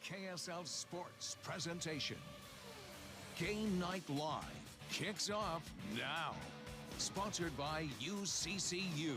KSL Sports presentation. Game Night Live kicks off now. Sponsored by UCCU.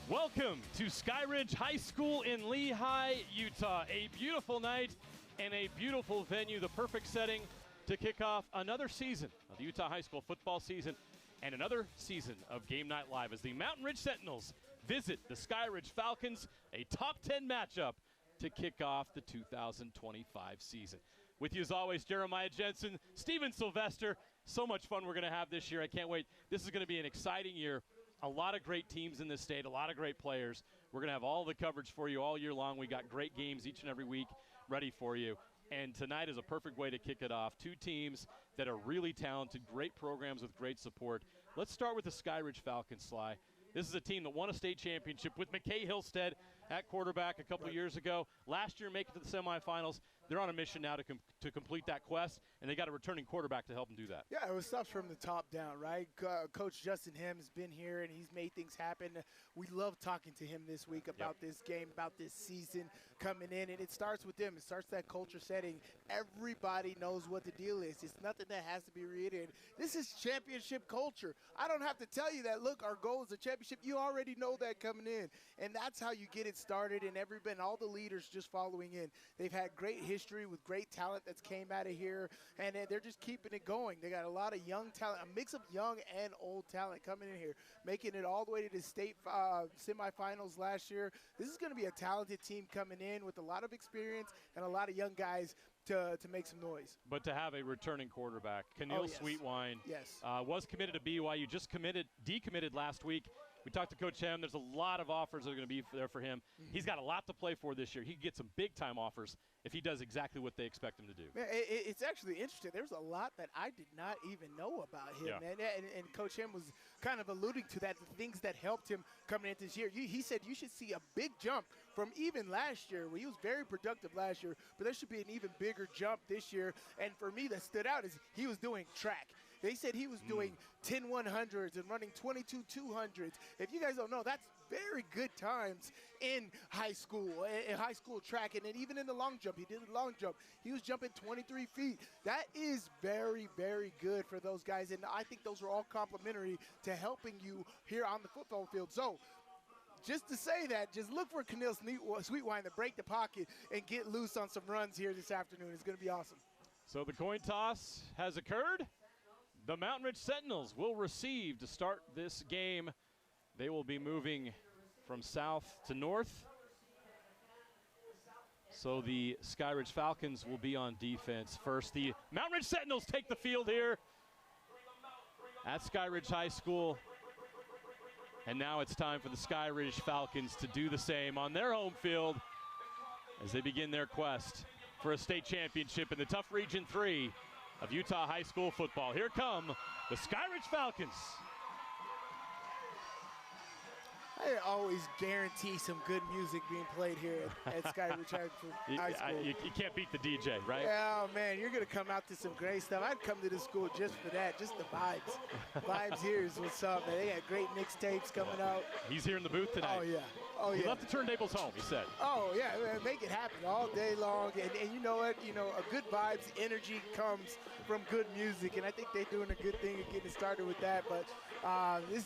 Welcome to Skyridge High School in Lehigh, Utah. A beautiful night and a beautiful venue, the perfect setting to kick off another season of the Utah High School football season and another season of Game Night Live as the Mountain Ridge Sentinels visit the Skyridge Falcons, a top 10 matchup to kick off the 2025 season. With you as always, Jeremiah Jensen, Steven Sylvester. So much fun we're going to have this year. I can't wait. This is going to be an exciting year. A lot of great teams in this state, a lot of great players. We're going to have all the coverage for you all year long. We got great games each and every week ready for you. And tonight is a perfect way to kick it off. Two teams that are really talented, great programs with great support. Let's start with the Skyridge Falcons, Sly. This is a team that won a state championship with McKay Hillstead at quarterback a couple years ago. Last year, make it to the semifinals. They're on a mission now to complete that quest, and they got a returning quarterback to help them do that. Yeah, it was stuff from the top down, right? Coach Justin Hem has been here, and he's made things happen. We love talking to him this week about this game, about this season coming in, and it starts with them. It starts that culture setting. Everybody knows what the deal is. It's nothing that has to be reiterated. This is championship culture. I don't have to tell you that, look, our goal is a championship. You already know that coming in, and that's how you get it started, and all the leaders just following in. They've had great history with great talent that's came out of here, and they're just keeping it going. They got a lot of young talent, a mix of young and old talent coming in here, making it all the way to the state semifinals last year. This is going to be a talented team coming in with a lot of experience and a lot of young guys to make some noise. But to have a returning quarterback, Keneal Sweetwine, was committed to BYU, just decommitted last week. We talked to Coach Hem. There's a lot of offers that are going to be there for him. He's got a lot to play for this year. He can get some big-time offers if he does exactly what they expect him to do. Man, it's actually interesting. There's a lot that I did not even know about him, man. And Coach Hem was kind of alluding to that, the things that helped him coming into this year. He said you should see a big jump from even last year, where he was very productive last year, but there should be an even bigger jump this year. And for me, that stood out is he was doing track. They said he was doing 10 100s and running 22 200s. If you guys don't know, that's very good times in high school track, and then even in the long jump. He did the long jump. He was jumping 23 feet. That is very, very good for those guys, and I think those are all complimentary to helping you here on the football field. So just to say that, just look for Keneal Sweetwine to break the pocket and get loose on some runs here this afternoon. It's going to be awesome. So the coin toss has occurred. The Mountain Ridge Sentinels will receive to start this game. They will be moving from south to north. So the Skyridge Falcons will be on defense first. The Mountain Ridge Sentinels take the field here at Skyridge High School. And now it's time for the Skyridge Falcons to do the same on their home field as they begin their quest for a state championship in the tough Region 3 of Utah High School football. Here come the Skyridge Falcons. I always guarantee some good music being played here at Skyridge High School. You can't beat the DJ, right? Yeah, man, you're going to come out to some great stuff. I'd come to the school just for that, just the vibes. Vibes here is what's up, man. They got great mixtapes coming out. He's here in the booth tonight. Oh, yeah. Oh, yeah. He left the turntables home, he said. Oh, yeah, man, make it happen all day long. And you know what? You know, a good vibes, energy comes from good music, and I think they're doing a good thing of getting started with that. But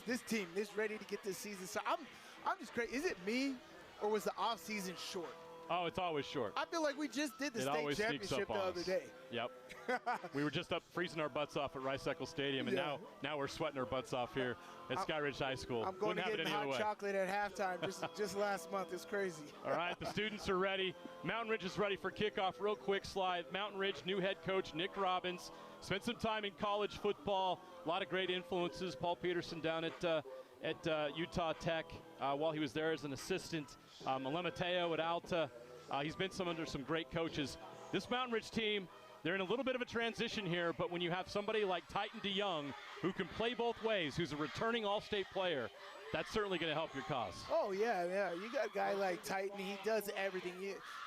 this team is ready to get this season. So I'm just crazy. Is it me, or was the off season short? Oh, it's always short. I feel like we just did the state championship the other day. Yep. We were just up freezing our butts off at Rice-Eccles Stadium, and now we're sweating our butts off here at Skyridge High School. I'm going to get hot chocolate at halftime just last month. It's crazy. All right, the students are ready. Mountain Ridge is ready for kickoff. Real quick slide. Mountain Ridge, new head coach Nick Robbins. Spent some time in college football. A lot of great influences. Paul Peterson down at Utah Tech while he was there as an assistant. Mateo at Alta. He's been under some great coaches. This Mountain Ridge team, they're in a little bit of a transition here, but when you have somebody like Titan DeYoung who can play both ways, who's a returning all-state player, that's certainly going to help your cause. Oh, yeah. You got a guy like Titan. He does everything.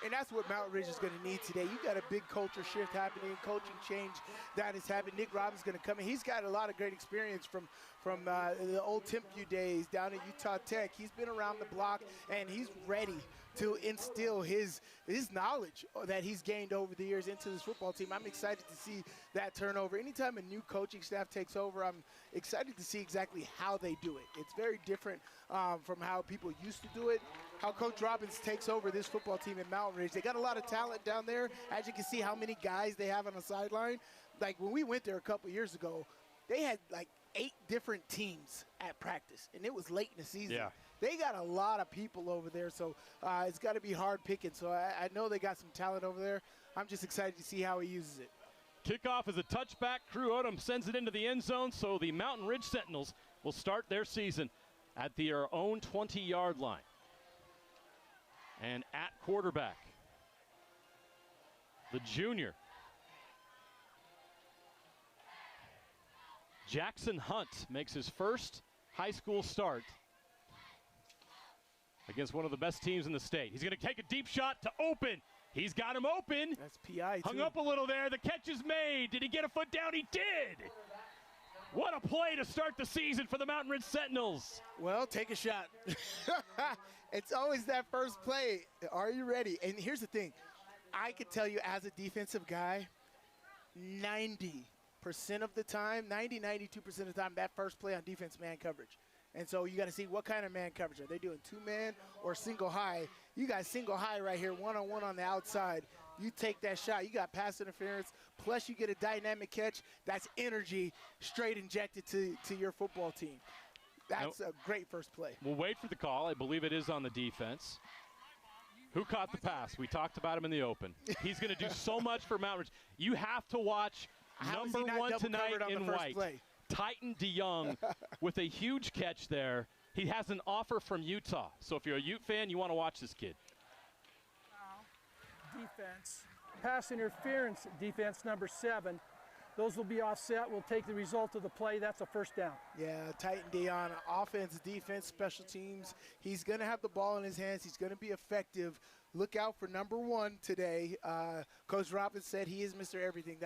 And that's what Mountain Ridge is going to need today. You got a big culture shift happening, coaching change that is happening. Nick Robbins is going to come in. He's got a lot of great experience from the old Timpview days down at Utah Tech. He's been around the block, and he's ready to instill his knowledge that he's gained over the years into this football team. I'm excited to see that turnover. Anytime a new coaching staff takes over, I'm excited to see exactly how they do it. It's very different from how people used to do it. How Coach Robbins takes over this football team in Mountain Ridge. They got a lot of talent down there. As you can see how many guys they have on the sideline. Like when we went there a couple years ago, they had like 8 different teams at practice, and it was late in the season. Yeah. They got a lot of people over there, so it's got to be hard picking. So I know they got some talent over there. I'm just excited to see how he uses it. Kickoff is a touchback. Crew Odom sends it into the end zone, so the Mountain Ridge Sentinels will start their season at their own 20-yard line. And at quarterback, the junior, Jackson Hunt, makes his first high school start against one of the best teams in the state. He's going to take a deep shot to open. He's got him open. That's PI, Hung too. up a little there. The catch is made. Did he get a foot down? He did. What a play to start the season for the Mountain Ridge Sentinels. Well, take a shot. It's always that first play. Are you ready? And here's the thing. I could tell you as a defensive guy, 90% of the time, 92% of the time, that first play on defense, man coverage. And so you got to see what kind of man coverage. Are they doing 2-man or single high? You got single high right here, one-on-one on the outside. You take that shot. You got pass interference, plus you get a dynamic catch. That's energy straight injected to your football team. That's a great first play. We'll wait for the call. I believe it is on the defense. Who caught the pass? We talked about him in the open. He's going to do so much for Mountain Ridge. You have to watch number 1 tonight in white, Titan DeYoung, with a huge catch there. He has an offer from Utah. So if you're a Ute fan, you want to watch this kid. Defense. Pass interference, defense number 7. Those will be offset. We'll take the result of the play. That's a first down. Yeah, Titan Dion, offense, defense, special teams. He's going to have the ball in his hands. He's going to be effective. Look out for number 1 today. Coach Robbins said he is Mr. Everything.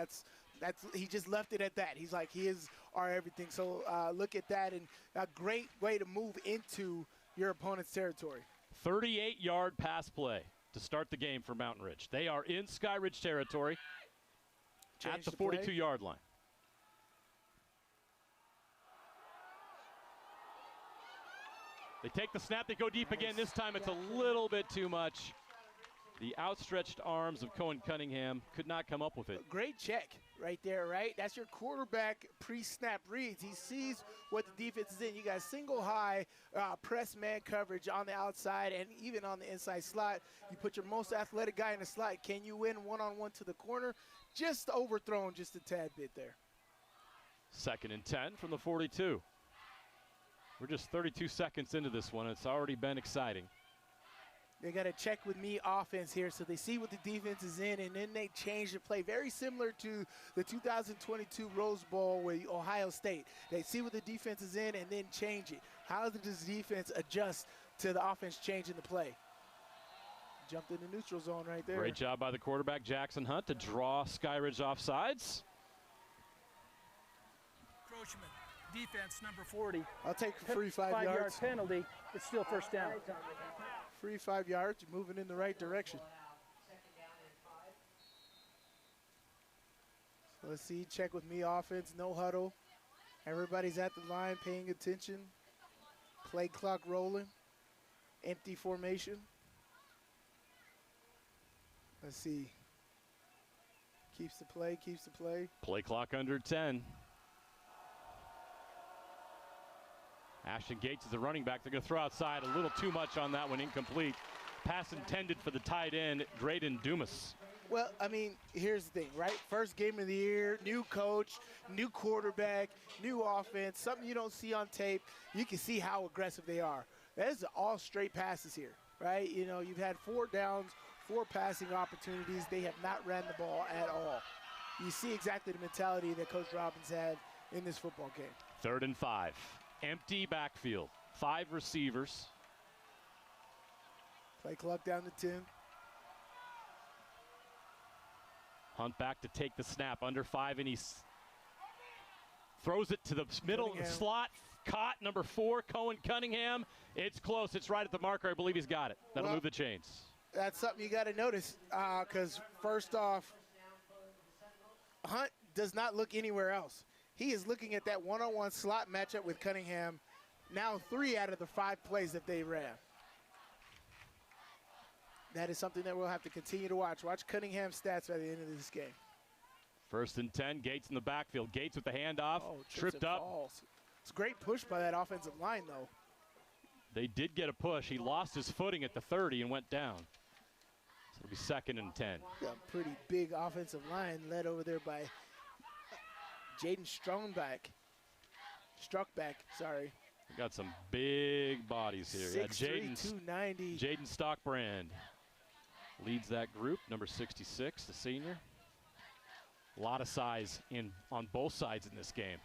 He just left it at that. He's like, he is our everything. So look at that, and a great way to move into your opponent's territory. 38-yard pass play to start the game for Mountain Ridge. They are in Skyridge territory at the 42-yard line. They take the snap. They go deep again. This time it's a little bit too much. The outstretched arms of Cohen Cunningham could not come up with it. Great check right there, right? That's your quarterback pre-snap reads. He sees what the defense is in. You got single high press man coverage on the outside and even on the inside slot. You put your most athletic guy in the slot. Can you win one-on-one to the corner? Just overthrown just a tad bit there. 2nd and 10 from the 42. We're just 32 seconds into this one. It's already been exciting. They got to check with me offense here, so they see what the defense is in, and then they change the play. Very similar to the 2022 Rose Bowl with Ohio State. They see what the defense is in and then change it. How does this defense adjust to the offense changing the play? Jumped in the neutral zone right there. Great job by the quarterback, Jackson Hunt, to draw Skyridge offsides. Encroachment. Defense number 40. I'll take a free 5 yards. 5-yard penalty. It's still first down. Free 5 yards. You're moving in the right direction. So let's see. Check with me offense. No huddle. Everybody's at the line paying attention. Play clock rolling. Empty formation. Let's see. Keeps the play, keeps the play. Play clock under 10. Ashton Gates is the running back. They're going to throw outside a little too much on that one, incomplete. Pass intended for the tight end, Graydon Dumas. Well, I mean, here's the thing, right? First game of the year, new coach, new quarterback, new offense, something you don't see on tape. You can see how aggressive they are. That is all straight passes here, right? You know, you've had 4 downs, 4 passing opportunities. They have not ran the ball at all. You see exactly the mentality that Coach Robbins had in this football game. 3rd and 5. Empty backfield. 5 receivers. Play clock down to 10. Hunt back to take the snap under 5, and he throws it to the middle of the slot. caught. Number 4, Cohen Cunningham. It's close. It's right at the marker. I believe he's got it. That'll move the chains. That's something you got to notice because, first off, Hunt does not look anywhere else. He is looking at that one-on-one slot matchup with Cunningham. Now 3 out of the 5 plays that they ran. That is something that we'll have to continue to watch. Watch Cunningham's stats by the end of this game. 1st and 10, Gates in the backfield. Gates with the handoff, tripped up. Falls. It's a great push by that offensive line, though. They did get a push. He lost his footing at the 30 and went down. So it'll be 2nd and 10. A pretty big offensive line led over there by Jaden Struckback, sorry. We got some big bodies here. 6'3", 290. Jaden Stockbrand leads that group, number 66, the senior. A lot of size on both sides in this game.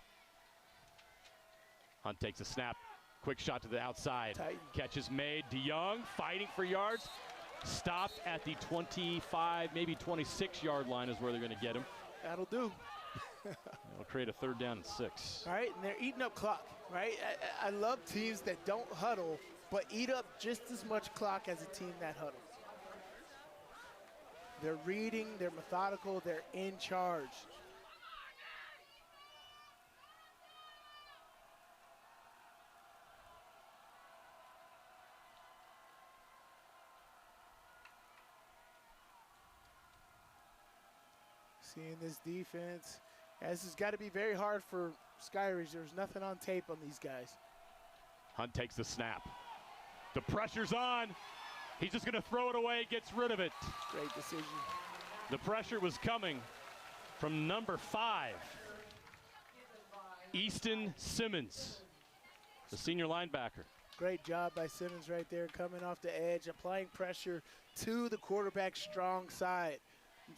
Hunt takes a snap. Quick shot to the outside. Tight. Catch is made. DeYoung fighting for yards. Stopped at the 25, maybe 26-yard line is where they're going to get him. That'll do. It'll create a 3rd down and 6. All right, and they're eating up clock, right? I love teams that don't huddle, but eat up just as much clock as a team that huddles. They're reading, they're methodical, they're in charge. Seeing this defense, this has got to be very hard for Skyridge. There's nothing on tape on these guys. Hunt takes the snap. The pressure's on. He's just going to throw it away, gets rid of it. Great decision. The pressure was coming from number 5, Easton Simmons, the senior linebacker. Great job by Simmons right there, coming off the edge, applying pressure to the quarterback's strong side,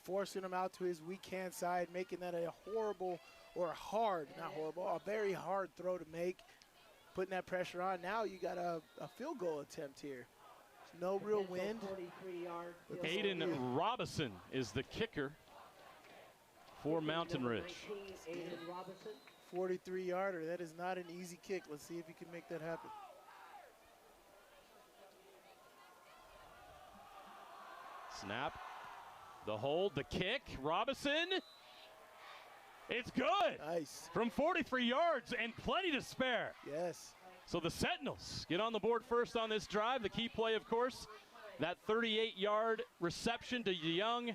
forcing him out to his weak hand side, making that a horrible, or a hard, not horrible, a very hard throw to make, putting that pressure on. Now you got a field goal attempt here. No real wind. Aiden Robinson is the kicker for Mountain Ridge. 43-yarder. That is not an easy kick. Let's see if he can make that happen. Snap. The hold, the kick. Robinson. It's good. Nice. From 43 yards and plenty to spare. Yes. So the Sentinels get on the board first on this drive. The key play, of course, that 38-yard reception to DeYoung,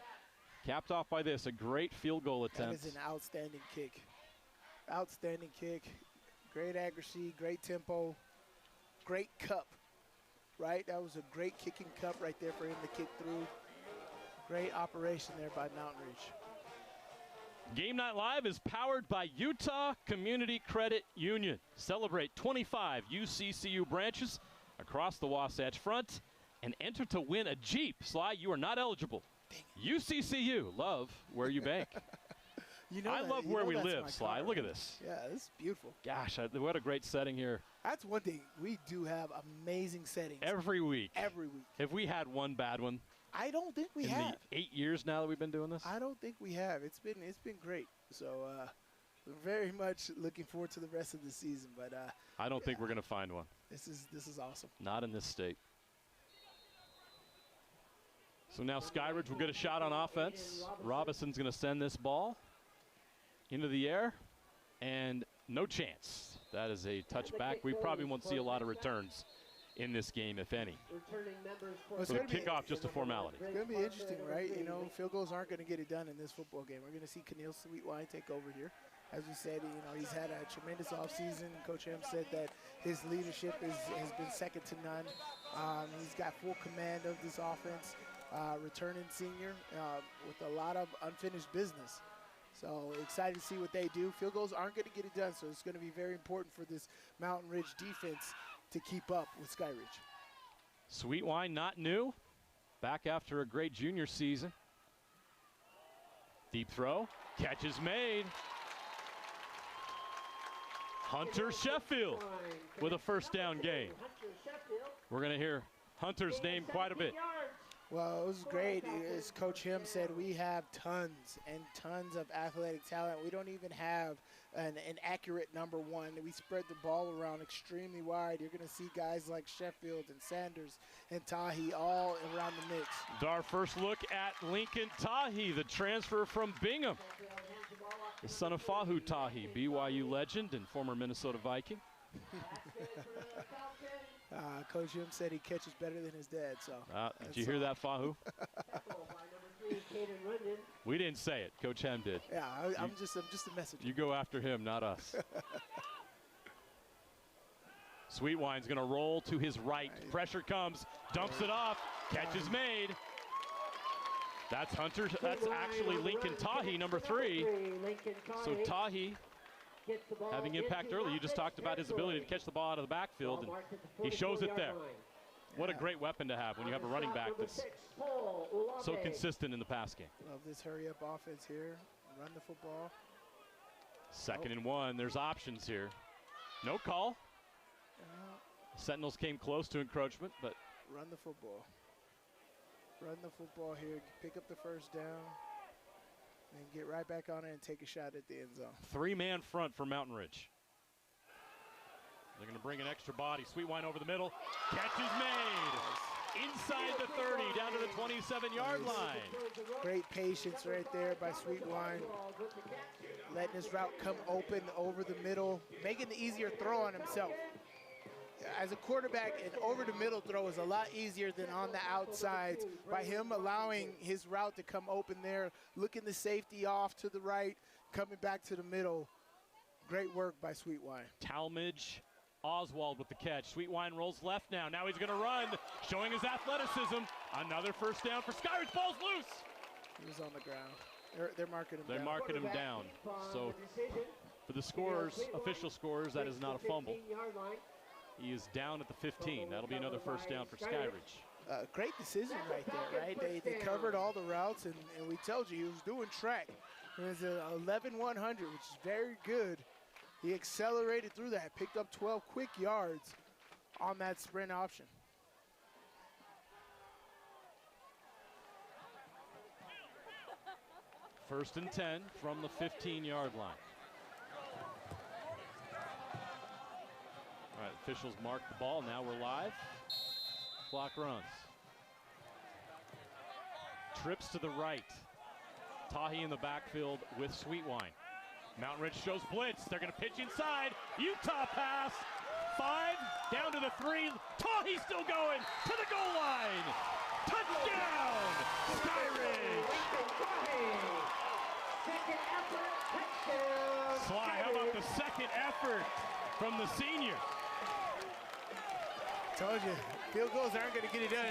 capped off by this, a great field goal attempt. That is an outstanding kick. Outstanding kick. Great accuracy, great tempo, great cup, right? That was a great kicking cup right there for him to kick through. Great operation there by Mountain Ridge. Game Night Live is powered by Utah Community Credit Union. Celebrate 25 UCCU branches across the Wasatch Front and enter to win a Jeep. Sly, you are not eligible. UCCU, love where you bank. I love where we live, Sly. Look at this. Yeah, this is beautiful. Gosh, what a great setting here. That's one thing. We do have amazing settings. Every week. Every week. Have we had one bad one? I don't think we in have. The 8 years now that we've been doing this? I don't think we have. It's been great. So we're very much looking forward to the rest of the season. But I don't think we're going to find one. This is awesome. Not in this state. So now Skyridge will get a shot on offense. Robinson's going to send this ball into the air, and no chance. That is a touchback. We probably won't see a lot of returns in this game, if any. So the kickoff, just a formality. It's going to be interesting, right? You know, field goals aren't going to get it done in this football game. We're going to see Keneal Sweetwine take over here. As we said, you know, he's had a tremendous offseason. Coach M said that his leadership has been second to none. He's got full command of this offense. Returning senior with a lot of unfinished business. So excited to see what they do. Field goals aren't going to get it done, so it's going to be very important for this Mountain Ridge defense to keep up with Skyridge. Sweetwine not new. Back after a great junior season. Deep throw. Catch is made. Hunter Sheffield with a first down gain. We're going to hear Hunter's name quite a bit. Well, it was great. As Coach Him said, we have tons and tons of athletic talent. We don't even have an accurate number one. We spread the ball around extremely wide. You're going to see guys like Sheffield and Sanders and Tahi all around the mix. Our first look at Lincoln Tahi, the transfer from Bingham. The son of Fahu Tahi, BYU legend and former Minnesota Viking. Coach Jim said he catches better than his dad. So did you hear that, Fahu? We didn't say it. Coach Hem did. Yeah, I'm just a messenger. You go after him, not us. Sweetwine's going to roll to his right. Nice. Pressure comes, dumps it off, catch is made. That's Hunter. That's actually Lincoln Tahi, number 3. So Tahi having impact early. You just talked about his ability to catch the ball out of the backfield, and he shows it there. What a great weapon to have when you have a running back that's so consistent in the pass game. Love this hurry-up offense here. Run the football. 2nd and 1. There's options here. No call. Sentinels came close to encroachment, but run the football. Run the football here. Pick up the first down. And get right back on it and take a shot at the end zone. 3-man front for Mountain Ridge. They're going to bring an extra body. Sweetwine over the middle. Catch is made. Inside the 30, down to the 27-yard line. Great patience right there by Sweetwine. Letting his route come open over the middle. Making the easier throw on himself. As a quarterback, an over-the-middle throw is a lot easier than on the outsides. By him allowing his route to come open there, looking the safety off to the right, coming back to the middle. Great work by Sweetwine. Talmadge, Oswald with the catch. Sweetwine rolls left now. Now he's going to run, showing his athleticism. Another first down for Skyridge. Ball's loose. He was on the ground. They're marking him down. They're marking him down. So for the scorers, official scorers, that is not a fumble. He is down at the 15. That'll be another first down for Skyridge. Great decision right there, right? They covered all the routes, and we told you he was doing track. It was an 11-100, which is very good. He accelerated through that, picked up 12 quick yards on that sprint option. First and 10 from the 15-yard line. All right, officials mark the ball. Now we're live. Clock runs. Trips to the right. Tahi in the backfield with Sweetwine. Mountain Ridge shows blitz. They're going to pitch inside. Utah pass. 5, down to the 3. Tahi still going to the goal line. Touchdown, Skyridge. Sly, how about the second effort from the senior? Told you, field goals aren't going to get it done.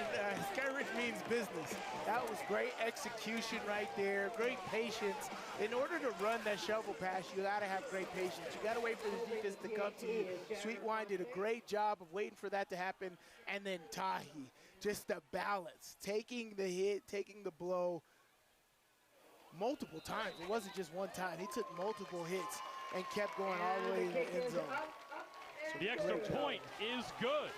Skyridge means business. That was great execution right there, great patience. In order to run that shovel pass, you got to have great patience. You got to wait for the defense to come to you. Sweetwine did a great job of waiting for that to happen. And then Tahi, just the balance, taking the hit, taking the blow multiple times. It wasn't just one time. He took multiple hits and kept going all the way in the end zone. So the extra point is good.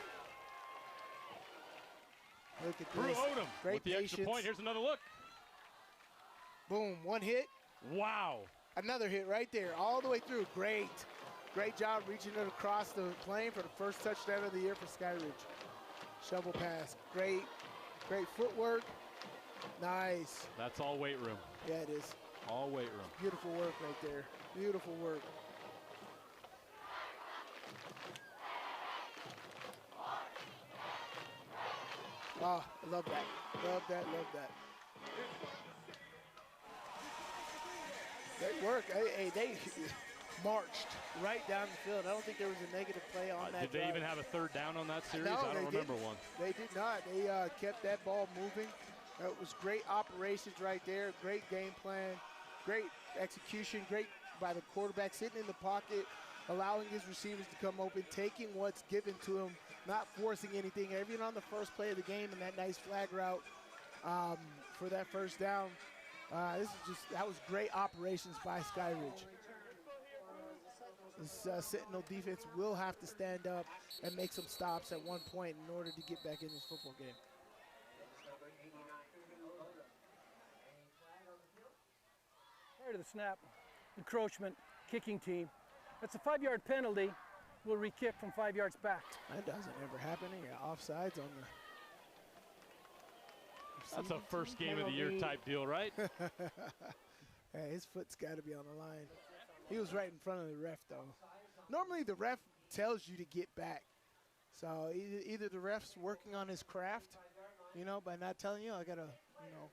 Look at Crew this. Odom with the extra point. Here's another look. Boom, one hit. Wow. Another hit right there, all the way through. Great. Great job reaching it across the plane for the first touchdown of the year for Skyridge. Shovel pass. Great footwork. Nice. That's all weight room. Yeah, it is. All weight room. Beautiful work right there. Beautiful work. Oh, I love that. Love that, love that. Great work. Hey, they marched right down the field. I don't think there was a negative play on that. Did they even have a third down on that series? No, I don't remember one. They did not. They kept that ball moving. It was great operations right there. Great game plan. Great execution. Great by the quarterback sitting in the pocket, allowing his receivers to come open, taking what's given to him, not forcing anything. Even on the first play of the game and that nice flag route for that first down. That was great operations by Skyridge. This Sentinel defense will have to stand up and make some stops at one point in order to get back in this football game. Prior to the snap, encroachment, kicking team. That's a 5-yard penalty. We'll re-kick from 5 yards back. That doesn't ever happen. You got offsides on the. That's a first game of the year type deal, right? Hey, his foot's got to be on the line. He was right in front of the ref, though. Normally, the ref tells you to get back. So either the ref's working on his craft, you know, by not telling you, I got to, you know,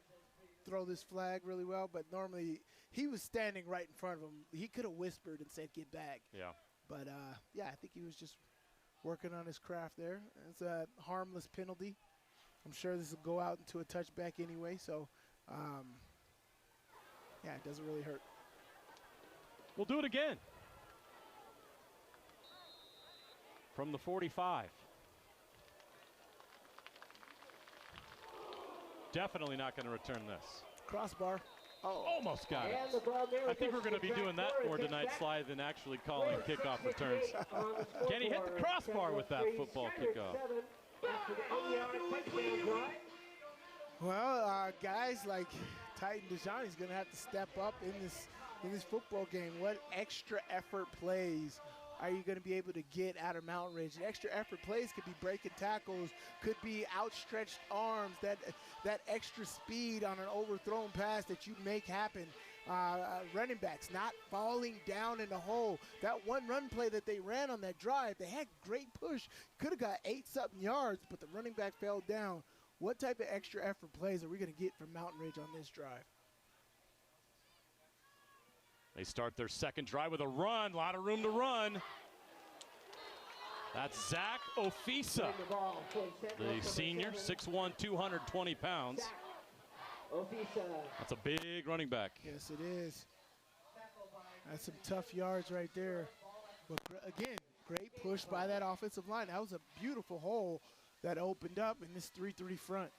throw this flag really well. But normally, he was standing right in front of him. He could have whispered and said, get back. Yeah. But, yeah, I think he was just working on his craft there. It's a harmless penalty. I'm sure this will go out into a touchback anyway. So, yeah, it doesn't really hurt. We'll do it again. From the 45. Definitely not going to return this. Crossbar. Oh, almost got it. I think we're going to be doing that more tonight, Sly, than actually calling kickoff returns. Can he hit the crossbar with that football kickoff? Well, guys like Titan Dejani's going to have to step up in this football game. What extra effort plays are you going to be able to get out of Mountain Ridge? And extra effort plays could be breaking tackles, could be outstretched arms, that extra speed on an overthrown pass that you make happen. Running backs not falling down in the hole. That one run play that they ran on that drive, they had great push. Could have got 8-something yards, but the running back fell down. What type of extra effort plays are we going to get from Mountain Ridge on this drive? They start their second drive with a run. A lot of room to run. That's Zach Ofisa, the senior, 6'1", 220 pounds. That's a big running back. Yes, it is. That's some tough yards right there. But again, great push by that offensive line. That was a beautiful hole that opened up in this 3-3 front.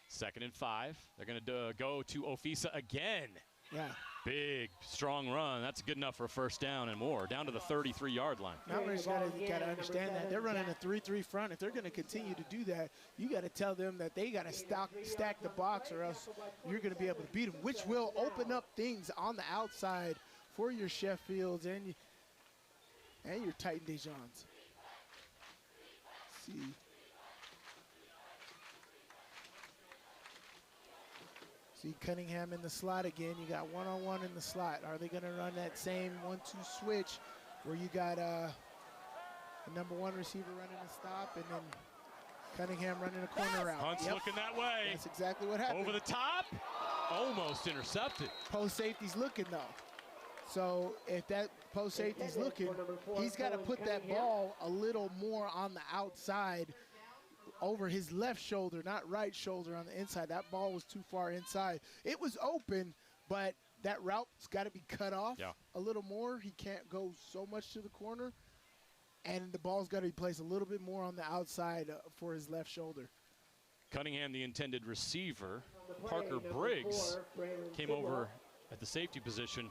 2nd and 5. They're going to go to Ofisa again. Yeah. Big, strong run. That's good enough for a first down and more. Down to the 33-yard line. Mountain's got to understand that. They're running a 3-3 front. If they're going to continue to do that, you got to tell them that they got to stack the box or else you're going to be able to beat them, which will open up things on the outside for your Sheffields and your Titan Dejans. See. See Cunningham in the slot again. You got one-on-one in the slot. Are they going to run that same 1-2 switch where you got a number one receiver running a stop and then Cunningham running a corner route? Hunt's looking that way. That's exactly what happened. Over the top. Almost intercepted. Post safety's looking, though. So if that post safety's looking, he's got to put that ball a little more on the outside over his left shoulder, not right shoulder on the inside. That ball was too far inside. It was open, but that route's got to be cut off a little more. He can't go so much to the corner, and the ball's got to be placed a little bit more on the outside for his left shoulder. Cunningham, the intended receiver. Parker Briggs came over at the safety position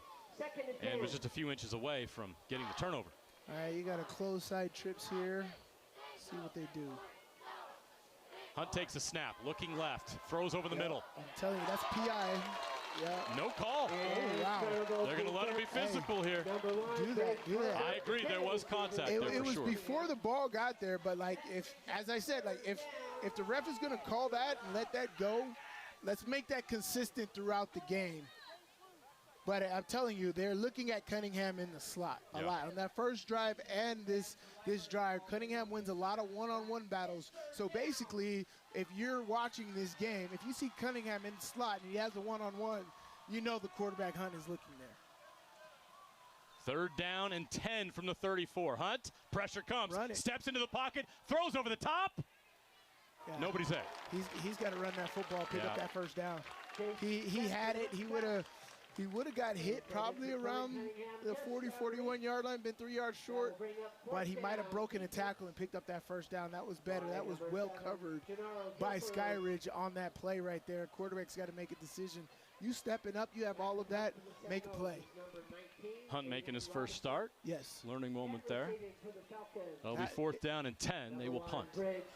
and was just a few inches away from getting the turnover. All right, you got a close side trips here. See what they do. Hunt takes a snap, looking left, throws over the middle. I'm telling you, that's PI. Yeah. No call. Oh, wow. They're going to let him be physical here. Do that. I agree, there was contact there for It was sure. before the ball got there, but like as I said, like if the ref is going to call that and let that go, let's make that consistent throughout the game. But I'm telling you, they're looking at Cunningham in the slot a lot. On that first drive and this drive, Cunningham wins a lot of one-on-one battles. So basically, if you're watching this game, if you see Cunningham in the slot and he has a one-on-one, you know the quarterback Hunt is looking there. 3rd down and 10 from the 34. Hunt, pressure comes, steps into the pocket, throws over the top. Yeah. Nobody's there. He's got to run that football, pick up that first down. He had it. He would have got hit probably around the 40, 41-yard line, been 3 yards short, but he might have broken a tackle and picked up that first down. That was better. That was well covered by Skyridge on that play right there. Quarterback's got to make a decision. You stepping up, you have all of that, make a play. Hunt making his first start. Yes. Learning moment there. It'll be 4th down and 10. They will punt.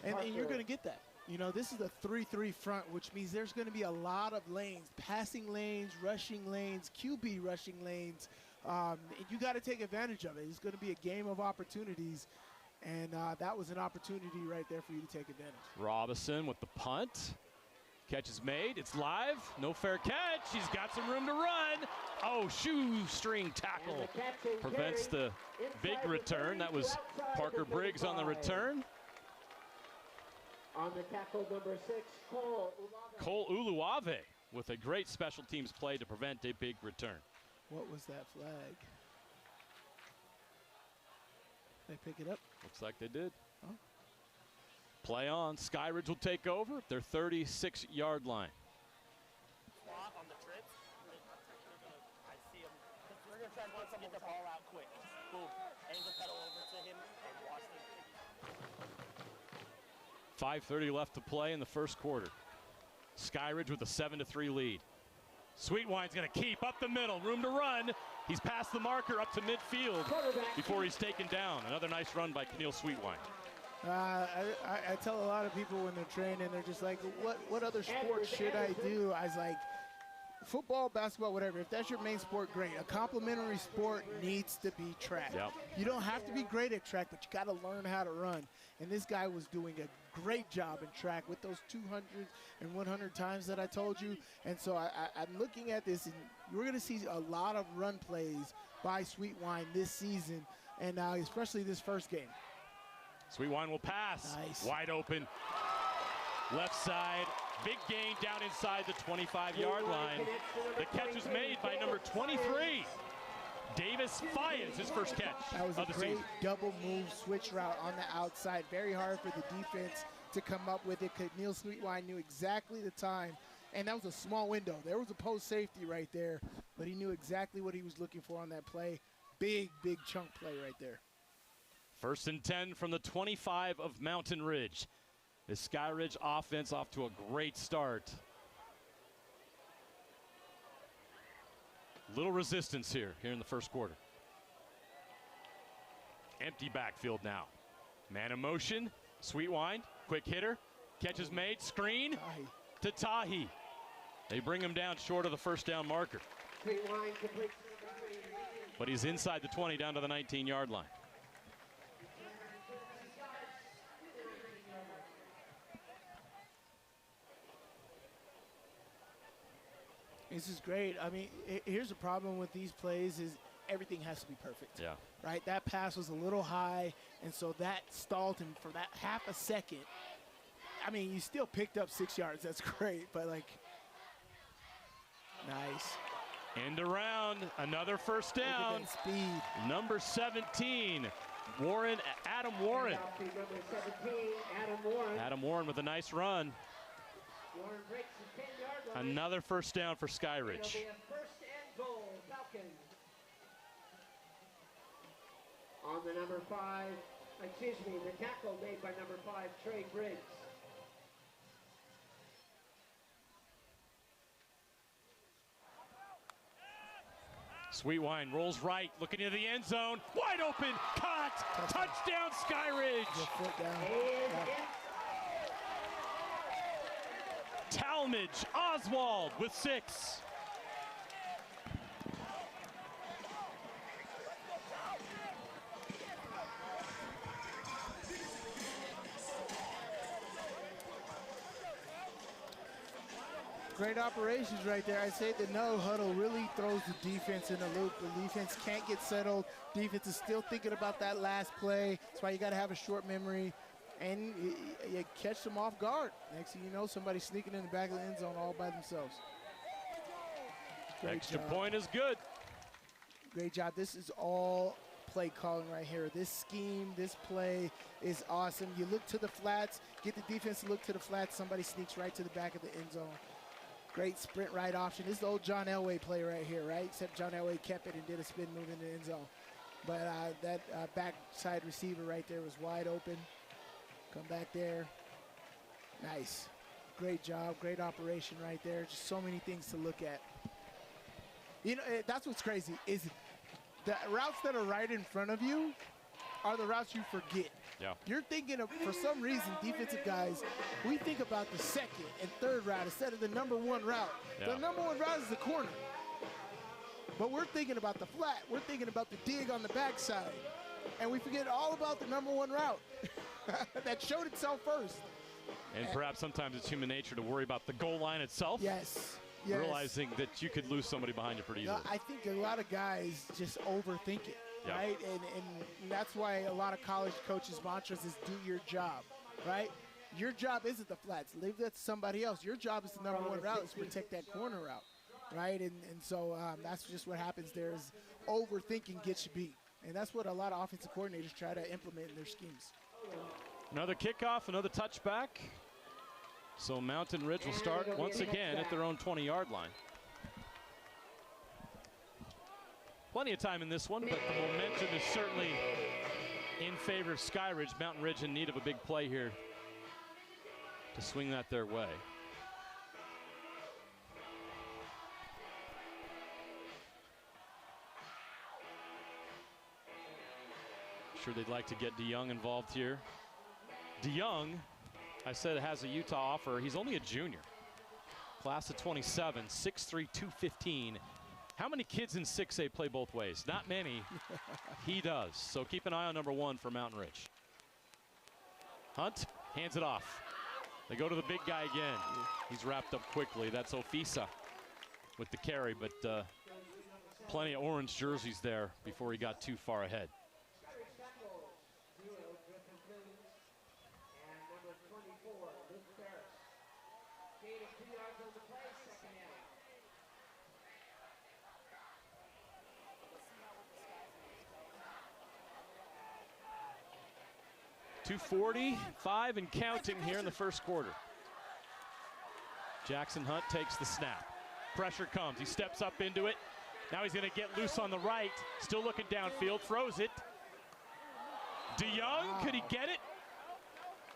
And you're going to get that. You know, this is a 3-3 front, which means there's going to be a lot of lanes, passing lanes, rushing lanes, QB rushing lanes. And you got to take advantage of it. It's going to be a game of opportunities, and that was an opportunity right there for you to take advantage. Robinson with the punt. Catch is made. It's live. No fair catch. He's got some room to run. Oh, shoestring tackle prevents the big return. That was Parker Briggs on the return. On the tackle, number 6, Cole Uluave with a great special teams play to prevent a big return. What was that flag? They pick it up? Looks like they did. Oh. Play on. Skyridge will take over at their 36-yard line. On the trip, I see him. We're going to try and get the ball out quick. Boom. Angle pedal over to him and watch them. 5:30 left to play in the first quarter. Skyridge with a 7-3 lead. Sweetwine's going to keep up the middle. Room to run. He's past the marker up to midfield before he's taken down. Another nice run by Keneal Sweetwine. I tell a lot of people when they're training, they're just like, what other sport should I do? I was like, football, basketball, whatever. If that's your main sport, great. A complementary sport needs to be track. Yep. You don't have to be great at track, but you got to learn how to run. And this guy was doing a great job in track with those 200 and 100 times that I told you. And so I'm looking at this, and you're going to see a lot of run plays by Sweetwine this season, and especially this first game. Sweetwine will pass. Nice. Wide open. Left side. Big gain down inside the 25-yard line. The catch was made by number 23. Davis Fyans, his first catch That was of a the great season. double move switch route on the outside. Very hard for the defense to come up with it. Keneal Sweetwine knew exactly the time, and that was a small window. There was a post safety right there, but he knew exactly what he was looking for on that play. Big chunk play right there. 1st and 10 from the 25 of Mountain Ridge. The Skyridge offense off to a great start. Little resistance here in the first quarter. Empty backfield now. Man in motion. Sweetwine, quick hitter. Catch is made. Screen Tahi. to Tahi. They bring him down short of the first down marker. But he's inside the 20 down to the 19-yard line. This is great. I mean, here's the problem with these plays is everything has to be perfect. Yeah. Right? That pass was a little high, and so that stalled him for that half a second. I mean, you still picked up 6 yards. That's great, but, like, nice. End around, another first Look at down. that speed. Number 17, Warren, Adam Warren. Number 17, Adam Warren. Adam Warren with a nice run. Warren breaks the 10-yard line. Another first down for Skyridge. It'll be a 1st and goal, Falcons. On the number 5, the tackle made by number 5, Trey Briggs. Sweetwine rolls right, looking into the end zone. Wide open, caught, touchdown Skyridge. Good foot down. Yeah. Talmadge, Oswald with 6. Great operations right there. I say the no huddle really throws the defense in a loop. The defense can't get settled. Defense is still thinking about that last play. That's why you got to have a short memory. And you catch them off guard. Next thing you know, somebody's sneaking in the back of the end zone all by themselves. Great Extra job. point is good. Great job. This is all play calling right here. This scheme, this play is awesome. You look to the flats, get the defense to look to the flats. Somebody sneaks right to the back of the end zone. Great sprint right option. This is the old John Elway play right here, right? Except John Elway kept it and did a spin move in the end zone. But that backside receiver right there was wide open. Come back there. Nice. Great job. Great operation right there. Just so many things to look at. You know, that's what's crazy is the routes that are right in front of you, are the routes you forget. Yeah. You're thinking of, for some reason, defensive guys, we think about the second and third route instead of the number one route. Yeah. The number one route is the corner. But we're thinking about the flat. We're thinking about the dig on the backside. And we forget all about the number one route that showed itself first. And perhaps sometimes it's human nature to worry about the goal line itself. Yes. Realizing that you could lose somebody behind you pretty easily. I think a lot of guys just overthink it, right? And that's why a lot of college coaches' mantras is do your job, right? Your job isn't the flats. Leave that to somebody else. Your job is the number one route, is protect that corner route, right? And so that's just what happens there is overthinking gets you beat. And that's what a lot of offensive coordinators try to implement in their schemes. Another kickoff, another touchback. So Mountain Ridge will start once again at their own 20-yard line. Plenty of time in this one, but the momentum is certainly in favor of Skyridge. Mountain Ridge in need of a big play here to swing that their way. Sure they'd like to get DeYoung involved here. DeYoung, I said, has a Utah offer. He's only a junior. Class of 27, 6'3", 215. How many kids in 6A play both ways? Not many. He does. So keep an eye on number 1 for Mountain Ridge. Hunt hands it off. They go to the big guy again. He's wrapped up quickly. That's Ofisa with the carry, but plenty of orange jerseys there before he got too far ahead. .245 and counting here in the first quarter. Jackson Hunt takes the snap. Pressure comes. He steps up into it. Now he's going to get loose on the right. Still looking downfield. Throws it. DeYoung, could he get it?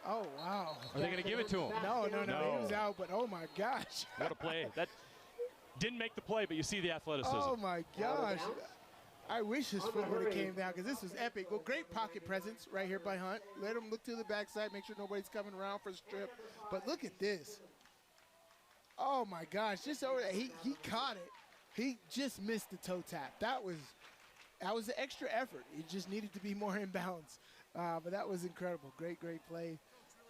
Oh, wow. Are they going to give it to him? No. He was out, but oh, my gosh. What a play. That didn't make the play, but you see the athleticism. Oh, my gosh. I wish his foot would have came down because this was epic. Well, great pocket presence right here by Hunt. Let him look to the backside, make sure nobody's coming around for the strip. But look at this. Oh, my gosh. Just over there. He caught it. He just missed the toe tap. That was an extra effort. He just needed to be more in bounds. But that was incredible. Great play.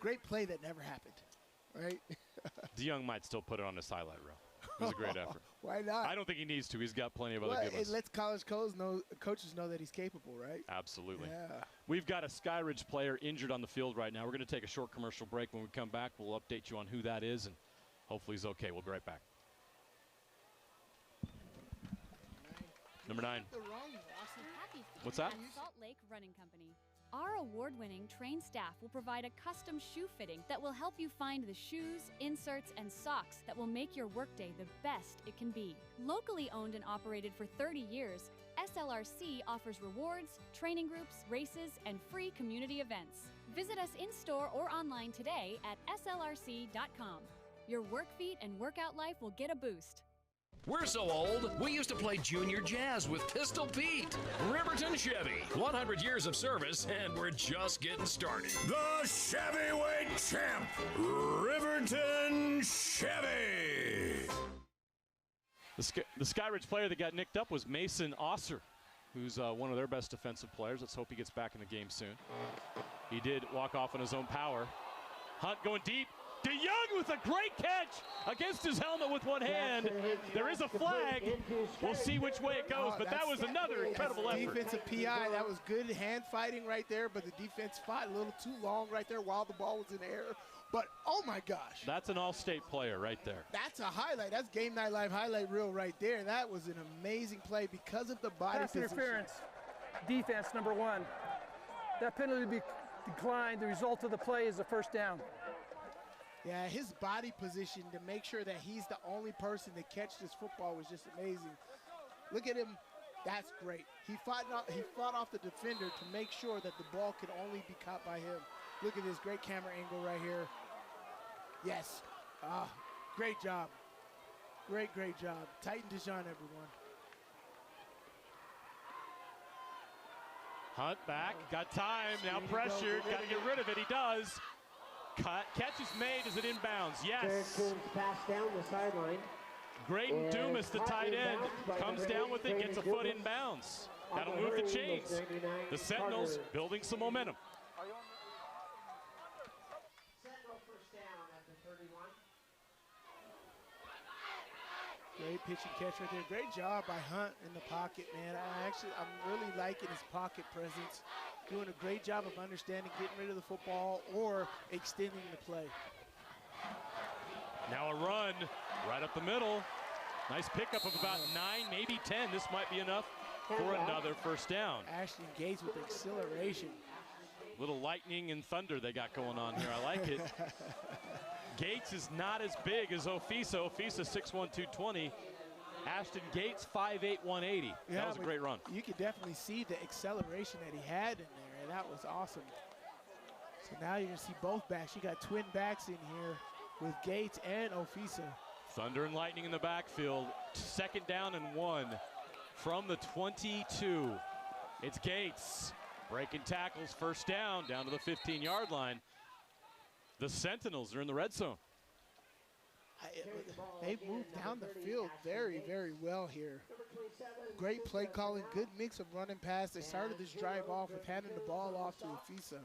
Great play that never happened, right? DeYoung might still put it on his highlight reel. It was a great effort. Why not? I don't think he needs to. He's got plenty of other good ones. It lets college coaches know that he's capable, right? Absolutely. Yeah. We've got a Skyridge player injured on the field right now. We're going to take a short commercial break. When we come back, we'll update you on who that is, and hopefully he's okay. We'll be right back. Number 9. What's that? Salt Lake Running Company. Our award-winning trained staff will provide a custom shoe fitting that will help you find the shoes, inserts, and socks that will make your workday the best it can be. Locally owned and operated for 30 years, SLRC offers rewards, training groups, races, and free community events. Visit us in-store or online today at slrc.com. Your work feet and workout life will get a boost. We're so old, we used to play junior jazz with Pistol Pete. Riverton Chevy, 100 years of service, and we're just getting started. The Chevyweight Champ, Riverton Chevy. The Skyridge player that got nicked up was Mason Osser, who's one of their best defensive players. Let's hope he gets back in the game soon. He did walk off on his own power. Hunt going deep. DeYoung with a great catch against his helmet with one hand. There is a flag. We'll see which way it goes, but that was another incredible effort. Defensive PI, that was good hand fighting right there, but the defense fought a little too long right there while the ball was in the air. But, oh, my gosh. That's an all-state player right there. That's a highlight. That's Game Night Live highlight reel right there. That was an amazing play because of the body Pass position. interference, defense number 1. That penalty will be declined. The result of the play is a first down. Yeah, his body position to make sure that he's the only person to catch this football was just amazing. Look at him. That's great. He fought off the defender to make sure that the ball could only be caught by him. Look at this great camera angle right here. Yes. Great job. Great job. Tighten Dijon, everyone. Hunt back, got time, now pressured, got to get rid of it, he does. Catch is made, is it inbounds? Yes. Pass down the sideline. Graydon Dumas, the tight end, comes down with it, gets a foot inbounds. That'll move the chains. The Sentinels building some momentum. Sentinel first down at the 31. Great pitch and catch right there. Great job by Hunt in the pocket, man. I'm really liking his pocket presence. Doing a great job of understanding, getting rid of the football or extending the play. Now a run right up the middle. Nice pickup of about 9, maybe 10. This might be enough for another first down. Ashton Gates with acceleration. Little lightning and thunder they got going on here. I like it. Gates is not as big as Ofisa. Ofisa 6'1", 220. Ashton Gates 5'8", 180. Yeah, that was a great run. You could definitely see the acceleration that he had in there, and that was awesome. So now you're going to see both backs. You got twin backs in here with Gates and Ofisa. Thunder and lightning in the backfield. 2nd down and 1 from the 22. It's Gates breaking tackles, first down to the 15-yard line. The Sentinels are in the red zone. They've moved down the field very, very well here. Great play calling, good mix of running pass. They started this drive off with handing the ball off to Ofisa.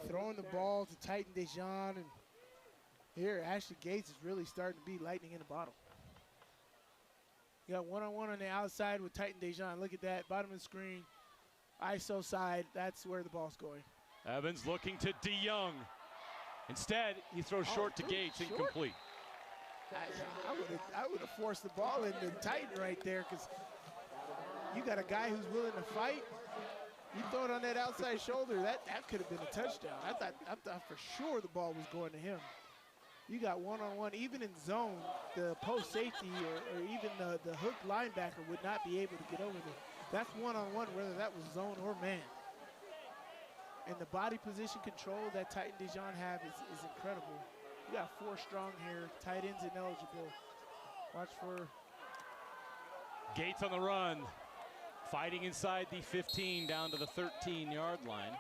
Throwing the ball to Titan Dejan, and here Ashton Gates is really starting to be lightning in the bottle. You got one-on-one on the outside with Titan Dejan. Look at that, bottom of the screen, ISO side. That's where the ball's going. Evans looking to DeYoung. Instead, he throws short to Gates, incomplete. I would have forced the ball into Titan right there, because you got a guy who's willing to fight. You throw it on that outside shoulder, that could have been a touchdown. I thought for sure the ball was going to him. You got one-on-one, even in zone, the post safety or even the hook linebacker would not be able to get over there. That's one-on-one, whether that was zone or man. And the body position control that Titan Dejan have is incredible. You got 4 strong here, tight ends ineligible. Watch for Gates on the run, fighting inside the 15 down to the 13-yard line.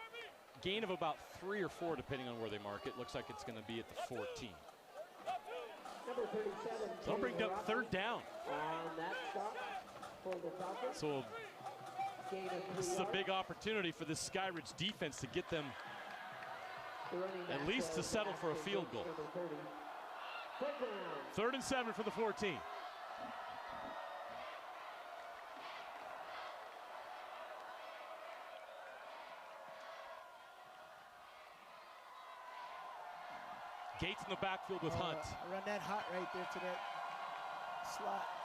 Gain of about 3 or 4 depending on where they mark it. Looks like it's going to be at the 14. They'll bring up 3rd down. So this is a big opportunity for this Skyridge defense to get them at least to settle for a field goal. 3rd and 7 for the 14. Gates in the backfield with Hunt. Run that hot right there to that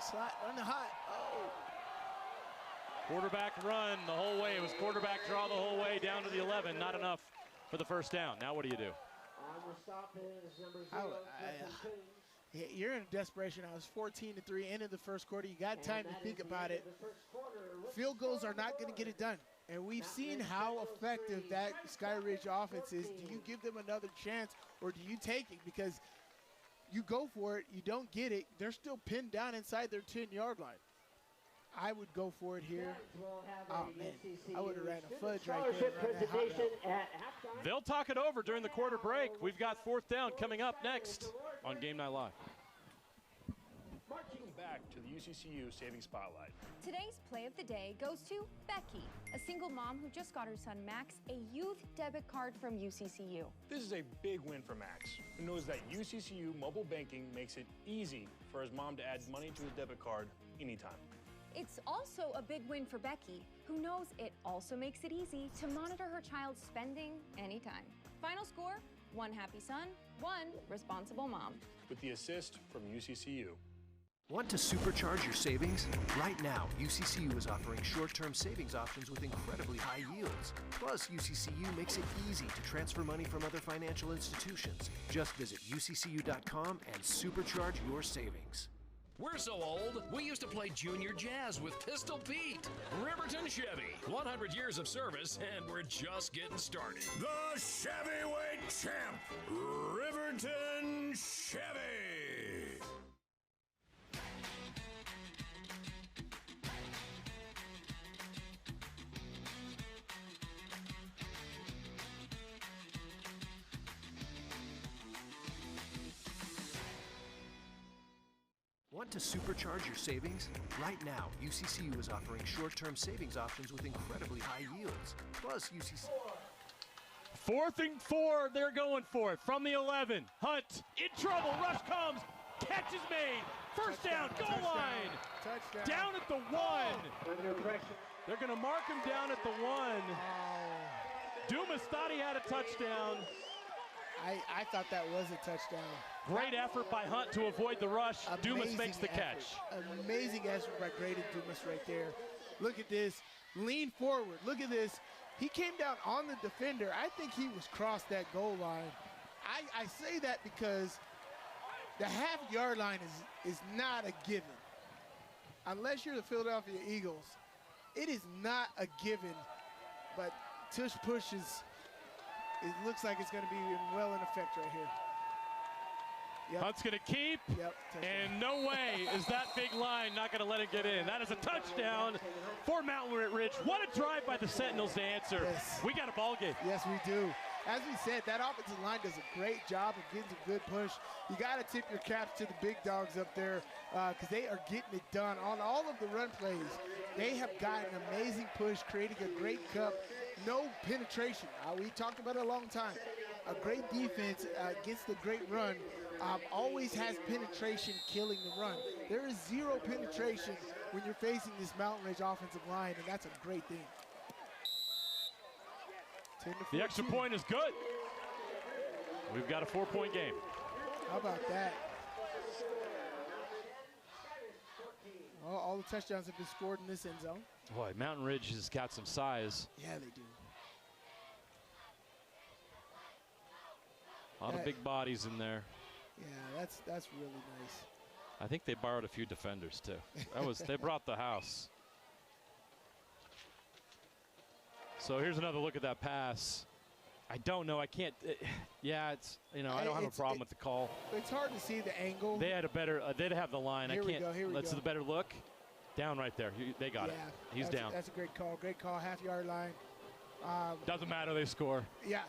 slot, run the hot. Oh. Quarterback run the whole way. It was quarterback draw the whole way down to the 11. Not enough for the first down. Now what do you do? You're in desperation. I was 14-3, end of the first quarter. You got time to think about it. Field goals are not going to get it done. And we've seen how effective that Skyridge offense is. Do you give them another chance, or do you take it? Because you go for it, you don't get it. They're still pinned down inside their 10-yard line. I would go for it here. Oh, man. I would have ran a fudge right there. They'll talk it over during the quarter break. We've got 4th down coming up next on Game Night Live. Welcome back to the UCCU Savings Spotlight. Today's play of the day goes to Becky, a single mom who just got her son Max a youth debit card from UCCU. This is a big win for Max, who knows that UCCU mobile banking makes it easy for his mom to add money to his debit card anytime. It's also a big win for Becky, who knows it also makes it easy to monitor her child's spending anytime. Final score, 1 happy son, 1 responsible mom. With the assist from UCCU. Want to supercharge your savings? Right now, UCCU is offering short-term savings options with incredibly high yields. Plus, UCCU makes it easy to transfer money from other financial institutions. Just visit uccu.com and supercharge your savings. We're so old, we used to play junior jazz with Pistol Pete. Riverton Chevy, 100 years of service, and we're just getting started. The Chevyweight Champ, Riverton Chevy. Want to supercharge your savings? Right now, UCCU is offering short-term savings options with incredibly high yields. Plus, UCCU... 4th and 4, they're going for it. From the 11, Hunt in trouble, rush comes, catch is made. First down, goal line. Touchdown. Down at the 1. They're going to mark him down at the 1. Dumas thought he had a touchdown. I thought that was a touchdown. Great effort by Hunt to avoid the rush. Dumas makes the catch. Amazing effort by Graydon Dumas right there. Look at this. Lean forward. Look at this. He came down on the defender. I think he was crossed that goal line. I say that because the half-yard line is not a given. Unless you're the Philadelphia Eagles, it is not a given. But tush push is... It looks like it's going to be well in effect right here. Yep. Hunt's going to keep, and no way is that big line not going to let it get in. That is a touchdown for Mountain Ridge. What a drive by the Sentinels to answer. Yes. We got a ball game. Yes, we do. As we said, that offensive line does a great job of getting a good push. You got to tip your caps to the big dogs up there because they are getting it done on all of the run plays. They have got an amazing push, creating a great cup. No penetration. We talked about it a long time. A great defense gets the great run, always has penetration killing the run. There is zero penetration when you're facing this Mountain Ridge offensive line, and that's a great thing. The extra point is good. We've got a 4-point game. How about that? Well, all the touchdowns have been scored in this end zone. Boy, Mountain Ridge has got some size. Yeah, they do. A lot of big bodies in there. Yeah, that's really nice. I think they borrowed a few defenders too. They brought the house. So here's another look at that pass. I don't know. I can't. Yeah, it's I don't have a problem with the call. It's hard to see the angle. They had a better. They'd have the line. Here I can't. Here we let's go. see the better look. Down right there. They got it. He's down. That's a great call. Great call. Half-yard line. Doesn't matter. They score. Yeah.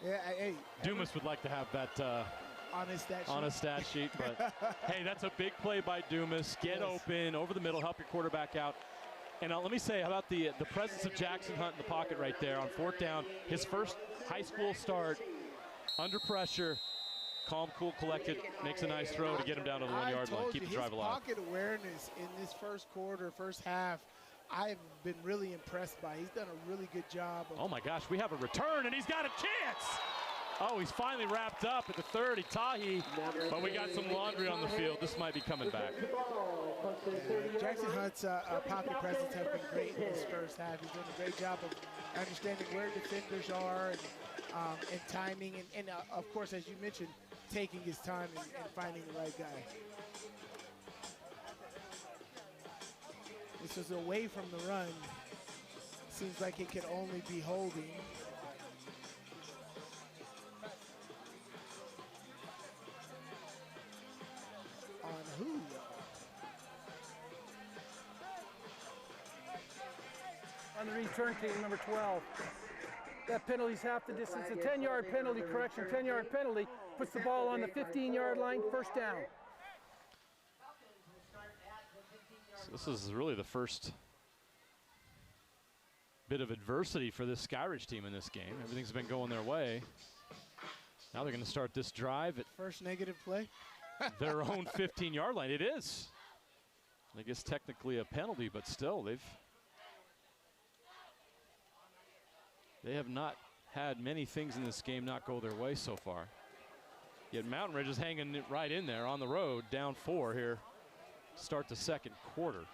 Yeah. Hey. Dumas would like to have that on his stat sheet, but hey, that's a big play by Dumas. Get open over the middle. Help your quarterback out. And let me say, how about the presence of Jackson Hunt in the pocket right there on 4th down. His first high school start, under pressure, calm, cool, collected, makes a nice throw to get him down to the 1-yard line. Keep the drive alive. His pocket awareness in this first quarter, first half, I've been really impressed by. He's done a really good job. Oh my gosh, we have a return, and he's got a chance. Oh, he's finally wrapped up at the 30, Tahi, but we got some laundry on the field. This might be coming back. Jackson Hunt's pocket presence has been great in this first half. He's doing a great job of understanding where defenders are and timing, and of course, as you mentioned, taking his time and finding the right guy. This is away from the run. Seems like it could only be holding. On who? On the return team, number 12. That penalty's half the distance. A 10-yard penalty, correction, 10-yard penalty. Puts the ball on the 15-yard line, first down. So this is really the first bit of adversity for this Skyridge team in this game. Everything's been going their way. Now they're going to start this drive at first negative play. Their own 15-yard line. It is. I guess technically a penalty, but still they have not had many things in this game not go their way so far. Yet Mountain Ridge is hanging it right in there on the road, down 4 here. Start the second quarter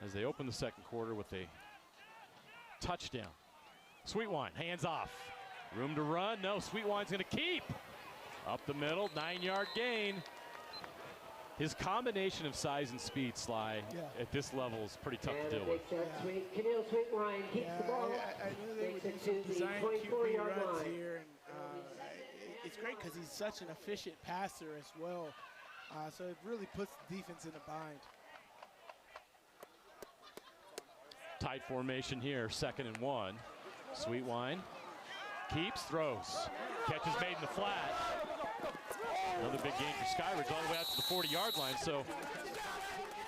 as they open the second quarter with a touchdown. Sweetwine, hands off. Room to run. No, Sweetwine's going to keep. Up the middle, 9-yard gain. His combination of size and speed, Sly, at this level is pretty tough to deal with. Sweetwine keeps the ball. I knew they would do some design QB runs here, and it's great because he's such an efficient passer as well. So it really puts the defense in a bind. Tight formation here, 2nd and 1. Sweetwine keeps, throws. Catch is made in the flat. Another big gain for Skyridge all the way out to the 40-yard line. So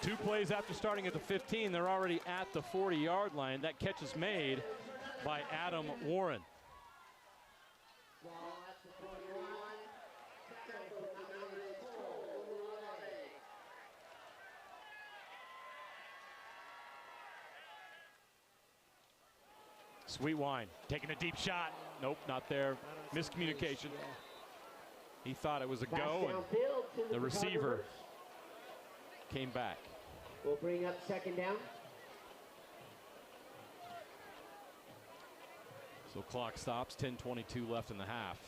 2 plays after starting at the 15, they're already at the 40-yard line. That catch is made by Adam Warren. Sweetwine taking a deep shot. Nope, not there. Miscommunication. He thought it was a go, and the receiver came back. We'll bring up second down. So clock stops, 10:22 left in the half.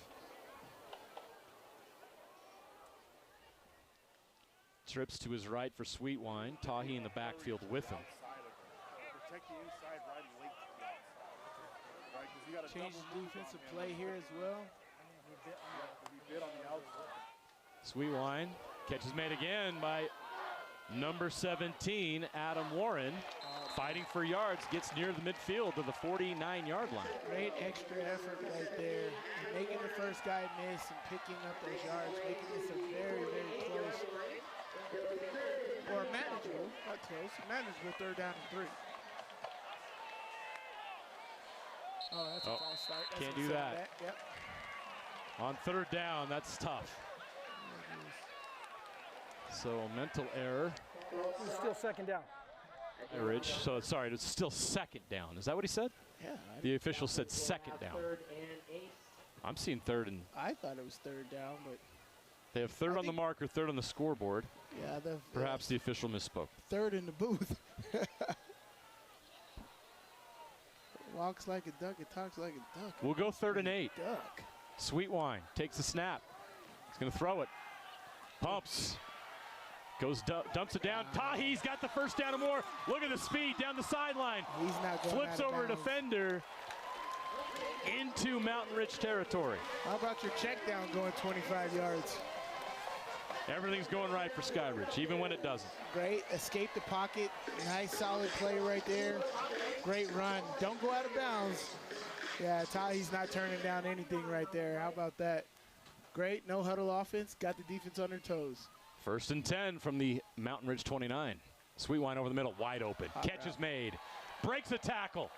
Trips to his right for Sweetwine. Tahi in the backfield with him. Protect the inside right and late to the outside. Right, 'cause you got to change the defensive play here as well. We bid on the outside. Sweetwine catch is made again by number 17, Adam Warren. Fighting for yards, gets near the midfield to the 49-yard line. Great extra effort right there. And making the first guy miss and picking up those yards, making this a very, very close, or manageable, not close, manageable 3rd down and 3. Oh, that's a false start. That's can't do that. Yep. On 3rd down, that's tough. So a mental error. It's still 2nd down. Skyridge. So sorry, it's still 2nd down. Is that what he said? Yeah. The official said 2nd down. I'm seeing 3rd and. I thought it was 3rd down, but. They have 3rd on the marker, 3rd on the scoreboard. Yeah. Perhaps the official misspoke. 3rd in the booth. Walks like a duck, it talks like a duck. We'll go 3rd and 8. Duck. Sweetwine takes the snap. He's going to throw it. Pumps. Goes, dumps it down. Tahi's got the first down and more. Look at the speed down the sideline. He's not going Flips over a defender into Mountain Ridge territory. How about your check down going 25 yards? Everything's going right for Skyridge, even when it doesn't. Great, escape the pocket. Nice solid play right there. Great run. Don't go out of bounds. Yeah, Tahi's not turning down anything right there. How about that? Great, no huddle offense. Got the defense on their toes. 1st and 10 from the Mountain Ridge 29. Sweetwine over the middle, wide open. Catch is made. Breaks a tackle.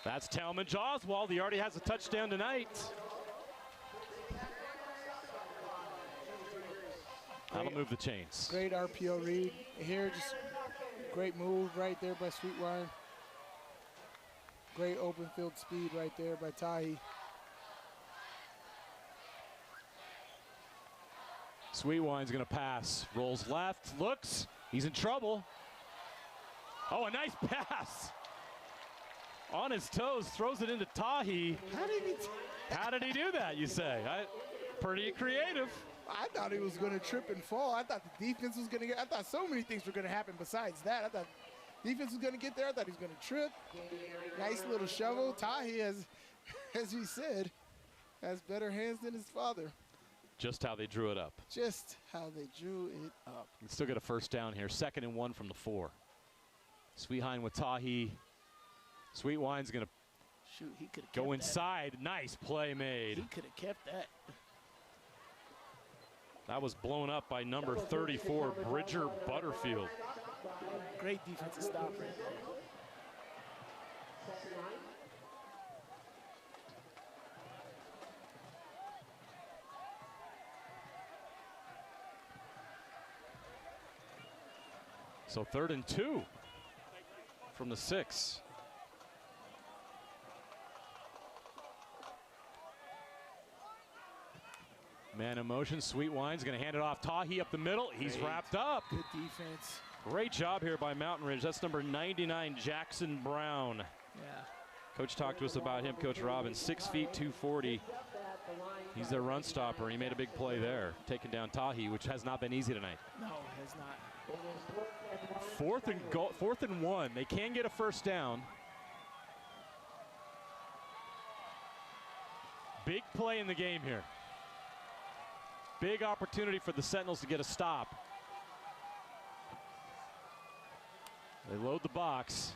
That's Talmadge Oswald. He already has a touchdown tonight. That'll move the chains. Great RPO read here. Just great move right there by Sweetwine. Great open field speed right there by Tahi. Sweetwine's going to pass. Rolls left, looks. He's in trouble. Oh, a nice pass. On his toes, throws it into Tahi. How did he do that, you say? Pretty creative. I thought he was going to trip and fall. I thought the defense was going to get, I thought so many things were going to happen besides that. I thought defense was going to get there. I thought he was going to trip. Nice little shovel. Tahi, as we said, has better hands than his father. Just how they drew it up. Just how they drew it up. You still get a first down here. 2nd and 1 from the 4. Sweetwine with Tahi. Sweetwine's going to go inside. That. Nice play made. He could have kept that. That was blown up by number 34, Bridger Butterfield. Great defensive stop right there. So 3rd and 2 from the 6. Man in motion, Sweetwine's going to hand it off. Tahi up the middle. He's wrapped up. Good defense. Great job here by Mountain Ridge. That's number 99, Jackson Brown. Yeah. Coach talked to us about him, Coach Robbins. 6 feet, 240. He's their run stopper, and he made a big play there, taking down Tahi, which has not been easy tonight. No, it has not. 4th and 1. They can get a first down. Big play in the game here. Big opportunity for the Sentinels to get a stop. They load the box.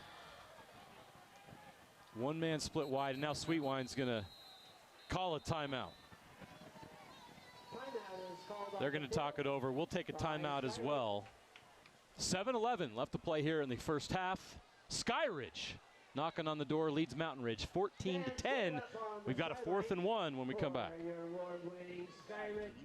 One man split wide, and now Sweetwine's going to call a timeout. They're going to talk it over. We'll take a timeout as well. 7-11 left to play here in the first half. Skyridge knocking on the door, leads Mountain Ridge 14-10. We've got a 4th and 1 when we come back.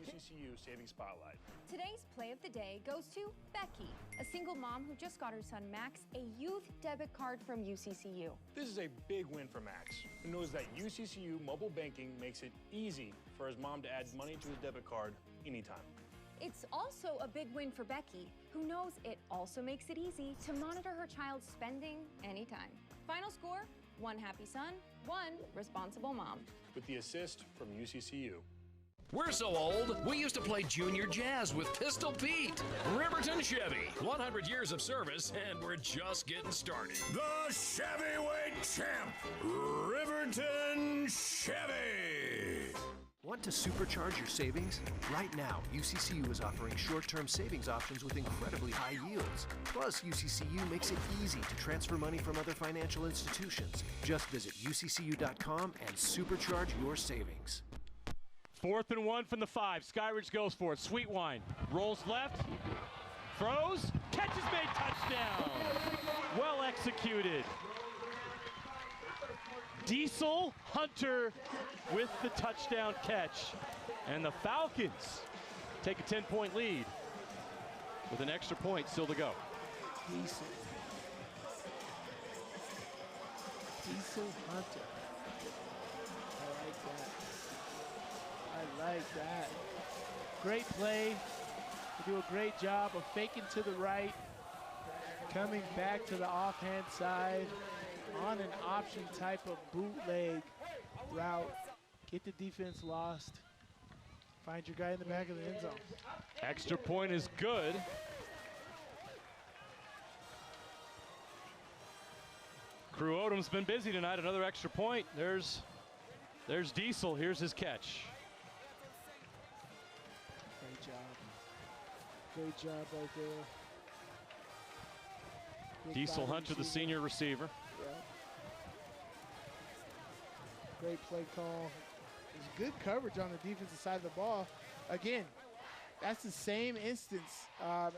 UCCU Saving Spotlight. Today's play of the day goes to Becky, a single mom who just got her son Max a youth debit card from UCCU. This is a big win for Max, who knows that UCCU mobile banking makes it easy for his mom to add money to his debit card anytime. It's also a big win for Becky, who knows it also makes it easy to monitor her child's spending anytime. Final score, 1 happy son, 1 responsible mom. With the assist from UCCU. We're so old, we used to play junior jazz with Pistol Pete. Riverton Chevy, 100 years of service, and we're just getting started. The Chevyweight Champ, Riverton Chevy. Want to supercharge your savings? Right now, UCCU is offering short-term savings options with incredibly high yields. Plus, UCCU makes it easy to transfer money from other financial institutions. Just visit uccu.com and supercharge your savings. 4th and 1 from the 5. Skyridge goes for it. Sweetwine rolls left, throws, catch is made, touchdown. Well executed. Diesel Hunter with the touchdown catch. And the Falcons take a 10-point lead with an extra point still to go. Diesel Hunter. I like that. Great play. They do a great job of faking to the right, coming back to the offhand side on an option type of bootleg route. Get the defense lost. Find your guy in the back of the end zone. Extra point is good. Crew Odom's been busy tonight. Another extra point. There's Diesel. Here's his catch. Great job. Great job right there. Big Diesel body Hunter, the receiver. senior receiver. Yeah. Great play call. There's good coverage on the defensive side of the ball. Again, that's the same instance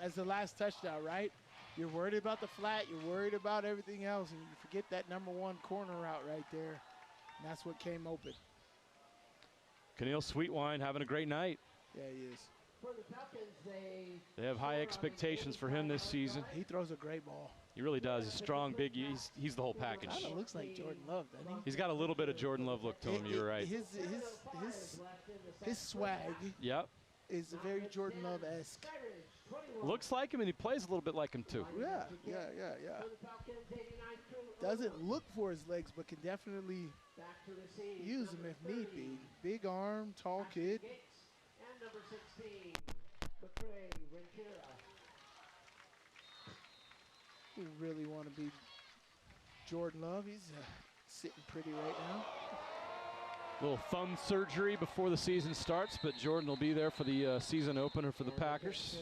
as the last touchdown, right? You're worried about the flat. You're worried about everything else, and you forget that #1 corner route right there. And that's what came open. Keneal Sweetwine having a great night. Yeah, he is. For the Falcons, They have high expectations for him this season. He throws a great ball. He really does. He's strong, big. He's the whole package. Kind of looks like Jordan Love, doesn't he? He's got a little bit of Jordan Love look to him. You're right. His swag Yep. is very Jordan Love-esque. Looks like him, and he plays a little bit like him too. Yeah. Doesn't look for his legs, but can definitely use them if need be. Big arm, tall kid. And number 16, McCray Renquera. We really want to be Jordan Love. He's sitting pretty right now. Little thumb surgery before the season starts, but Jordan will be there for the season opener for the Packers.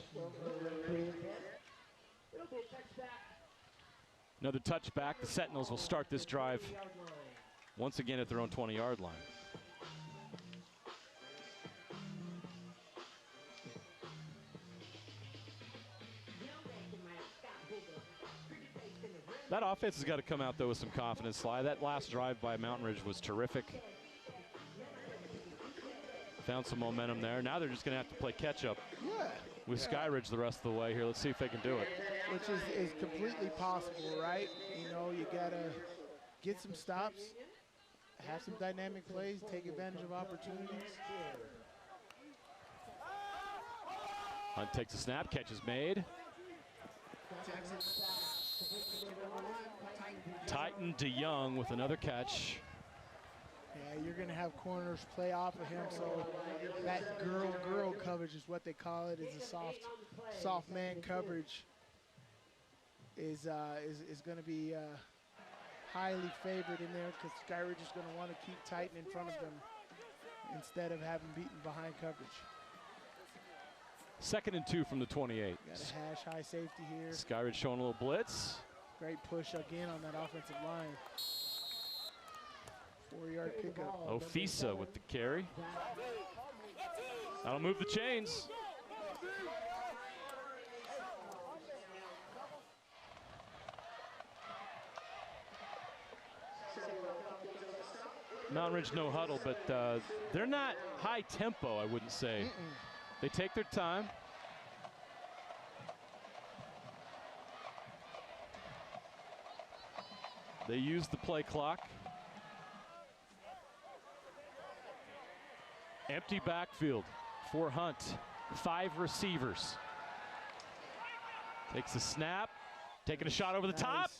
Another touchback. The Sentinels will start this drive once again at their own 20-yard line. That offense has got to come out, though, with some confidence, Sly. That last drive by Mountain Ridge was terrific. Found some momentum there. Now they're just going to have to play catch-up with Skyridge the rest of the way here. Let's see if they can do it. Which is completely possible, right? You know, you got to get some stops, have some dynamic plays, take advantage of opportunities. Hunt takes a snap, catch is made. Titan DeYoung with another catch. Yeah, you're going to have corners play off of him, so that girl coverage is what they call it. Is a soft man coverage is going to be highly favored in there because Skyridge is going to want to keep Titan in front of them instead of having beaten behind coverage. 2nd and 2 from the 28. Got a hash high safety here. Skyridge showing a little blitz. Great push again on that offensive line. 4-yard pickup. Ofisa with the carry. That'll move the chains. Mountain Ridge no huddle, but they're not high tempo, I wouldn't say. They take their time. They use the play clock. Empty backfield for Hunt. 5 receivers. Takes a snap, taking a shot over the top.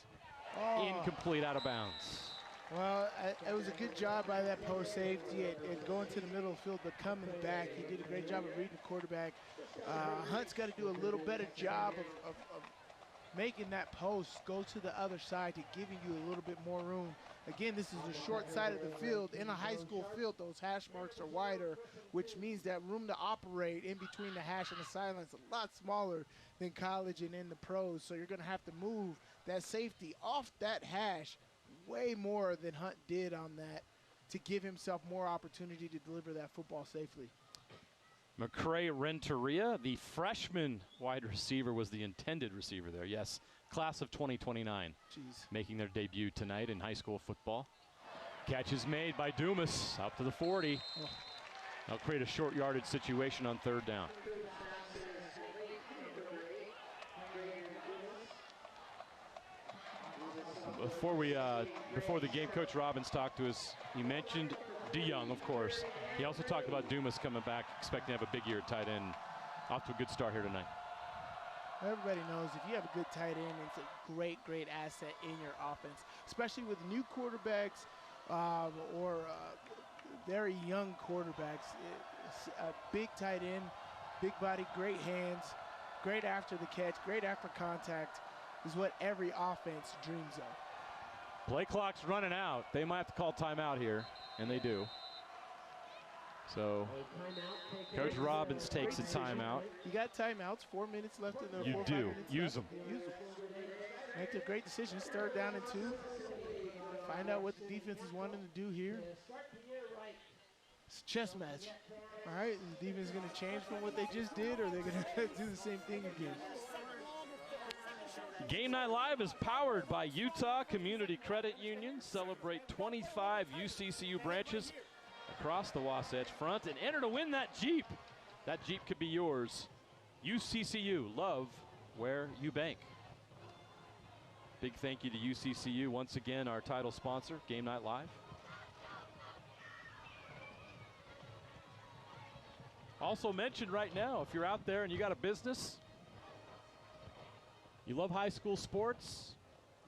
Incomplete, out of bounds. Well, it was a good job by that post safety at going to the middle of the field, but coming back. He did a great job of reading the quarterback. Hunt's got to do a little better job of making that post go to the other side, to giving you a little bit more room. Again, this is the short side of the field. In a high school field, those hash marks are wider, which means that room to operate in between the hash and the sideline is a lot smaller than college and in the pros. So you're going to have to move that safety off that hash way more than Hunt did on that to give himself more opportunity to deliver that football safely. McCray Renteria, the freshman wide receiver, was the intended receiver there. Yes, class of 2029, making their debut tonight in high school football. Catch is made by Dumas up to the 40. They'll create a short yardage situation on 3rd down. Before the game, Coach Robbins talked to us. He mentioned DeYoung, of course. He also talked about Dumas coming back, expecting to have a big year at tight end. Off to a good start here tonight. Everybody knows if you have a good tight end, it's a great, great asset in your offense, especially with new quarterbacks or very young quarterbacks. A big tight end, big body, great hands, great after the catch, great after contact is what every offense dreams of. Play clock's running out. They might have to call timeout here, and they do. So Coach Robbins takes a timeout. You got timeouts, 4 minutes left in the You do. Use them. Make a great decision. 3rd down and 2. Find out what the defense is wanting to do here. It's a chess match. All right, and the defense is going to change from what they just did, or they're going to do the same thing again. Game Night Live is powered by Utah Community Credit Union. Celebrate 25 UCCU branches across the Wasatch Front and enter to win that Jeep. That Jeep could be yours. UCCU, love where you bank. Big thank you to UCCU, once again, our title sponsor, Game Night Live. Also mentioned right now, if you're out there and you got a business, you love high school sports,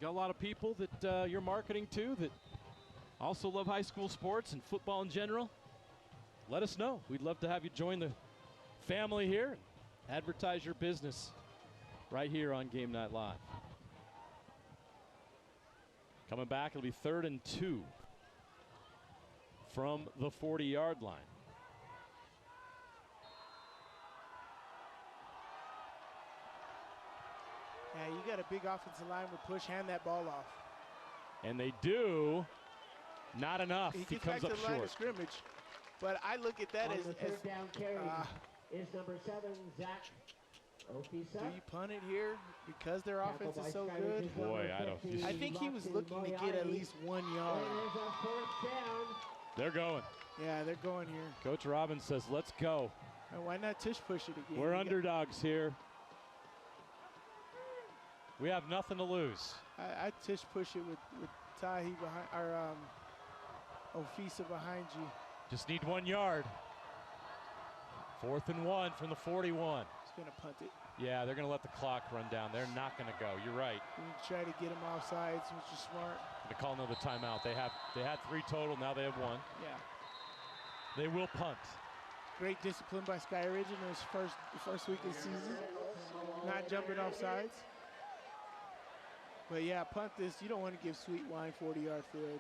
got a lot of people that you're marketing to that also love high school sports and football in general, let us know. We'd love to have you join the family here and advertise your business right here on Game Night Live. Coming back, it'll be 3rd and 2 from the 40-yard line. Yeah, you got a big offensive line with push, hand that ball off. And they do. Not enough. He comes up back to the line short. of scrimmage. But I look at that as down carry is number 7, Zach Ofisa. Do you punt it here because their offense is so good? Boy, I don't. I think he was looking to get at least 1 yard. They're going. Yeah, they're going here. Coach Robbins says, let's go. And why not tush push it again? We're underdogs here. We have nothing to lose. I tush push it with Tahi behind, or Ofisa behind you. Just need 1 yard. 4th and 1 from the 41. He's going to punt it. Yeah, they're going to let the clock run down. They're not going to go. You're right. Try to get him off sides, which is smart. They call another timeout. They had 3 total. Now they have 1. Yeah. They will punt. Great discipline by Skyridge in his first week of the season. Not jumping off sides. But yeah, punt this. You don't want to give Sweet Wine 40-yard field.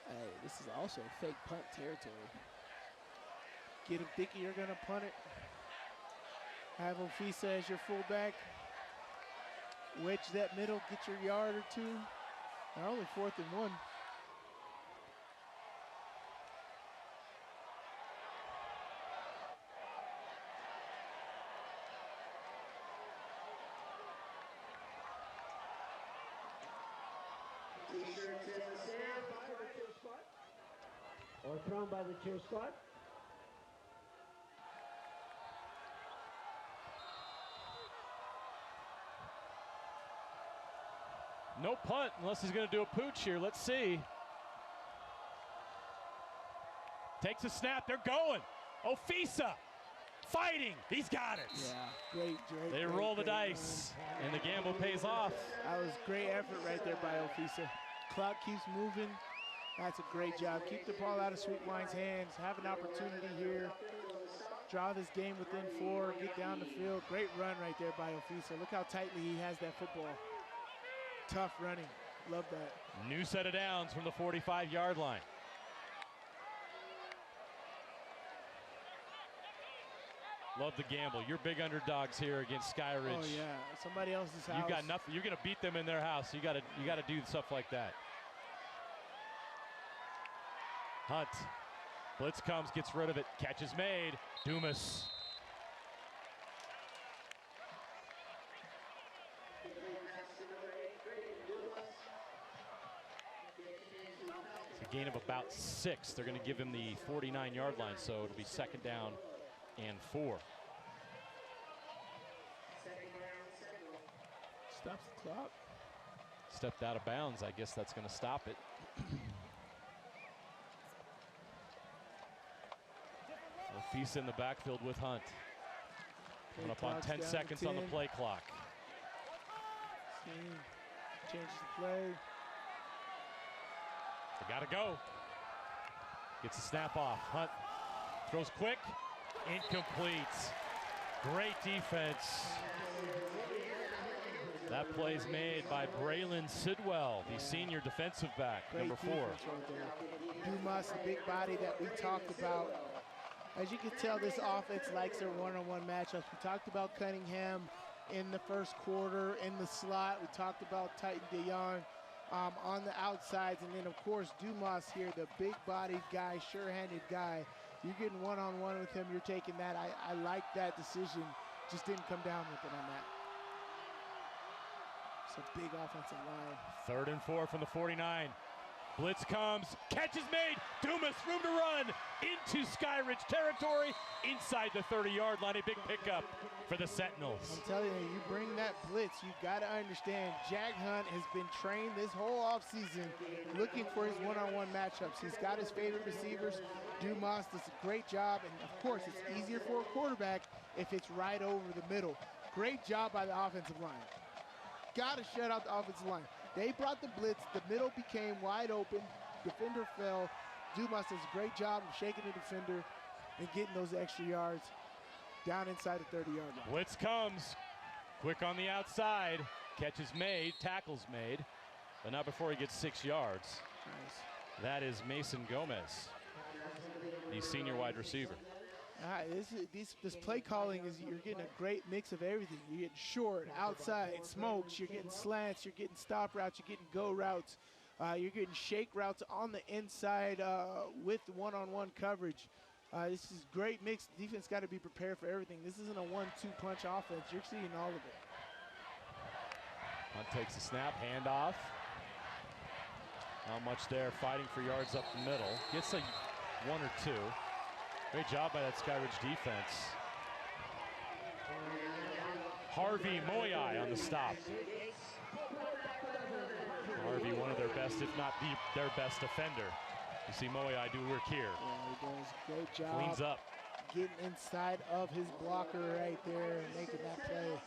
Hey, this is also fake punt territory. Get him thinking you're going to punt it. Have Ofisa as your fullback. Wedge that middle, get your yard or 2. They're only 4th and 1. T-shirts in the stand by the cheer squad. Or thrown by the cheer squad. No punt unless he's going to do a pooch here. Let's see. Takes a snap. They're going. Ofisa fighting. He's got it. Yeah, great. They roll the dice, and the gamble pays off. That was great effort right there by Ofisa. Clock keeps moving. That's a great job. Keep the ball out of Sweetwine's hands. Have an opportunity here. Draw this game within 4. Get down the field. Great run right there by Ofisa. Look how tightly he has that football. Tough running. Love that. New set of downs from the 45-yard line. Love the gamble. You're big underdogs here against Skyridge. Oh yeah, somebody else's house. You got nothing. You're gonna beat them in their house. You gotta do stuff like that. Hunt. Blitz comes, gets rid of it. Catch is made. Dumas. It's a gain of about 6. They're going to give him the 49-yard line, so it'll be 2nd down and 4. Stops the clock. Stepped out of bounds. I guess that's going to stop it. Ofisa in the backfield with Hunt. Coming up on 10 seconds on the play clock. Changes the play. They gotta go. Gets the snap off. Hunt throws quick. Incomplete. Great defense. That play's made by Braylon Sidwell, the senior defensive back, Great number 4. Right there. Dumas, the big body that we talked about. As you can tell, this offense likes their one-on-one matchups. We talked about Cunningham in the first quarter in the slot. We talked about Titan DeYoung on the outsides. And then, of course, Dumas here, the big-bodied guy, sure-handed guy. You're getting one-on-one with him. You're taking that. I like that decision. Just didn't come down with it on that. It's a big offensive line. 3rd and 4 from the 49. Blitz comes, catch is made. Dumas, room to run into Skyridge territory, inside the 30-yard line. A big pickup for the Sentinels. I'm telling you, you bring that blitz, you got to understand, Jack Hunt has been trained this whole offseason looking for his one-on-one matchups. He's got his favorite receivers. Dumas does a great job, and of course, it's easier for a quarterback if it's right over the middle. Great job by the offensive line. Got to shut out the offensive line. They brought the blitz. The middle became wide open. Defender fell. Dumas does a great job of shaking the defender and getting those extra yards down inside the 30-yard line. Blitz comes. Quick on the outside. Catch is made. Tackle's made. But not before he gets 6 yards. Nice. That is Mason Gomez, the senior wide receiver. This play calling is, you're getting a great mix of everything. You're getting short, outside, smokes, you're getting slants, you're getting stop routes, you're getting go routes, you're getting shake routes on the inside with one-on-one coverage. This is great mix. Defense got to be prepared for everything. This isn't a 1-2 punch offense. You're seeing all of it. Hunt takes the snap, handoff. Not much there, fighting for yards up the middle. Gets a 1 or 2. Great job by that Skyridge defense. Harvey Moyai on the stop. Harvey, one of their best, if not their best defender. You see Moyai do work here. Yeah, he does a great job. Cleans up. Getting inside of his blocker right there and making that play.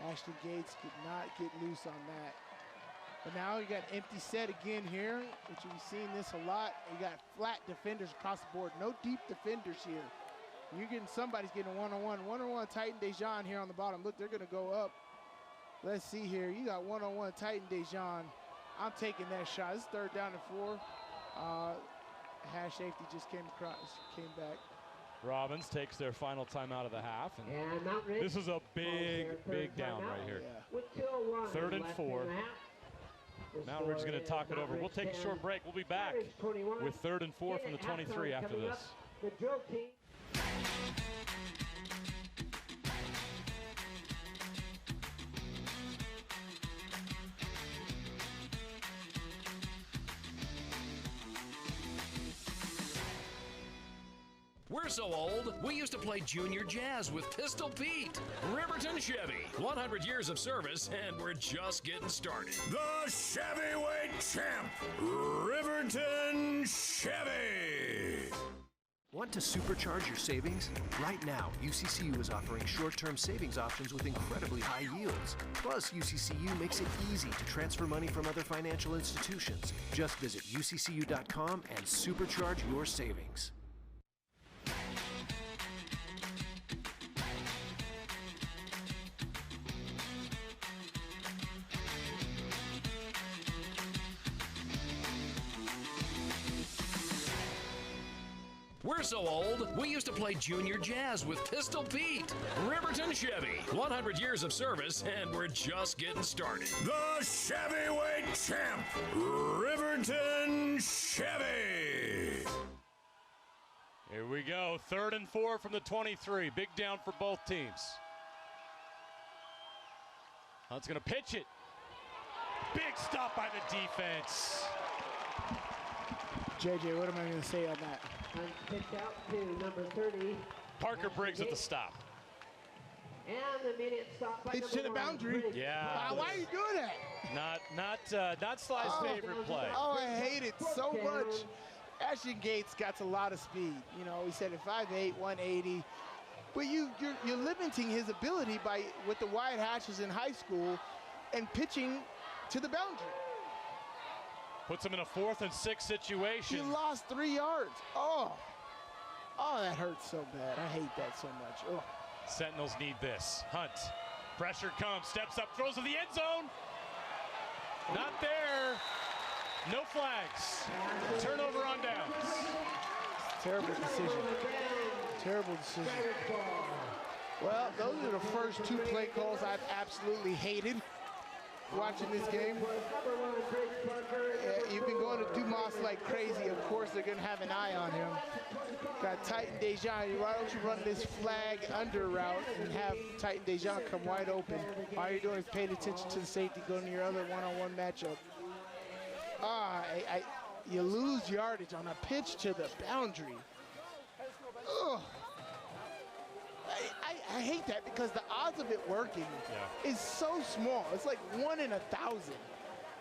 Ashton Gates could not get loose on that. But now you got an empty set again here, which you've seen this a lot. You got flat defenders across the board. No deep defenders here. You're getting, somebody's getting a one-on-one. One-on-one Titan Dejan here on the bottom. Look, they're gonna go up. Let's see here. You got one-on-one Titan Dejan. I'm taking that shot. This is 3rd down and 4. Hash safety just came back. Robbins takes their final timeout of the half. And this is a big down right here. Yeah. 3rd and 4. Mountain Ridge is going to talk it over. We'll take a short break. We'll be back with 3rd and 4 from the 23 after this. The drill team. We're so old, we used to play junior jazz with Pistol Pete. Riverton Chevy, 100 years of service, and we're just getting started. The Chevyweight Champ, Riverton Chevy. Want to supercharge your savings? Right now, UCCU is offering short-term savings options with incredibly high yields. Plus, UCCU makes it easy to transfer money from other financial institutions. Just visit uccu.com and supercharge your savings. We're so old, we used to play junior jazz with Pistol Pete. Riverton Chevy, 100 years of service, and we're just getting started. The Chevyweight Champ, Riverton Chevy. Here we go, 3rd and 4 from the 23. Big down for both teams. Hunt's going to pitch it. Big stop by the defense. JJ, what am I going to say on that? And pitch out to number 30. Parker Briggs at the stop. And the immediate stop by Pitch to the boundary. Yeah. Why are you doing that? Not Sly's favorite play. Oh, I hate it so much. Ashton Gates got a lot of speed. You know, he said at 5'8", 180. But you're limiting his ability by with the wide hatches in high school and pitching to the boundary. Puts him in a 4th and 6 situation. You lost 3 yards. Oh, that hurts so bad. I hate that so much. Oh. Sentinels need this. Hunt. Pressure comes, steps up, throws to the end zone. Not there. No flags. Turnover on downs. Terrible decision. Terrible decision. Well, those are the first 2 play calls I've absolutely hated watching this game. You've been going to Dumas like crazy. Of course, they're going to have an eye on him. Got Titan Dejan. Why don't you run this flag under route and have Titan Dejan come wide open? All you're doing is paying attention to the safety going to your other one-on-one matchup. You lose yardage on a pitch to the boundary. Ugh. I hate that because the odds of it working is so small. It's like 1 in 1,000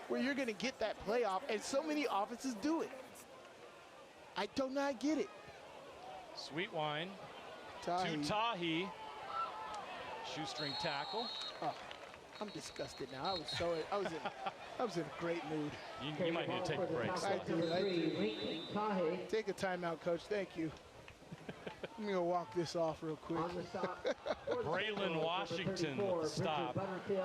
where you're going to get that playoff, and so many offenses do it. I do not get it. Sweet wine Tahi. to Tahi. Shoestring tackle. Oh, I'm disgusted now. I was in a great mood. You might need to take a break. I do. Take a timeout, Coach. Thank you. I'm going to walk this off real quick. Braylon Washington with the stop.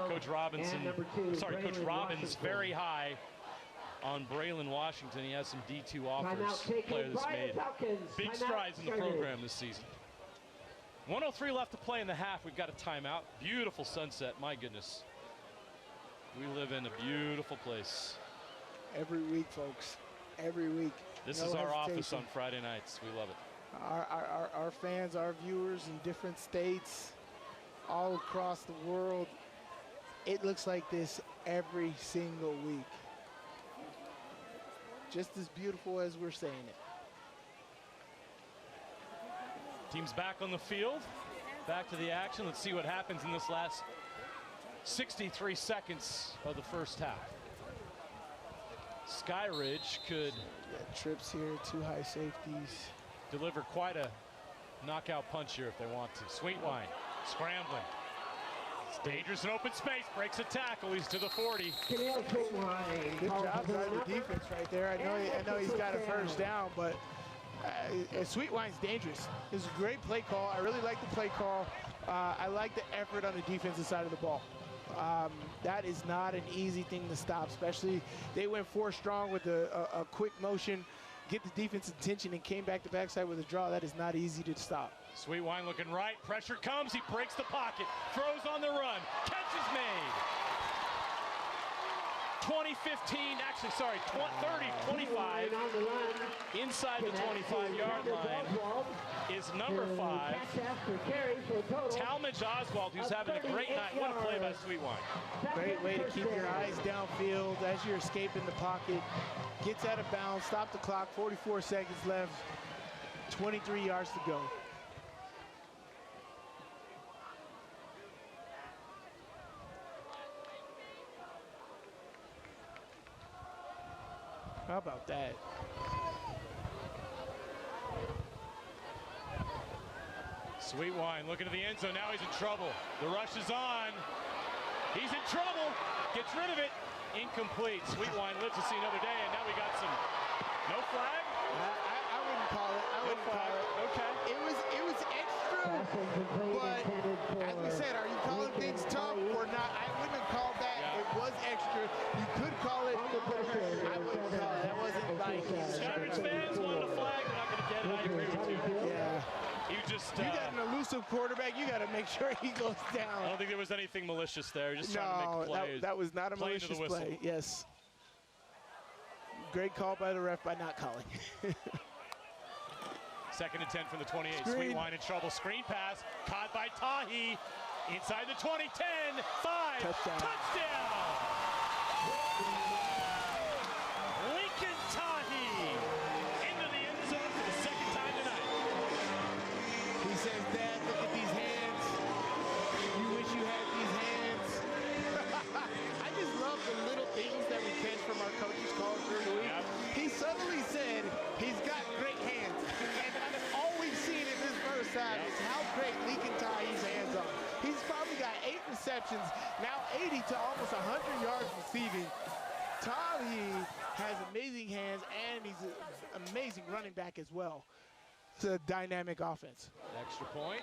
Coach Coach Robbins very high on Braylon Washington. He has some D2 offers. Player that's made big strides in the program this season. 1:03 left to play in the half. We've got a timeout. Beautiful sunset. My goodness. We live in a beautiful place. Every week, folks. Every week. This is our office on Friday nights. We love it. Our fans, our viewers in different states, all across the world, it looks like this every single week. Just as beautiful as we're saying it. Team's back on the field, back to the action. Let's see what happens in this last 63 seconds of the first half. Skyridge could trips here, 2 high safeties. Deliver quite a knockout punch here if they want to. Sweetwine scrambling. It's dangerous in open space. Breaks a tackle. He's to the 40. Good job by the defense right there. I know he's got a first down, but Sweetwine's dangerous. It's a great play call. I really like the play call. I like the effort on the defensive side of the ball. That is not an easy thing to stop, especially they went 4 strong with a quick motion, get the defense's attention, and came back to backside with a draw. That is not easy to stop. Sweetwine looking right. Pressure comes. He breaks the pocket. Throws on the run. Catch is made. 20-15, actually, sorry, 30-25. Inside the 25-yard line is number 5, Talmadge Oswald, who's having a great night. What a play by Sweetwine. Great way to keep your eyes downfield as you're escaping the pocket. Gets out of bounds, stop the clock, 44 seconds left, 23 yards to go. How about that? Sweetwine looking to the end zone. Now he's in trouble. The rush is on. He's in trouble. Gets rid of it. Incomplete. Sweetwine lives to see another day, and now we got some. No flag? I wouldn't call it. I wouldn't call it. Okay. It was extra, but as we said, are you calling things tough or not? I wouldn't have called that. Yeah. It was extra. You could call it. I wouldn't call it. That wasn't like. Skyridge fans wanted a flag. They're not going to get it. I agree with you. Yeah. You just. You got an elusive quarterback. You got to make sure he goes down. I don't think there was anything malicious there. Just trying to make a play. That was not a malicious play. Yes. Great call by the ref by not calling. 2nd and 10 from the 28. Screen. Sweetwine in trouble. Screen pass. Caught by Tahi. Inside the 20. 10. 5. Touchdown. Lincoln Tahi into the end zone for the 2nd time tonight. He says, Dad, look at these hands. You wish you had these hands. I just love the little things that we catch from our coaches' calls during the week. Yep. He suddenly said he's got great hands. And all we've seen in this first half is how great Lincoln Tahi's hands are. He's probably got 8 receptions, now 80 to almost 100 yards receiving. Tahi has amazing hands, and he's an amazing running back as well. It's a dynamic offense. Extra point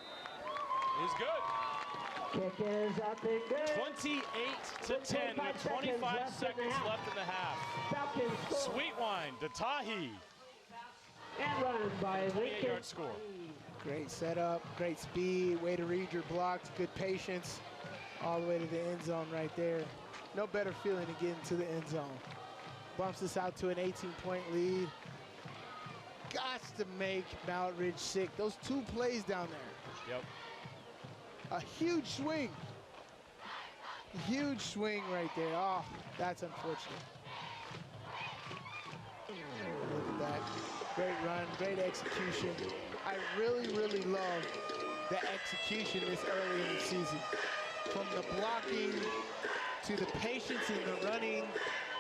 is good. Kick is up and good. 28-10 with 25 seconds left in the half. Sweetwine to Tahi. And run by Lincoln. 28-yard score. Great setup, great speed, way to read your blocks, good patience, all the way to the end zone right there. No better feeling than getting to the end zone. Bumps us out to an 18-point lead. Got to make Mount Ridge sick. Those 2 plays down there. Yep. A huge swing. Huge swing right there. Oh, that's unfortunate. Look at that. Great run, great execution. I really, really love the execution this early in the season. From the blocking to the patience in the running,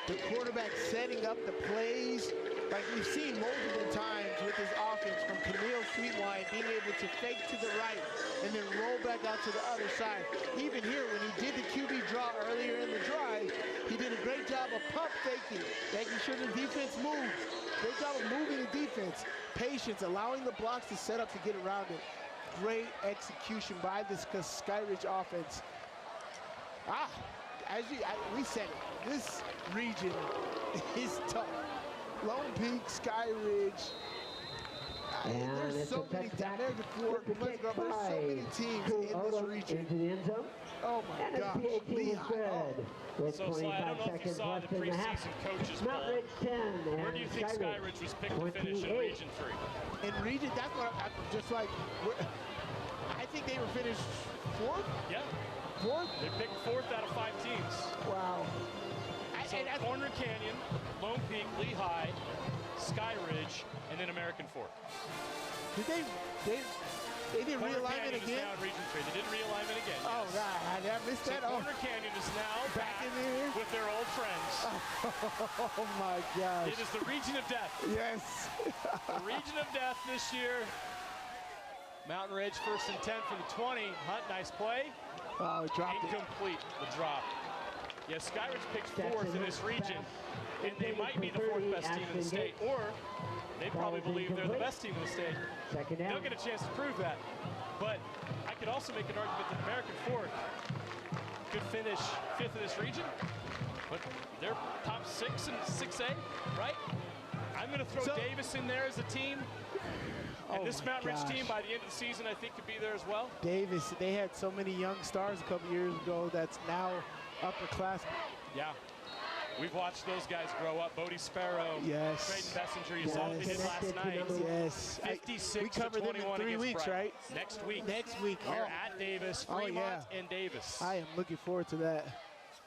the quarterback setting up the plays. Like we've seen multiple times with this offense from Camille Sweetwine being able to fake to the right and then roll back out to the other side. Even here, when he did the QB draw earlier in the drive, he did a great job of pump faking, making sure the defense moves. Great job of moving the defense. Patience, allowing the blocks to set up to get around it. Great execution by this Skyridge offense. We said it, this region is tough. Lone Peak, Skyridge. There's so many teams. There's so many teams in this region. Oh my gosh. So Sly, I don't know if you saw the preseason coaches poll. Where do you think Skyridge was picked to finish in Region 3? In Region, that's what I'm just like. I think they were finished 4th? Yeah. 4th? They picked 4th out of 5 teams. Wow. So Corner Canyon, Lone Peak, Lehigh, Skyridge, and then American Fork. Did they didn't realign it again? Now in Region 3. They didn't realign it again. Oh, yes. God. I missed that. Corner Canyon is now back in there with their old friends. Oh, my gosh. It is the region of death. Yes. The region of death this year. Mountain Ridge 1st and 10 from the 20. Hunt, nice play. Oh, dropped Incomplete. The drop. Yes, Skyridge picked 4th in this region, and they might be the 4th best team in the state, or they probably believe they're the best team in the state. They'll get a chance to prove that. But I could also make an argument that American Fork could finish 5th in this region, but they're top 6 in 6A, right? I'm going to throw Davis in there as a team. And this Mountain Ridge team, by the end of the season, I think could be there as well. Davis, they had so many young stars a couple years ago that's now upperclassmen. Yeah. We've watched those guys grow up. Bodie Sparrow, yes. Trayton Messenger, you saw what they did last night. Yes. 56 we cover to 21 them in 3 weeks, Brighton. right? Next week. Next week. We're at Davis, Fremont and Davis. I am looking forward to that.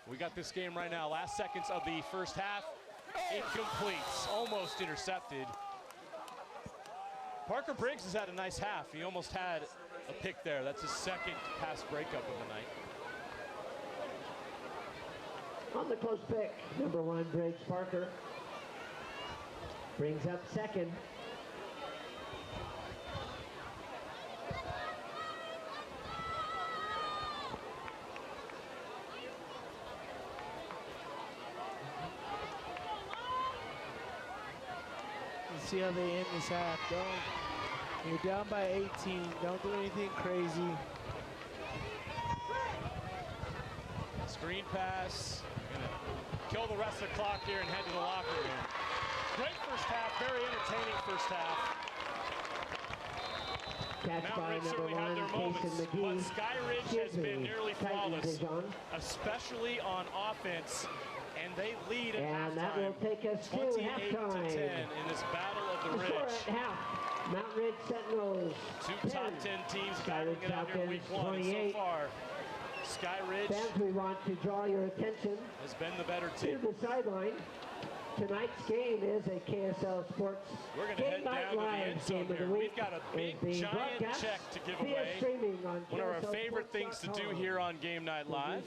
We got this game right now. Last seconds of the first half. Incomplete, almost intercepted. Parker Briggs has had a nice half. He almost had a pick there. That's his second pass breakup of the night. On the close pick, number 1, Briggs Parker. Brings up second. Let's see how they end this half. You're down by 18. Don't do anything crazy. Screen pass. Gonna kill the rest of the clock here and head to the locker room. Great first half. Very entertaining first half. Catch by number 1, moments, Jason McGee. but Skyridge has been nearly flawless, especially on offense, and they lead at halftime. And that will take us to 28-10 in this battle of the Ridge. At half, Mountain Ridge Sentinels. 2 top 10 teams battling it out here in week 1, and so far, Skyridge fans, we want to draw your attention has been the better team. To the sideline. Tonight's game is a KSL Sports We're going to head down to the end zone here. We've got a big, giant check to give away. One of our favorite things to do here on Game Night Live.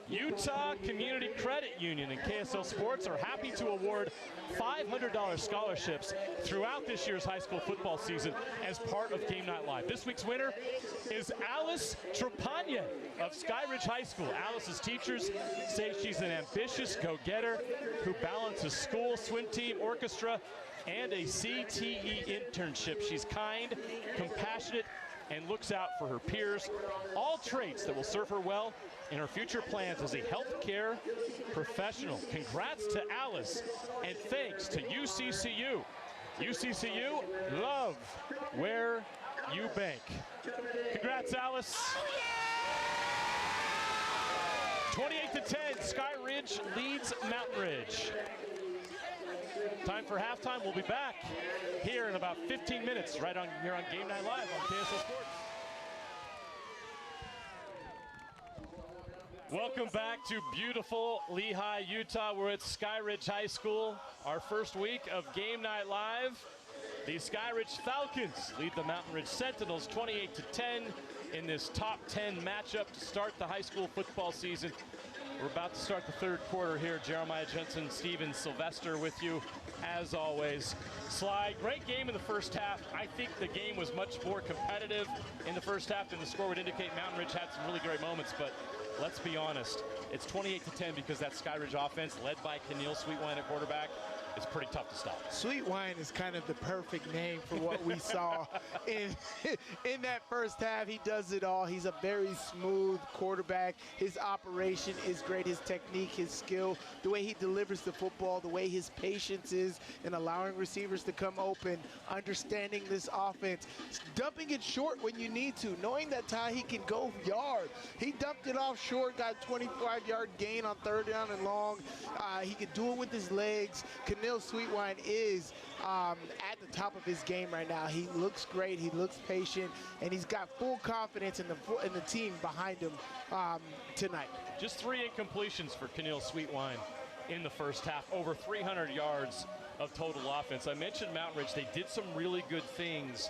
Utah Community Credit Union and KSL Sports are happy to award $500 scholarships throughout this year's high school football season as part of Game Night Live. This week's winner is Alice Trepagna of Skyridge High School. Alice's teachers say she's an ambitious go-getter who balances school, swim team, orchestra, and a CTE internship. She's kind, compassionate, and looks out for her peers. All traits that will serve her well in her future plans as a healthcare professional. Congrats to Alice, and thanks to UCCU. UCCU, love where you bank. Congrats, Alice. 28-10, Skyridge leads Mountain Ridge. Time for halftime. We'll be back here in about 15 minutes, right on here on Game Night Live on KSL Sports. Welcome back to beautiful Lehigh, Utah. We're at Skyridge High School, our first week of Game Night Live. The Skyridge Falcons lead the Mountain Ridge Sentinels 28-10 in this top 10 matchup to start the high school football season. We're about to start the third quarter here. Jeremiah Jensen, Steven Sylvester with you, as always. Sly, great game in the first half. I think the game was much more competitive in the first half than the score would indicate. Mountain Ridge had some really great moments, but let's be honest. It's 28-10 because that Skyridge offense, led by Keneal Sweetwine at quarterback, is pretty tough to stop. Sweetwine is kind of the perfect name for what we saw in that first half. He does it all. He's a very smooth quarterback. His operation is great. His technique, his skill, the way he delivers the football, the way his patience is in allowing receivers to come open, understanding this offense, dumping it short when you need to, knowing that Tahi can go yard. He dumped it off short, got a 25-yard gain on 3rd down and long. He could do it with his legs. Keneal Sweetwine is at the top of his game right now. He looks great. He looks patient, and he's got full confidence in the team behind him tonight. Just 3 incompletions for Keneal Sweetwine in the first half. Over 300 yards of total offense. I mentioned Mountain Ridge. They did some really good things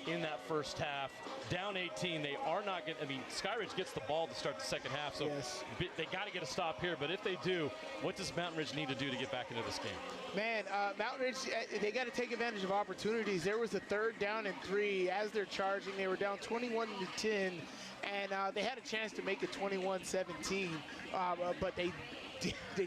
in that first half. Down 18, they are not getting, Skyridge gets the ball to start the second half, so yes, they got to get a stop here. But if they do, what does Mountain Ridge need to do to get back into this game? Man, Mountain Ridge, they got to take advantage of opportunities. There was a 3rd down and 3 as they're charging. They were down 21-10, and they had a chance to make it 21-17, but they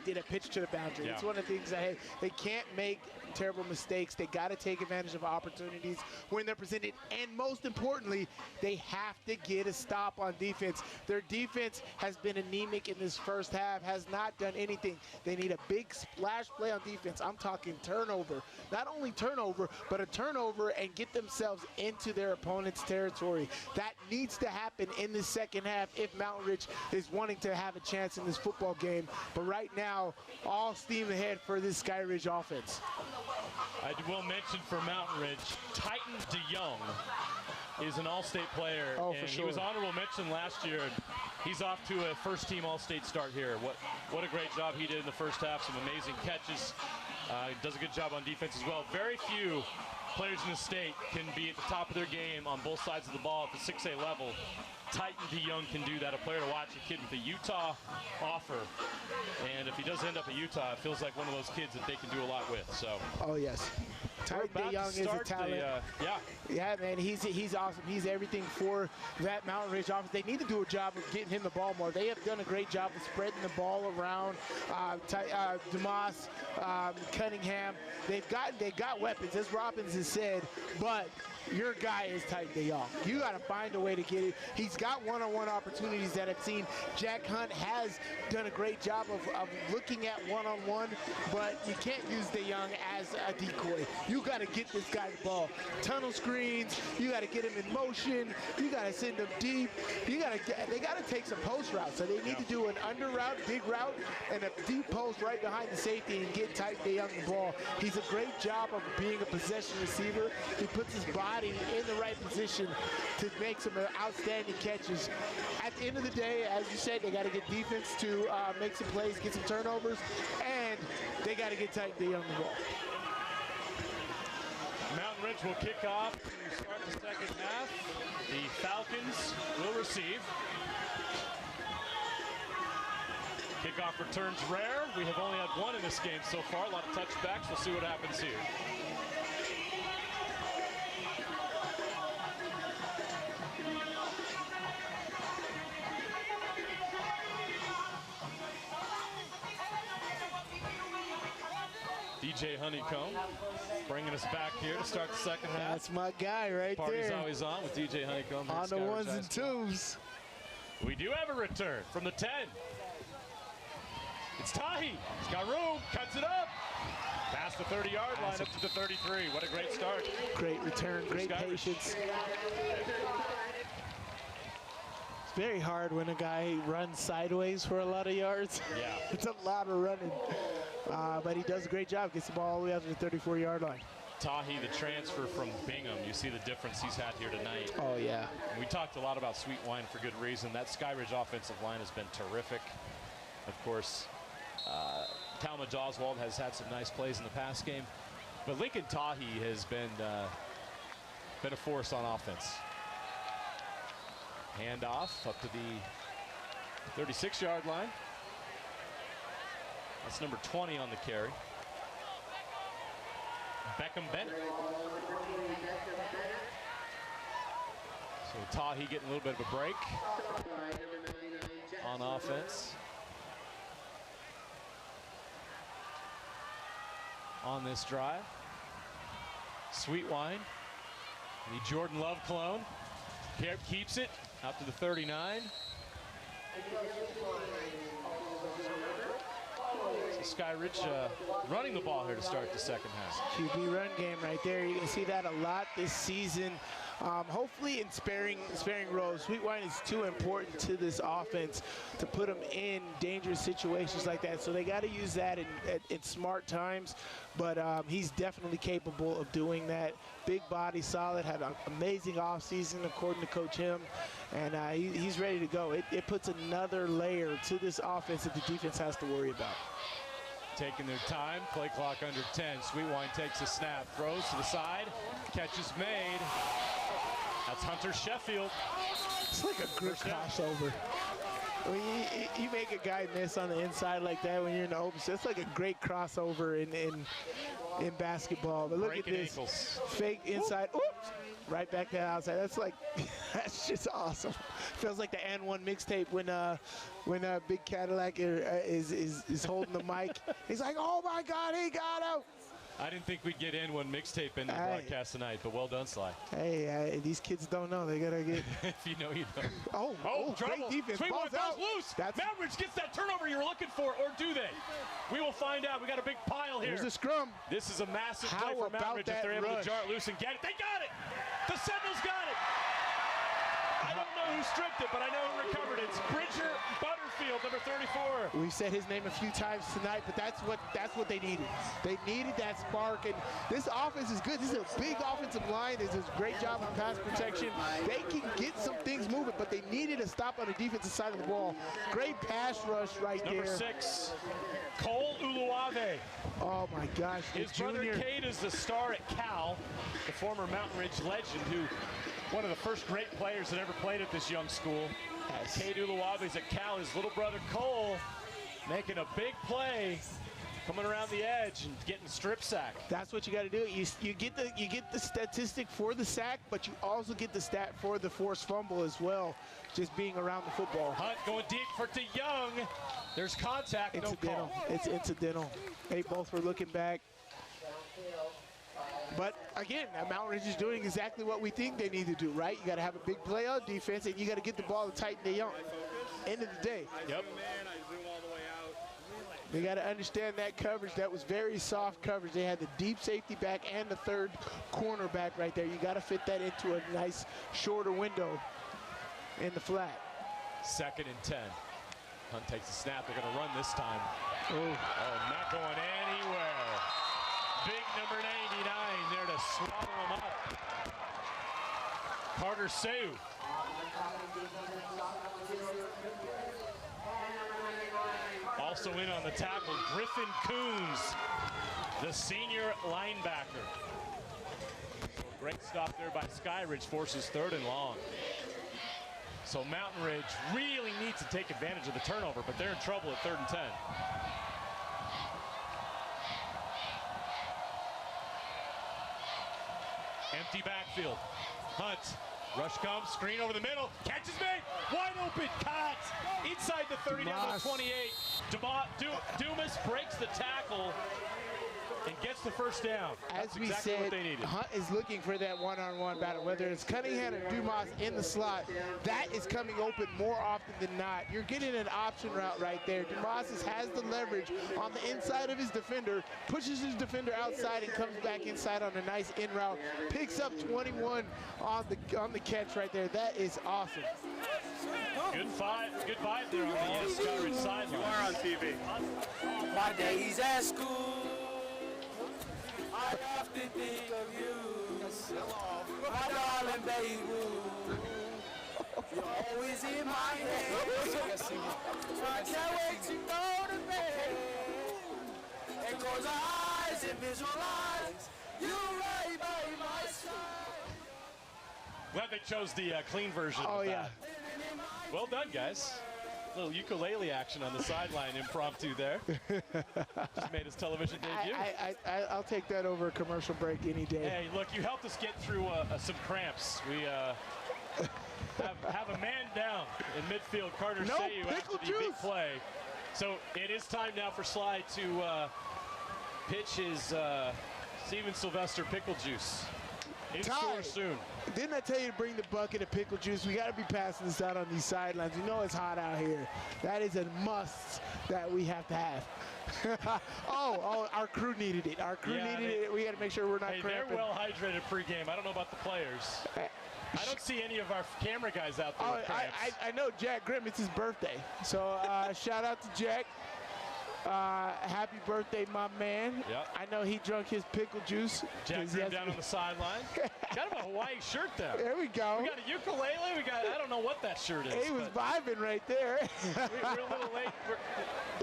did a pitch to the boundary. Yeah. It's one of the things they can't make terrible mistakes. They got to take advantage of opportunities when they're presented, and most importantly, they have to get a stop on defense. Their defense has been anemic in this first half, has not done anything. They need a big splash play on defense. I'm talking turnover. Not only turnover, but a turnover and get themselves into their opponent's territory. That needs to happen in the second half if Mountain Ridge is wanting to have a chance in this football game. But But right now, all steam ahead for this Skyridge offense. I will mention for Mountain Ridge, Titan DeYoung is an All-State player. Oh, and for sure. He was honorable mention last year. He's off to a first-team All-State start here. What a great job he did in the first half. Some amazing catches. He does a good job on defense as well. Very few players in the state can be at the top of their game on both sides of the ball at the 6A level. Titan DeYoung can do that. A player to watch, a kid with a Utah offer. And if he does end up at Utah, it feels like one of those kids that they can do a lot with. So. Oh, yes. Titan DeYoung is a talent. Yeah, man, he's awesome. He's everything for that Mountain Ridge offense. They need to do a job of getting him the ball more. They have done a great job of spreading the ball around. Dumas, Cunningham, they got weapons, as Robbins has said, but your guy is Titan DeYoung. You got to find a way to get it. He's got one-on-one opportunities that I've seen. Jack Hunt has done a great job of looking at one-on-one, but you can't use DeYoung as a decoy. You got to get this guy the ball. Tunnel screens. You got to get him in motion. You got to send him deep. They got to take some post routes. So they need to do an under route, big route, and a deep post right behind the safety and get Titan DeYoung the ball. He's a great job of being a possession receiver. He puts his body in the right position to make some outstanding catches. At the end of the day, as you said, they got to get defense to make some plays, get some turnovers, and they got to get Titan DeYoung the ball. Mountain Ridge will kick off to start the second half. The Falcons will receive. Kickoff returns rare. We have only had one in this game so far. A lot of touchbacks. We'll see what happens here. DJ Honeycomb bringing us back here to start the second half. That's my guy right Party's there. Always on with DJ Honeycomb. On the ones and twos. We do have a return from the 10. It's Tahi. He's got room, cuts it up. Past the 30-yard line up to the 33. What a great start. Great return, great patience. It's very hard when a guy runs sideways for a lot of yards. Yeah. It's a lot of running. But he does a great job. Gets the ball all the way up to the 34-yard line. Tahi, the transfer from Bingham. You see the difference he's had here tonight. Oh, yeah. And we talked a lot about Sweet Wine for good reason. That Skyridge offensive line has been terrific. Of course, Talmadge Oswald has had some nice plays in the pass game. But Lincoln Tahi has been a force on offense. Handoff up to the 36-yard line. That's number 20 on the carry. Beckham Bennett. So Tahi getting a little bit of a break on offense. On this drive. Sweet Wine, the Jordan Love clone. Keeps it out to the 39. So Skyridge running the ball here to start the second half. QB run game right there. You can see that a lot this season. Hopefully in sparing rows. Sweet Wine is too important to this offense to put them in dangerous situations like that. So they got to use that in smart times. But he's definitely capable of doing that. Big body, solid, had an amazing offseason according to Coach Him. And he's ready to go. It puts another layer to this offense that the defense has to worry about. Taking their time, play clock under 10. Sweet Wine takes a snap, throws to the side, catch is made. That's Hunter Sheffield. It's like a good crossover. When you make a guy miss on the inside like that when you're in the open, it's like a great crossover in basketball. But look Breaking at this ankles. Fake inside. Oops. Right back to the outside. That's like, that's just awesome. Feels like the N1 mixtape when Big Cadillac is holding the mic. He's like, oh my God, he got him. I didn't think we'd get N1 mixtape in the broadcast tonight, but well done, Sly. Hey, these kids don't know. They gotta get. If you know, you know. Oh, trouble. Great defense. Sweet Wine Ball's goes loose. That's Maverick gets that turnover you're looking for, or do they? We will find out. We got a big pile here. There's a scrum. This is a massive How play for about Maverick if that they're able rush? to jar it loose and get it. They got it. The Sentinels got it. I don't know who stripped it, but I know who recovered it. It's Bridger Butterfield, number 34. We've said his name a few times tonight, but that's what they needed. They needed that spark, and this offense is good. This is a big offensive line. This is a great job on pass protection. They can get some things moving, but they needed a stop on the defensive side of the ball. Great pass rush right there. Number 6, Cole Uluave. Oh my gosh, his brother Cade is the star at Cal, the former Mountain Ridge legend, who one of the first great players that ever played at this young school. Yes. Cade Uluave's at Cal. His little brother Cole making a big play, coming around the edge and getting strip sack. That's what you got to do. You get the statistic for the sack, but you also get the stat for the forced fumble as well, just being around the football. Hunt going deep for DeYoung. There's contact, no call. It's incidental. They both were looking back. But again, Mountain Ridge is doing exactly what we think they need to do, right? You got to have a big play on defense, and you got to get the ball to tighten DeYoung. End of the day. Yep. They got to understand that coverage. That was very soft coverage. They had the deep safety back and the third cornerback right there. You got to fit that into a nice shorter window in the flat. 2nd and 10. Hunt takes the snap. They're going to run this time. Oh, not going anywhere. Big number 99 there to swallow him up. Carter Seu. Also in on the tackle, Griffin Coons, the senior linebacker. Great stop there by Skyridge, forces 3rd and long. So Mountain Ridge really needs to take advantage of the turnover, but they're in trouble at 3rd and 10. Empty backfield. Hunt. Rush comes, screen over the middle, catches made, wide open, caught, inside the 30 down to the 28. Dumas breaks the tackle and gets the first down. That's As we exactly said, what they needed. Hunt is looking for that one-on-one battle, whether it's Cunningham or Dumas in the slot. That is coming open more often than not. You're getting an option route right there. Dumas has the leverage on the inside of his defender, pushes his defender outside and comes back inside on a nice in route. Picks up 21 on the catch right there. That is awesome. Good vibe there on the Skyridge sideline. You are on TV. My days at school, I often think of you, my darling baby. You're always in my head. I can't wait to go to bed and close my eyes and visualize you right by my side. Glad they chose the clean version of that. Well done, guys. A little ukulele action on the sideline impromptu there. Just made his television debut. I'll take that over a commercial break any day. Hey, look, you helped us get through some cramps. We have a man down in midfield, Carter Seu, after the big play. So it is time now for Sly to pitch his Steven Sylvester pickle juice. In store soon. Didn't I tell you to bring the bucket of pickle juice? We got to be passing this out on these sidelines. You know it's hot out here. That is a must that we have to have. oh, our crew needed it. Our crew needed it. We got to make sure we're not cramping. They're well hydrated pregame. I don't know about the players. I don't see any of our camera guys out there with cramps. I know Jack Grimm. It's his birthday. So shout out to Jack. Happy birthday, my man. Yep. I know he drunk his pickle juice. Jack Grimm down on the sideline. Got him a Hawaii shirt there. There we go. We got a ukulele. I don't know what that shirt is. He was vibing right there. We're a little late.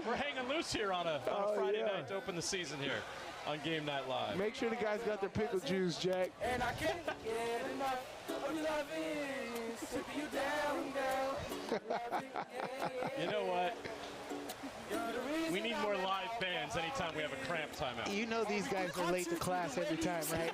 We're hanging loose here on a Friday night to open the season here on Game Night Live. Make sure the guys got their pickle juice, Jack. And I can't get enough of your loving, sipping you down. You know what? We need more live bands anytime we have a cramp timeout. You know these guys are late to class every time, right?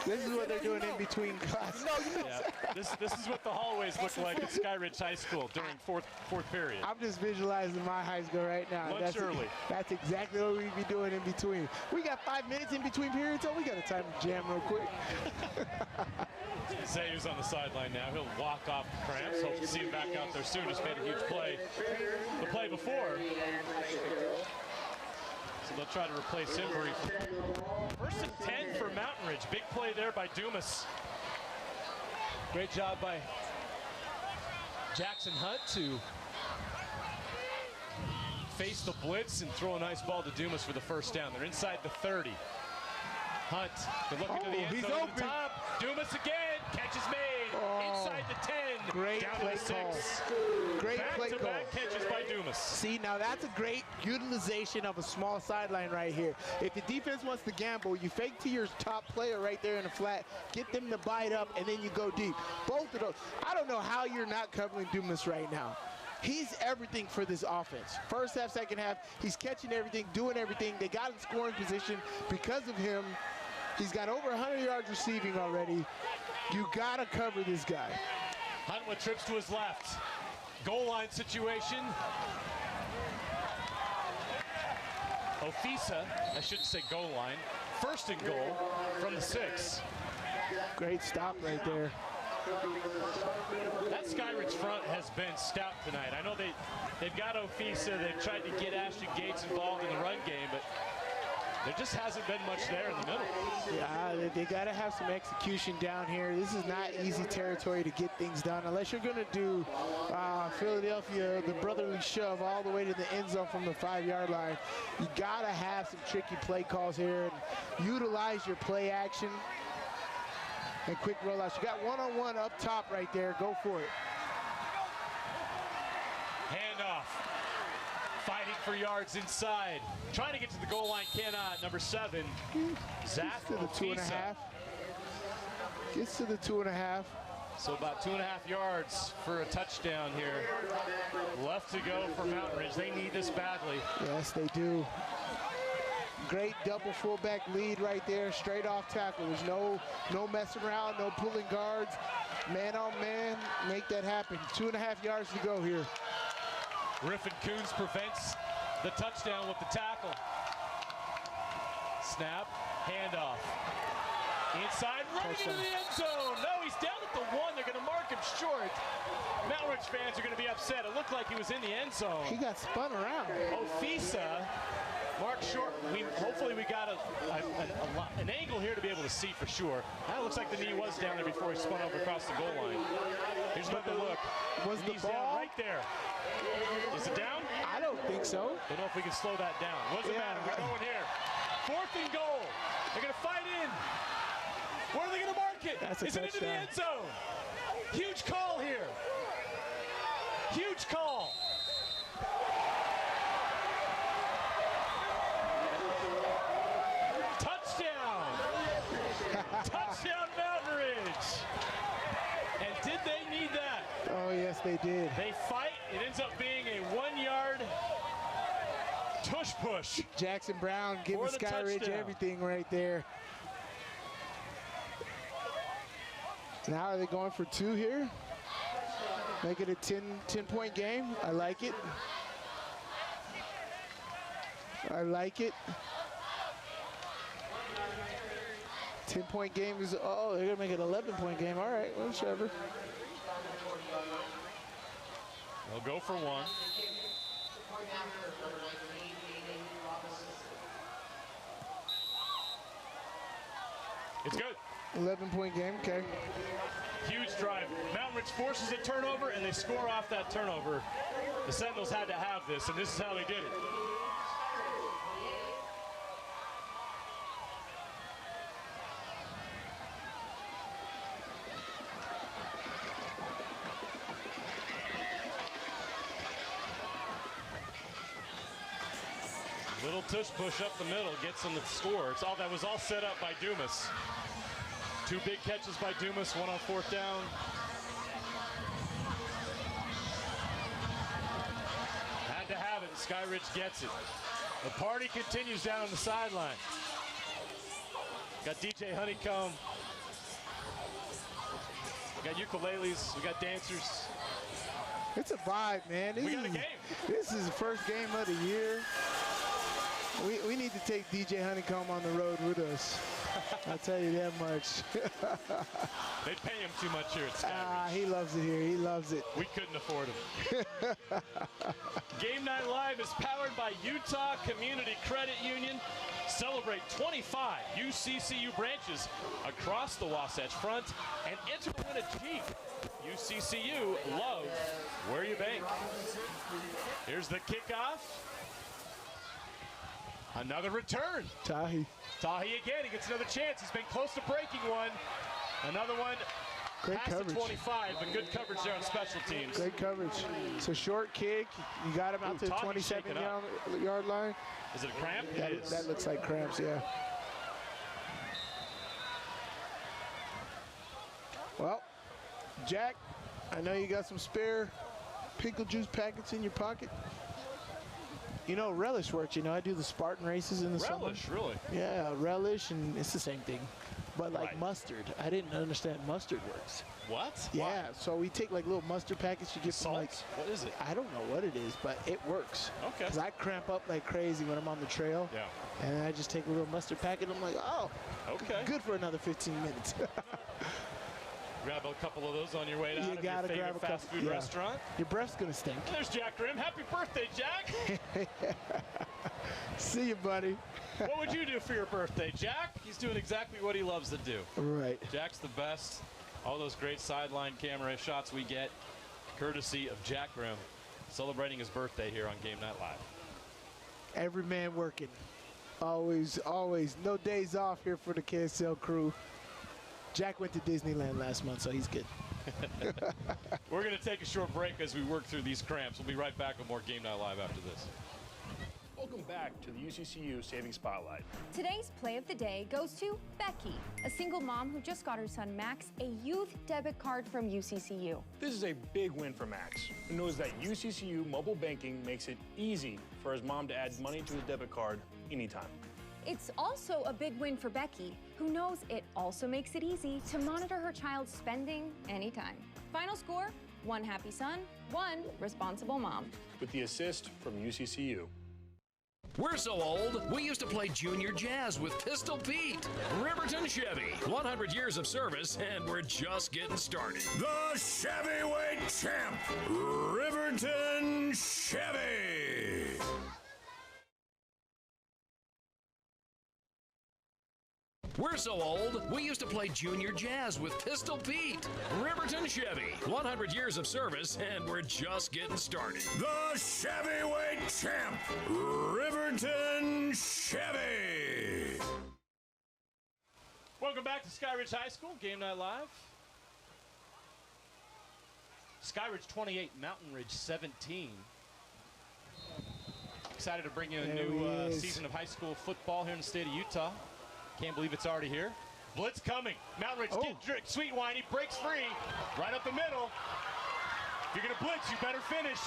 This is what they're doing in between class. Yeah. This is what the hallways look like at Skyridge High School during fourth period. I'm just visualizing my high school right now. Lunch early. That's exactly what we'd be doing in between. We got 5 minutes in between periods, so we got a time to jam real quick. Zayu's on the sideline now. He'll walk off the cramps. Hope to see him back out there soon. Just made a huge play the play before. So they'll try to replace him briefly. 1st and 10 for Mountain Ridge. Big play there by Dumas. Great job by Jackson Hunt to face the blitz and throw a nice ball to Dumas for the first down. They're inside the 30. Hunt, they're looking to the end zone to the top. Dumas again, catch is made. Inside the 10, great down play to the 6. call. Great play call. Back-to-back catches by Dumas. See, now that's a great utilization of a small sideline right here. If the defense wants to gamble, you fake to your top player right there in the flat, get them to bite up, and then you go deep. Both of those. I don't know how you're not covering Dumas right now. He's everything for this offense. First half, second half, he's catching everything, doing everything. They got in scoring position because of him. He's got over 100 yards receiving already. You got to cover this guy. Hunt with trips to his left. Goal line situation. Ofisa, I shouldn't say goal line. First and goal from the 6. Great stop right there. That Skyridge front has been stout tonight. I know they've got Ofisa. They've tried to get Ashton Gates involved in the run game, but there just hasn't been much there in the middle. Yeah, they got to have some execution down here. This is not easy territory to get things done unless you're going to do Philadelphia, the brotherly shove all the way to the end zone from the 5-yard line. You got to have some tricky play calls here and utilize your play action and quick rollouts. You got one-on-one up top right there. Go for it. Handoff. Fighting for yards inside. Trying to get to the goal line, cannot. Number 7, Zach to the 2.5. Gets to the 2.5. So about 2.5 yards for a touchdown here. Left to go for Mountain Ridge. They need this badly. Yes, they do. Great double fullback lead right there, straight off tackle. There's no messing around, no pulling guards. Man on man, make that happen. 2.5 yards to go here. Griffin Coons prevents the touchdown with the tackle. Snap, handoff. Inside, running into the end zone. No, he's down at the 1. They're going to mark him short. Mountain Ridge fans are going to be upset. It looked like he was in the end zone. He got spun around. Ofisa marked short. Hopefully we got an angle here to be able to see for sure. That looks like the knee was down there before he spun over across the goal line. Here's another look. Was the Knee's ball down right there? Is it down? I don't think so. Don't know if we can slow that down. What's the matter? We're going here. 4th and goal. They're going to fight in. Where are they going to mark it? That's a Is it into the touchdown. end zone? Huge call here. Huge call. Touchdown. Touchdown Mountain Ridge. And did they need that? Oh, yes, they did. They fight. It ends up being a 1-yard tush push. Jackson Brown giving Skyridge touchdown. everything right there. Now are they going for 2 here? Make it a 10-point game. I like it. I like it. 10-point game is, oh, they're going to make it an 11-point game. All right, whichever. They'll go for 1. It's good. 11-point game, okay. Huge drive. Mountain Ridge forces a turnover, and they score off that turnover. The Sentinels had to have this, and this is how they did it. Little tush push up the middle gets them the score. That was all set up by Dumas. 2 big catches by Dumas, 1 on 4th down. Had to have it, and Skyridge gets it. The party continues down on the sideline. Got DJ Honeycomb. We got ukuleles, we got dancers. It's a vibe, man. We got a game. This is the first game of the year. We need to take DJ Honeycomb on the road with us. I'll tell you that much. They pay him too much here at Skyridge. He loves it here. He loves it. We couldn't afford him. Game Night Live is powered by Utah Community Credit Union. Celebrate 25 UCCU branches across the Wasatch Front and enter to win a Jeep. UCCU loves where you bank. Here's the kickoff. Another return. Tahi. Tahi again. He gets another chance. He's been close to breaking one. Another one. Great past coverage. the 25, but good coverage there on special teams. Great coverage. It's a short kick. You got him out to the 27-yard line. Is it a cramp? That looks like cramps, yeah. Well, Jack, I know you got some spare pickle juice packets in your pocket. You know, relish works. You know, I do the Spartan races in the summer. Relish, really? Yeah, relish, and it's the same thing. But like mustard, I didn't understand mustard works. What? Yeah, Why? so we take like little mustard packets you get from like. What is it? I don't know what it is, but it works. Okay. Because I cramp up like crazy when I'm on the trail. Yeah. And then I just take a little mustard packet. I'm like, oh, okay, good for another 15 minutes. Grab a couple of those on your way down You to gotta your grab favorite a fast couple, food yeah. restaurant. Your breath's gonna stink. And there's Jack Grimm. Happy birthday, Jack. See you, buddy. What would you do for your birthday, Jack? He's doing exactly what he loves to do. Right. Jack's the best. All those great sideline camera shots we get, courtesy of Jack Grimm, celebrating his birthday here on Game Night Live. Every man working. Always, always. No days off here for the KSL crew. Jack went to Disneyland last month, so he's good. We're going to take a short break as we work through these cramps. We'll be right back with more Game Night Live after this. Welcome back to the UCCU Saving Spotlight. Today's play of the day goes to Becky, a single mom who just got her son Max a youth debit card from UCCU. This is a big win for Max, who knows that UCCU mobile banking makes it easy for his mom to add money to his debit card anytime. It's also a big win for Becky, who knows it also makes it easy to monitor her child's spending anytime. Final score, 1 happy son, 1 responsible mom. With the assist from UCCU. We're so old, we used to play junior jazz with Pistol Pete. Riverton Chevy, 100 years of service, and we're just getting started. The Chevyweight Champ, Riverton Chevy. We're so old, we used to play junior jazz with Pistol Pete. Riverton Chevy, 100 years of service, and we're just getting started. The Chevyweight Champ, Riverton Chevy. Welcome back to Skyridge High School, Game Night Live. Skyridge 28, Mountain Ridge 17. Excited to bring you a new season of high school football here in the state of Utah. Can't believe it's already here. Blitz coming. Mountain Ridge, Sweet Wine, he breaks free. Right up the middle. If you're going to blitz, you better finish.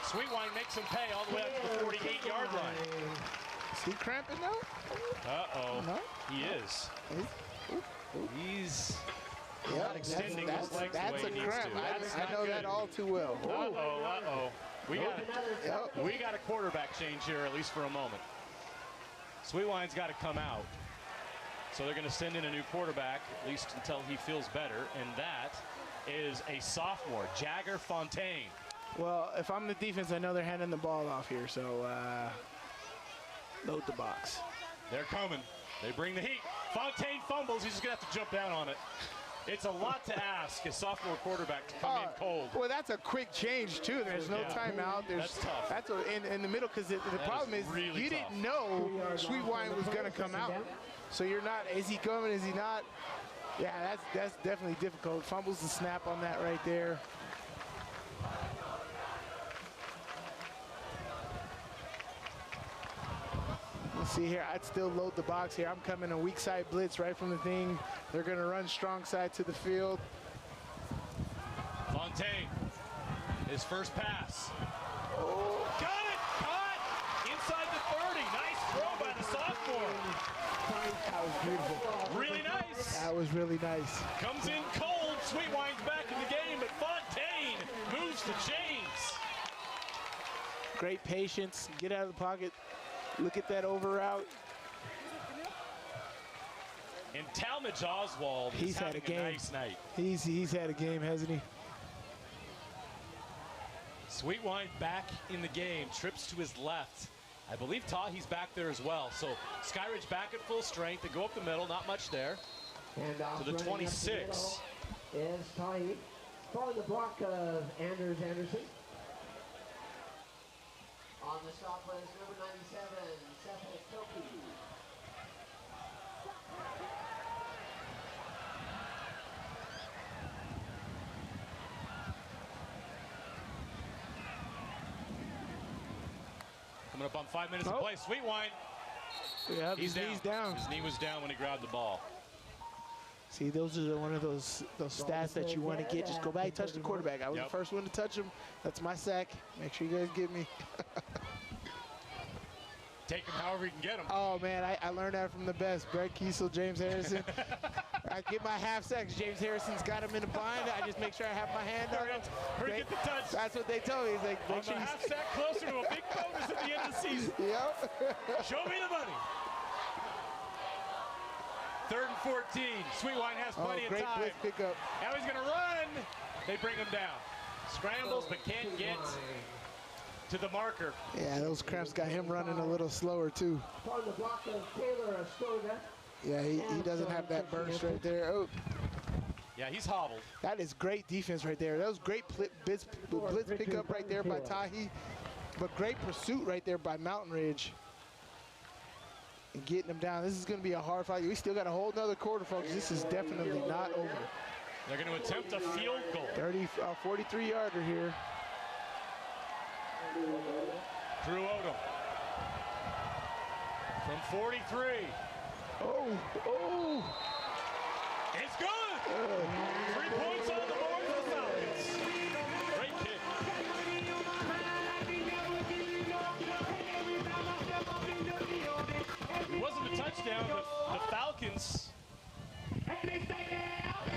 Sweet Wine makes him pay all the way up to the 48-yard line. Is he cramping now? Uh-oh. No? He is. He's not extending his legs the way he needs to. I know that all too well. Uh-oh. We got a quarterback change here, at least for a moment. Sweet Wine's got to come out. So they're going to send in a new quarterback, at least until he feels better, and that is a sophomore, Jagger Fontaine. Well, if I'm the defense, I know they're handing the ball off here, so load the box. They're coming. They bring the heat. Fontaine fumbles. He's just going to have to jump down on it. It's a lot to ask a sophomore quarterback to come in cold. Well, that's a quick change, too. There's no timeout. That's tough. That's in the middle, because the problem is really you didn't know Sweet Wine was going to come out. So you're not, is he coming, is he not? Yeah, that's definitely difficult. Fumbles the snap on that right there. Let's see here, I'd still load the box here. I'm coming a weak side blitz right from the thing. They're gonna run strong side to the field. Fontaine, his first pass. Got it, caught, inside the 30. Nice throw by the sophomore. That was beautiful. Really nice. That was really nice. Comes in cold. Sweet Wine's back in the game, but Fontaine moves the chains. Great patience. Get out of the pocket. Look at that over route. And Talmadge Oswald He's is had having a game. Nice night. He's had a game, hasn't he? Sweetwine back in the game, trips to his left. I believe Tahi's back there as well. So Skyridge back at full strength. They go up the middle, not much there. To the 26. Is Tahi. Following the block of Anders Anderson. On the stop was number 97, Seth Toki. Coming up on 5 minutes of play. Sweetwine. Yeah, He's his knee's down. His knee was down when he grabbed the ball. See, those are one of those stats that you want to get. Just go back, touch the quarterback. I was the first one to touch him. That's my sack. Make sure you guys give me. Take him however you can get him. Oh, man, I learned that from the best. Brett Kiesel, James Harrison. I get my half sacks. James Harrison's got him in a bind. I just make sure I have my hand on him. Hurry, get the touch. That's what they tell me. He's like, make sure half sack closer to a big bonus at the end of the season. Yep. Show me the money. 3rd and 14. Sweetwine has plenty of great time. blitz pickup. Now he's going to run. They bring him down. Scrambles, but can't get to the marker. Yeah, those cramps got him running a little slower, too. On the block of Taylor Astorga. Yeah, he doesn't have that burst right there. Oh. Yeah, he's hobbled. That is great defense right there. That was great blitz pickup right there by Tahi, but great pursuit right there by Mountain Ridge. And getting them down. This is going to be a hard fight. We still got a whole nother quarter, folks. This is definitely not over. They're going to attempt a field goal. 43-yarder here. Crew Odom. From 43. Oh. It's good. 3 points on the board for the Falcons. Great kick. It wasn't a touchdown, but the Falcons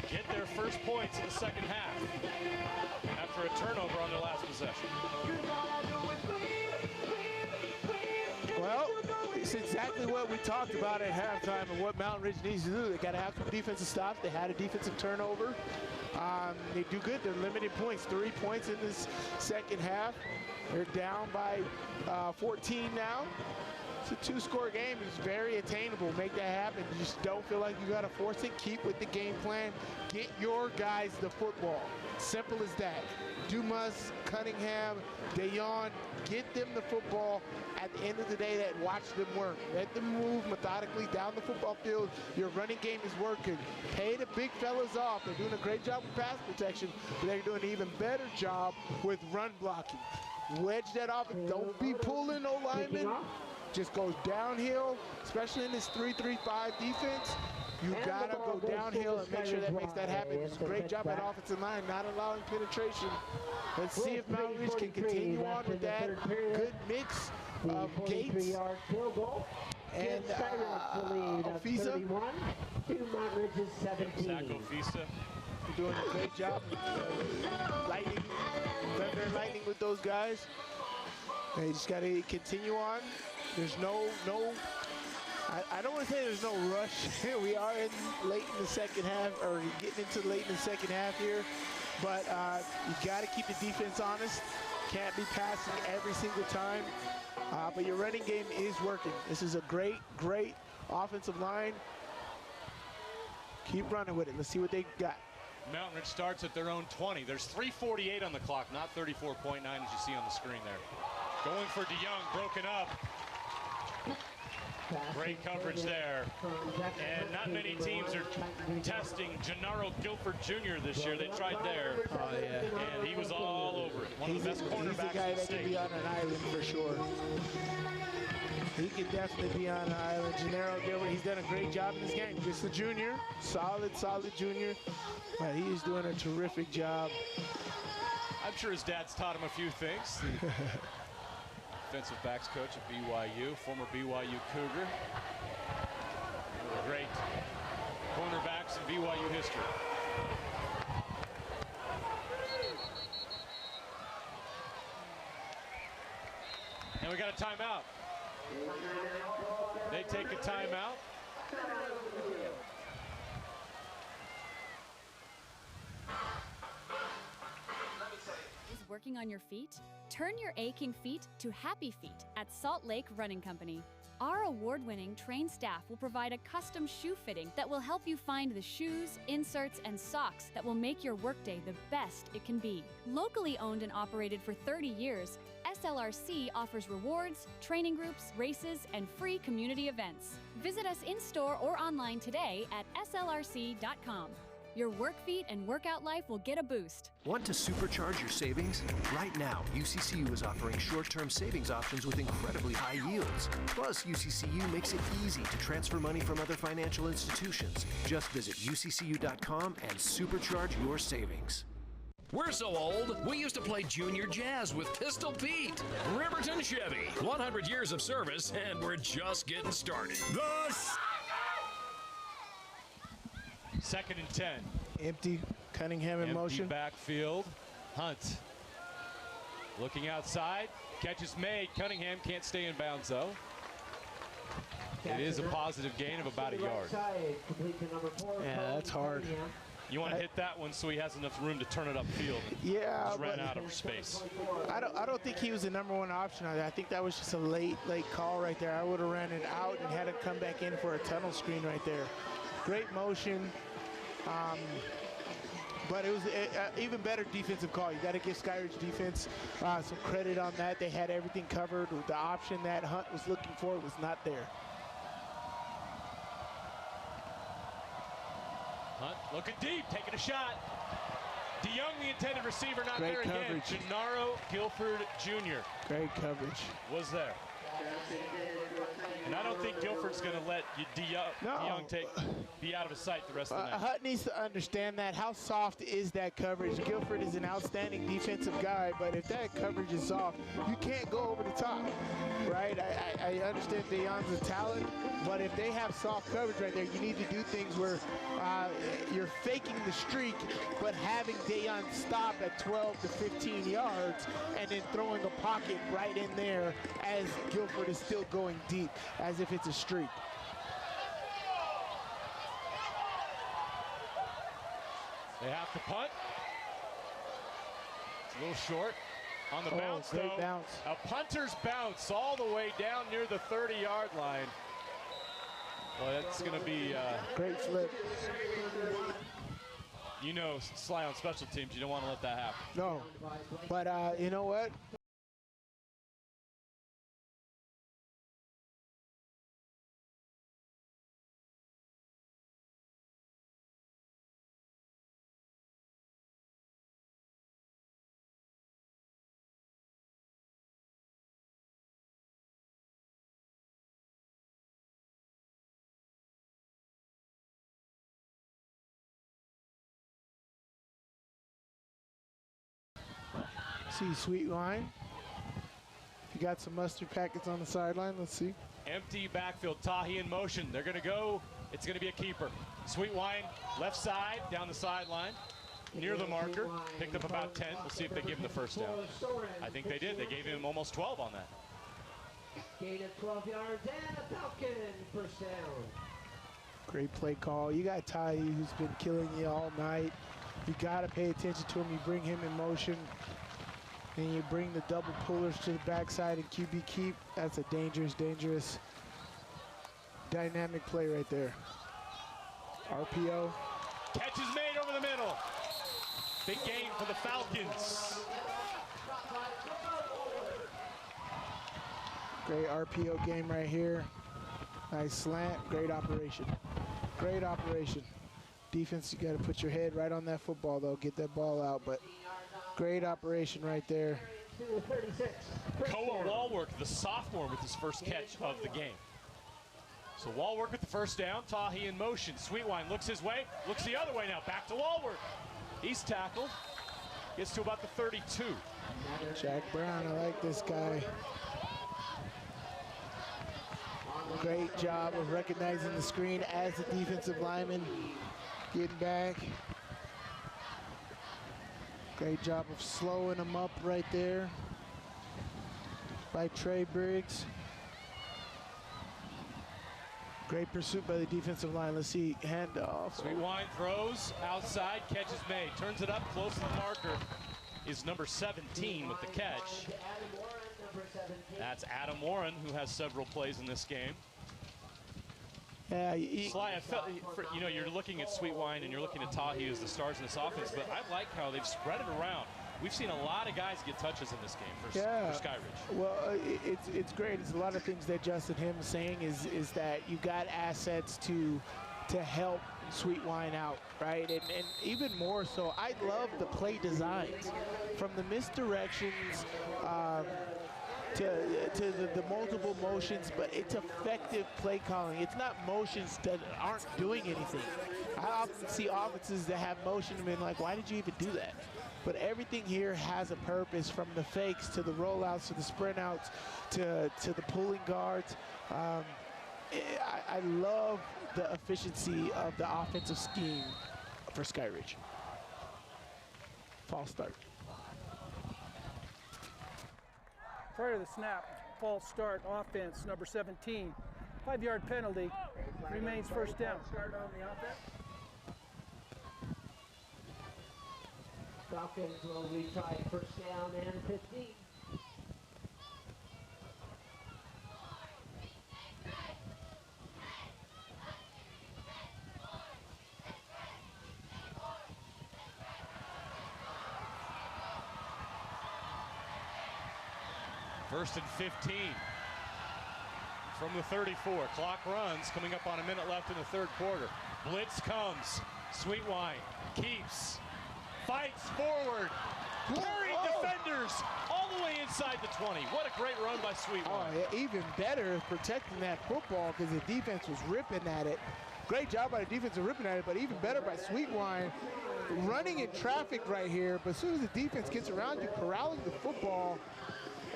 get their first points in the second half after a turnover on their last possession. Well, it's exactly what we talked about at halftime and what Mountain Ridge needs to do. They got to have some defensive stops. They had a defensive turnover. They do good. They're limited points. 3 points in this second half. They're down by 14 now. It's a 2-score game. It's very attainable. Make that happen. You just don't feel like you got to force it. Keep with the game plan. Get your guys the football. Simple as that. Dumas, Cunningham, DeYon, get them the football. At the end of the day, watch them work. Let them move methodically down the football field. Your running game is working. Pay the big fellas off. They're doing a great job with pass protection, but they're doing an even better job with run blocking. Wedge that off. Don't be pulling no linemen. Just goes downhill, especially in this 3-3-5 defense. You gotta go downhill and make sure that makes that happen. It's a great job at offensive line, not allowing penetration. Let's see if Mountain Ridge can continue on with that good mix of Gates and Ofisa. Zach Ofisa. Doing a great job. Lightning, Thunder and Lightning with those guys. They just gotta continue on. There's no I don't want to say there's no rush. We are late in the second half, or getting into late in the second half here. But you got to keep the defense honest. Can't be passing every single time. But your running game is working. This is a great offensive line. Keep running with it. Let's see what they got. Mountain Ridge starts at their own 20. There's 3:48 on the clock, not 34.9 as you see on the screen there. Going for DeYoung, broken up. Great coverage there. And not many teams are testing Gennaro Guilford Jr. this year. They tried there. Oh, yeah. And he was all over it. One of the best cornerbacks he's a guy in the that state. can be on an island for sure. He can definitely be on an island. Gennaro Gilbert, he's done a great job in this game. Just a junior, solid junior. But he is doing a terrific job. I'm sure his dad's taught him a few things. The defensive backs coach at BYU, former BYU Cougar. One of the great cornerbacks in BYU history. And we got a timeout. They take a timeout. Is working on your feet? Turn your aching feet to happy feet at Salt Lake Running Company. Our award-winning trained staff will provide a custom shoe fitting that will help you find the shoes, inserts, and socks that will make your workday the best it can be. Locally owned and operated for 30 years, SLRC offers rewards, training groups, races, and free community events. Visit us in-store or online today at slrc.com. Your work feet and workout life will get a boost. Want to supercharge your savings? Right now, UCCU is offering short-term savings options with incredibly high yields. Plus, UCCU makes it easy to transfer money from other financial institutions. Just visit uccu.com and supercharge your savings. We're so old, we used to play junior jazz with Pistol Pete. Riverton Chevy, 100 years of service, and we're just getting started. Second and 10. Empty. Cunningham in motion. Empty backfield. Hunt. Looking outside. Catch is made. Cunningham can't stay in bounds, though. It is a positive gain of about a yard. Yeah, that's hard. You want to hit that one so he has enough room to turn it upfield. Yeah, just ran out of space. I don't think he was the #1 option on that. I think that was just a late call right there. I would have ran it out and had to come back in for a tunnel screen right there. Great motion, but it was even better defensive call. You got to give Skyridge defense some credit on that. They had everything covered. The option that Hunt was looking for was not there. Hunt looking deep, taking a shot. DeYoung, the intended receiver, not Great there coverage. again. Gennaro Guilford Jr. Great coverage. Was there. And I don't think Guilford's going to let DeYoung be out of his sight the rest of the night. Hutt needs to understand that. How soft is that coverage? Guilford is an outstanding defensive guy, but if that coverage is soft, you can't go over the top, right? I understand DeYoung's a talent, but if they have soft coverage right there, you need to do things where you're faking the streak, but having DeYoung stop at 12 to 15 yards and then throwing a pocket right in there as Guilford is still going deep, as if it's a streak. They have to punt. It's a little short. On the bounce, great though. Bounce. A punter's bounce all the way down near the 30-yard line. Well, that's going to be... great flip. You know, Sly on special teams, you don't want to let that happen. No, but you know what? See Sweet Wine. You got some mustard packets on the sideline. Let's see. Empty backfield. Tahi in motion. They're going to go. It's going to be a keeper. Sweet Wine, left side, down the sideline, near the marker. Picked up about 10. We'll see if they give him the first down. I think they did. They gave him almost 12 on that. Gain of 12 yards and a Falcon first down. Great play call. You got Tahi, who's been killing you all night. You got to pay attention to him. You bring him in motion. And you bring the double pullers to the backside and QB keep. That's a dangerous, dangerous, dynamic play right there. RPO. Catch is made over the middle. Big gain for the Falcons. Great RPO game right here. Nice slant, great operation. Great operation. Defense, you got to put your head right on that football though, get that ball out, but great operation right there. Koa Walwork, the sophomore, with his first catch of the game. So Walwork with the first down, Tahi in motion. Sweetwine looks his way, looks the other way now, back to Walwork. He's tackled, gets to about the 32. Jack Brown, I like this guy. Great job of recognizing the screen as the defensive lineman getting back. Great job of slowing him up right there by Trey Briggs. Great pursuit by the defensive line. Let's see, handoff. Sweetwine throws outside, catch is made. Turns it up, close to the marker is number 17 with the catch. That's Adam Warren, who has several plays in this game. Sly, I felt, you know, you're looking at Sweetwine and you're looking at Tahi as the stars in this offense, but I like how they've spread it around. We've seen a lot of guys get touches in this game for Skyridge. Well, it's great. It's a lot of things that Justin Him is saying is that you got assets to help Sweetwine out, right? And even more so, I love the play designs from the misdirections to the multiple motions, but it's effective play calling. It's not motions that aren't doing anything. I often see offenses that have motion and been like, why did you even do that? But everything here has a purpose, from the fakes to the rollouts to the sprint outs to the pulling guards. I love the efficiency of the offensive scheme for Skyridge. False start. Prior to the snap, false start offense, number 17. 5-yard penalty, remains first down. Falcons will retry first down and 15. First and 15 from the 34. Clock runs, coming up on a minute left in the third quarter. Blitz comes. Sweetwine keeps, fights forward, carrying defenders all the way inside the 20. What a great run by Sweetwine. Oh, yeah, even better protecting that football because the defense was ripping at it. Great job by the defense of ripping at it, but even better by Sweetwine running in traffic right here. But as soon as the defense gets around you, corralling the football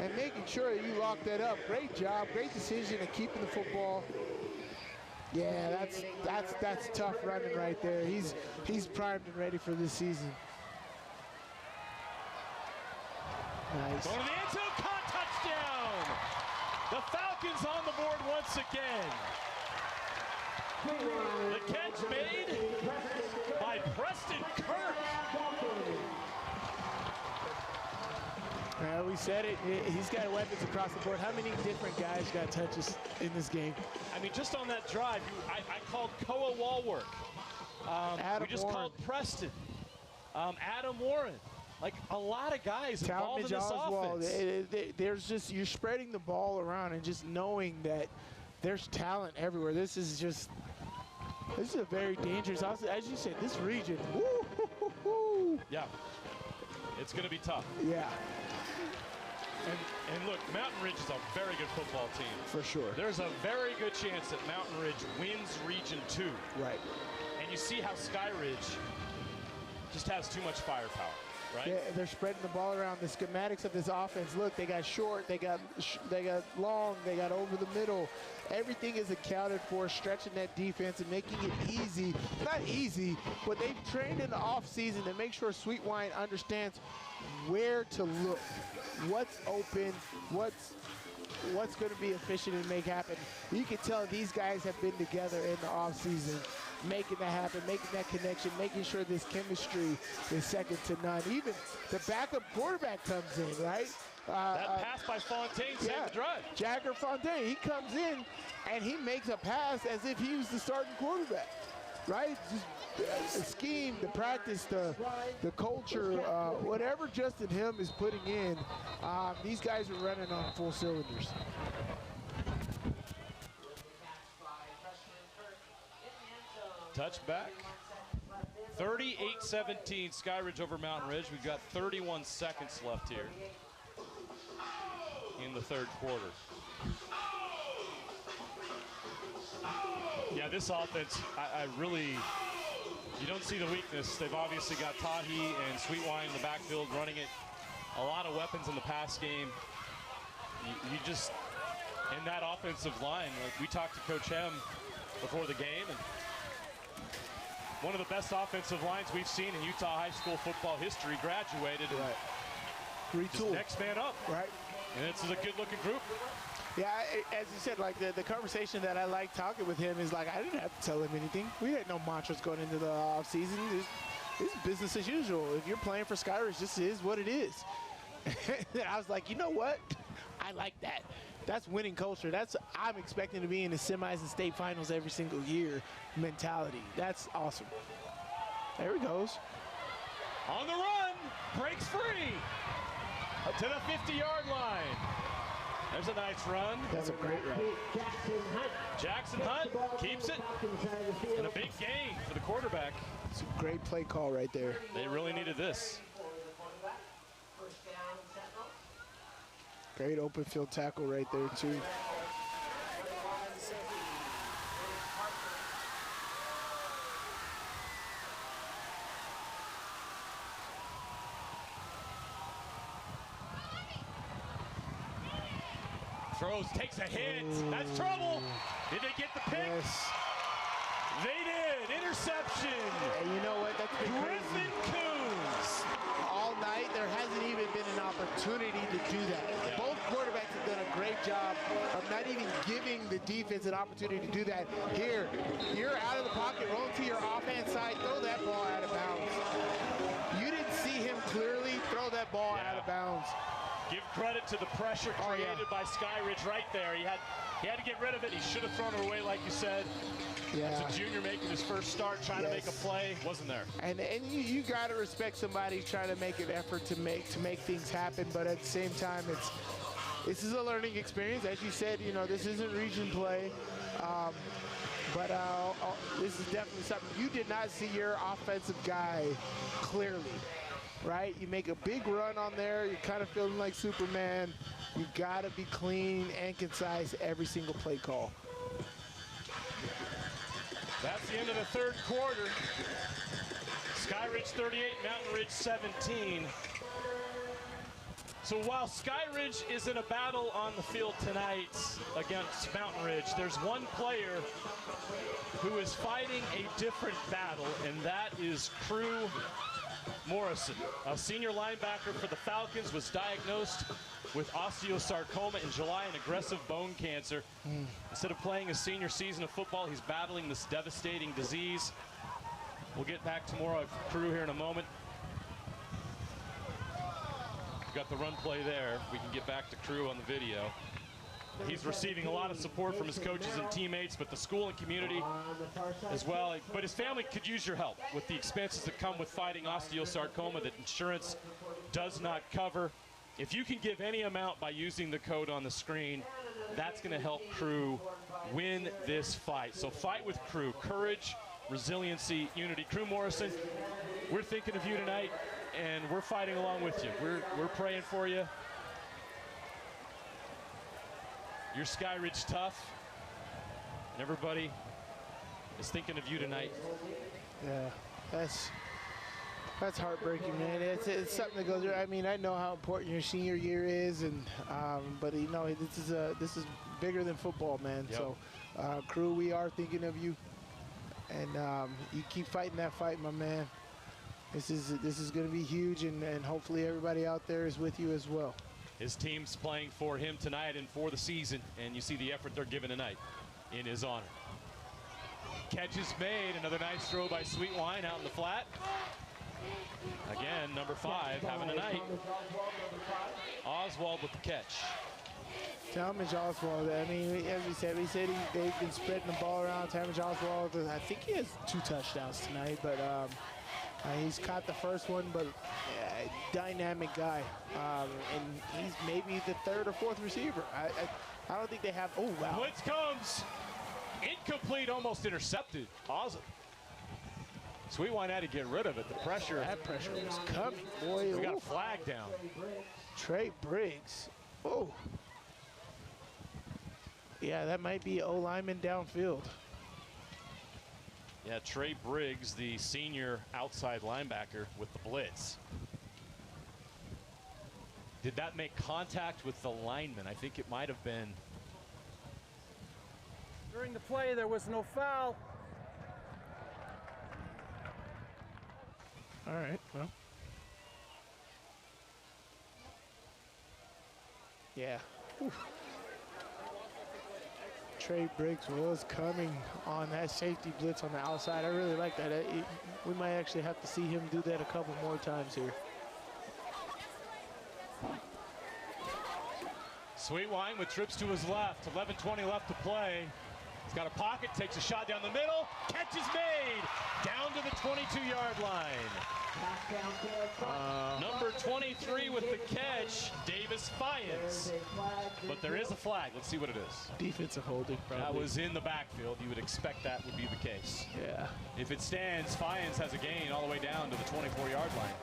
and making sure that you lock that up. Great job, great decision of keeping the football. Yeah, that's tough running right there. He's primed and ready for this season. Nice. Going to the end zone, caught, touchdown! The Falcons on the board once again. The catch made by Preston Kirk. We said it. He's got weapons across the board. How many different guys got touches in this game? I mean, just on that drive, I called Koa wall work. We just called Preston. Adam Warren. Like, a lot of guys involved in this offense. There's just, you're spreading the ball around and just knowing that there's talent everywhere. This is a very dangerous, as you said, this region. Woo-hoo-hoo-hoo. Yeah, it's going to be tough. Yeah. And look, Mountain Ridge is a very good football team. For sure. There's a very good chance that Mountain Ridge wins Region 2. Right. And you see how Skyridge just has too much firepower, right? Yeah, they're spreading the ball around. The schematics of this offense, look, they got short, they got long, they got over the middle. Everything is accounted for, stretching that defense and making it easy. Not easy, but they've trained in the offseason to make sure Sweetwine understands where to look, what's open, what's going to be efficient and make happen. You can tell these guys have been together in the offseason, making that happen, making that connection, making sure this chemistry is second to none. Even the backup quarterback comes in, right? That pass by Fontaine saved the drive. Jagger Fontaine, he comes in and he makes a pass as if he was the starting quarterback, right? Just the scheme, the practice, the culture, whatever Justin Him is putting in, these guys are running on full cylinders. Touchback. 38-17 Skyridge over Mountain Ridge. We've got 31 seconds left here in the third quarter. Yeah, this offense, I really, you don't see the weakness. They've obviously got Tahi and Sweetwine in the backfield running it. A lot of weapons in the pass game. You just, in that offensive line, like we talked to Coach Hem before the game, and one of the best offensive lines we've seen in Utah high school football history graduated. Right. Retool. Next man up. Right. And this is a good-looking group. Yeah, as you said, like the conversation that I like talking with him is like, I didn't have to tell him anything. We had no mantras going into the offseason. It's business as usual. If you're playing for Skyridge, this is what it is. And I was like, you know what? I like that. That's winning culture. I'm expecting to be in the semis and state finals every single year mentality. That's awesome. There he goes. On the run, breaks free to the 50-yard line. There's a nice run. That's a great run. Jackson Hunt keeps it, and a big gain for the quarterback. It's a great play call right there. They really needed this. Great open field tackle right there, too. Throws, takes a hit. That's trouble. Did they get the pick? Yes. They did. Interception. And you know what? That's been Griffin crazy. Coons. All night, there hasn't even been an opportunity to do that. Yeah. Both quarterbacks have done a great job of not even giving the defense an opportunity to do that. Here, you're out of the pocket, roll to your offhand side, throw that ball out of bounds. You didn't see him clearly, throw that ball out of bounds. Give credit to the pressure created by Skyridge right there. He had to get rid of it. He should have thrown it away, like you said. Yeah. As a junior making his first start, trying to make a play, wasn't there. And you got to respect somebody trying to make an effort to make things happen, but at the same time, this is a learning experience. As you said, you know, this isn't region play, but this is definitely something. You did not see your offensive guy clearly. Right? You make a big run on there. You're kind of feeling like Superman. You got to be clean and concise every single play call. That's the end of the third quarter. Skyridge 38, Mountain Ridge 17. So while Skyridge is in a battle on the field tonight against Mountain Ridge, there's one player who is fighting a different battle, and that is Crew Morrison, a senior linebacker for the Falcons, was diagnosed with osteosarcoma in July and aggressive bone cancer. Instead of playing his senior season of football, he's battling this devastating disease. We'll get back to more of Crew here in a moment. We've got the run play there. We can get back to Crew on the video. He's receiving a lot of support from his coaches and teammates, but the school and community as well. But his family could use your help with the expenses that come with fighting osteosarcoma that insurance does not cover. If you can give any amount by using the code on the screen, that's going to help Crew win this fight. So fight with Crew. Courage, resiliency, unity. Crew Morrison, we're thinking of you tonight, and we're fighting along with you. We're praying for you. You're Skyridge tough, and everybody is thinking of you tonight. Yeah, that's heartbreaking, man. It's something that goes. I mean, I know how important your senior year is, and but you know this is bigger than football, man. Yep. So, Crew, we are thinking of you, and you keep fighting that fight, my man. This is going to be huge, and hopefully everybody out there is with you as well. His team's playing for him tonight and for the season, and you see the effort they're giving tonight in his honor. Catch is made. Another nice throw by Sweetwine out in the flat. Again, number 5 having a night. Oswald with the catch. Talmadge Oswald, I mean, as we said they've been spreading the ball around. Talmadge Oswald, I think he has 2 touchdowns tonight, but he's caught the first one, but dynamic guy, and he's maybe the 3rd or 4th receiver. I don't think they have. Oh wow! Blitz comes, incomplete, almost intercepted. Awesome. Sweetwine had to get rid of it. The pressure. That pressure was coming, boy. We got a flag down. Trey Briggs. Oh. Yeah, that might be O lineman downfield. Yeah, Trey Briggs, the senior outside linebacker with the blitz. Did that make contact with the lineman? I think it might have been. During the play, there was no foul. All right, well. Yeah. Whew. Trey Briggs was coming on that safety blitz on the outside. I really like that. We might actually have to see him do that a couple more times here. Sweetwine with trips to his left. 11:20 left to play. He's got a pocket, takes a shot down the middle. Catch is made down to the 22-yard line. Number 23 with the catch, Davis Fyans. But there is a flag. Let's see what it is. Defensive holding, probably. That was in the backfield. You would expect that would be the case. Yeah. If it stands, Fyans has a gain all the way down to the 24-yard line.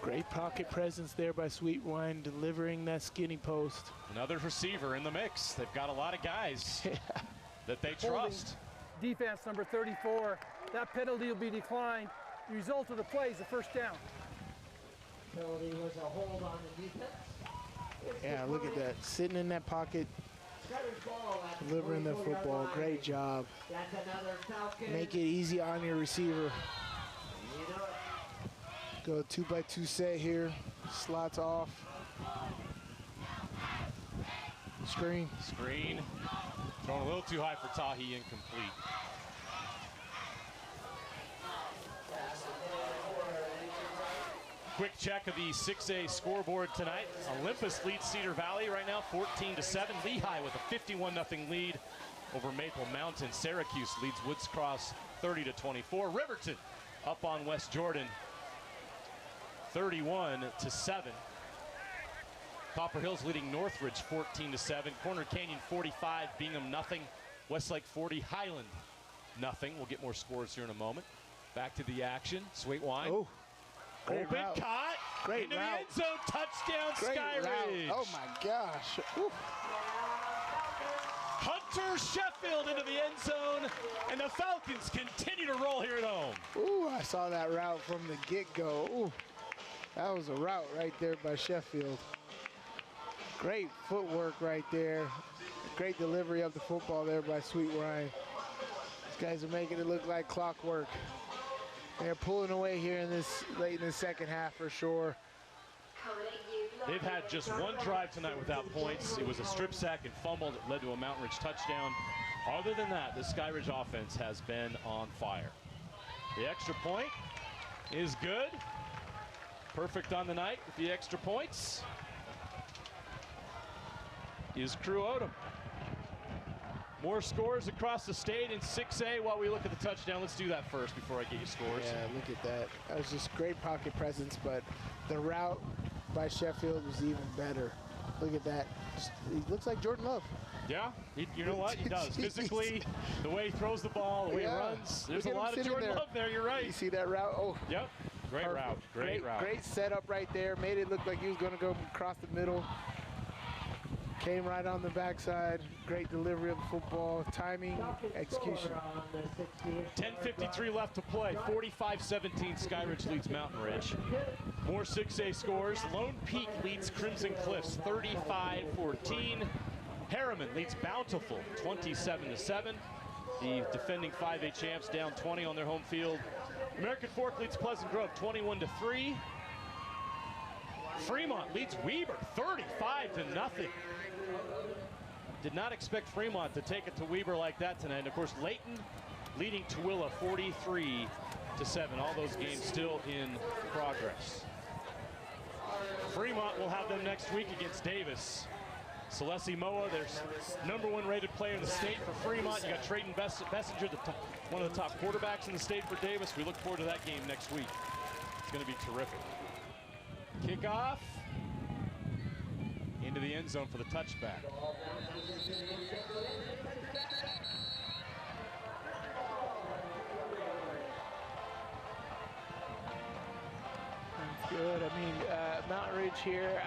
Great pocket presence there by Sweetwine, delivering that skinny post. Another receiver in the mix. They've got a lot of guys that they trust. Defense number 34. That penalty will be declined. The result of the play is a first down. Penalty was a hold on the defense. Yeah, look at that. Sitting in that pocket, delivering the football. Great job. That's another Falcon. Make it easy on your receiver. Go 2-by-2 set here. Slots off. Screen. Screen. Thrown a little too high for Tahi, incomplete. Quick check of the 6A scoreboard tonight. Olympus leads Cedar Valley right now, 14-7. Lehigh with a 51-0 lead over Maple Mountain. Syracuse leads Woods Cross 30-24. Riverton up on West Jordan, 31-7. Copper Hills leading Northridge 14-7. Corner Canyon 45, Bingham nothing. Westlake 40, Highland nothing. We'll get more scores here in a moment. Back to the action. Sweetwine. Oh, great open route. caught. Great into route. the end zone. Touchdown, Great Skyridge. route. Oh my gosh. Ooh. Hunter Sheffield into the end zone, and the Falcons continue to roll here at home. Ooh, I saw that route from the get-go. Ooh, that was a route right there by Sheffield. Great footwork right there. Great delivery of the football there by Sweetwine. These guys are making it look like clockwork. They're pulling away here in this late in the second half for sure. They've had just one drive tonight without points. It was a strip sack and fumble that led to a Mountain Ridge touchdown. Other than that, the Skyridge offense has been on fire. The extra point is good. Perfect on the night with the extra points is Crew Odom. More scores across the state in 6A while we look at the touchdown. Let's do that first before I get you scores. Yeah, look at that. That was just great pocket presence, but the route by Sheffield was even better. Look at that. He looks like Jordan Love. Yeah, you know what? He does. Physically, the way he throws the ball, the way he runs. There's a lot of Jordan Love there. You're right. You see that route? Oh. Yep. Great Perfect. route. Great route. Great setup right there. Made it look like he was going to go across the middle. Came right on the backside. Great delivery of the football. Timing, execution. 10:53 left to play. 45-17. Skyridge leads Mountain Ridge. More 6A scores. Lone Peak leads Crimson Cliffs 35-14. Harriman leads Bountiful 27-7. The defending 5A champs down 20 on their home field. American Fork leads Pleasant Grove 21-3. Fremont leads Weber 35-0. Did not expect Fremont to take it to Weber like that tonight. And of course, Layton leading Tooele 43-7. All those games still in progress. Fremont will have them next week against Davis. Celeste Moa, their #1 rated player in the state for Fremont. You got Trayton Bessinger, one of the top quarterbacks in the state for Davis. We look forward to that game next week. It's going to be terrific. Kickoff into the end zone for the touchback. Good. I mean, Mountain Ridge here,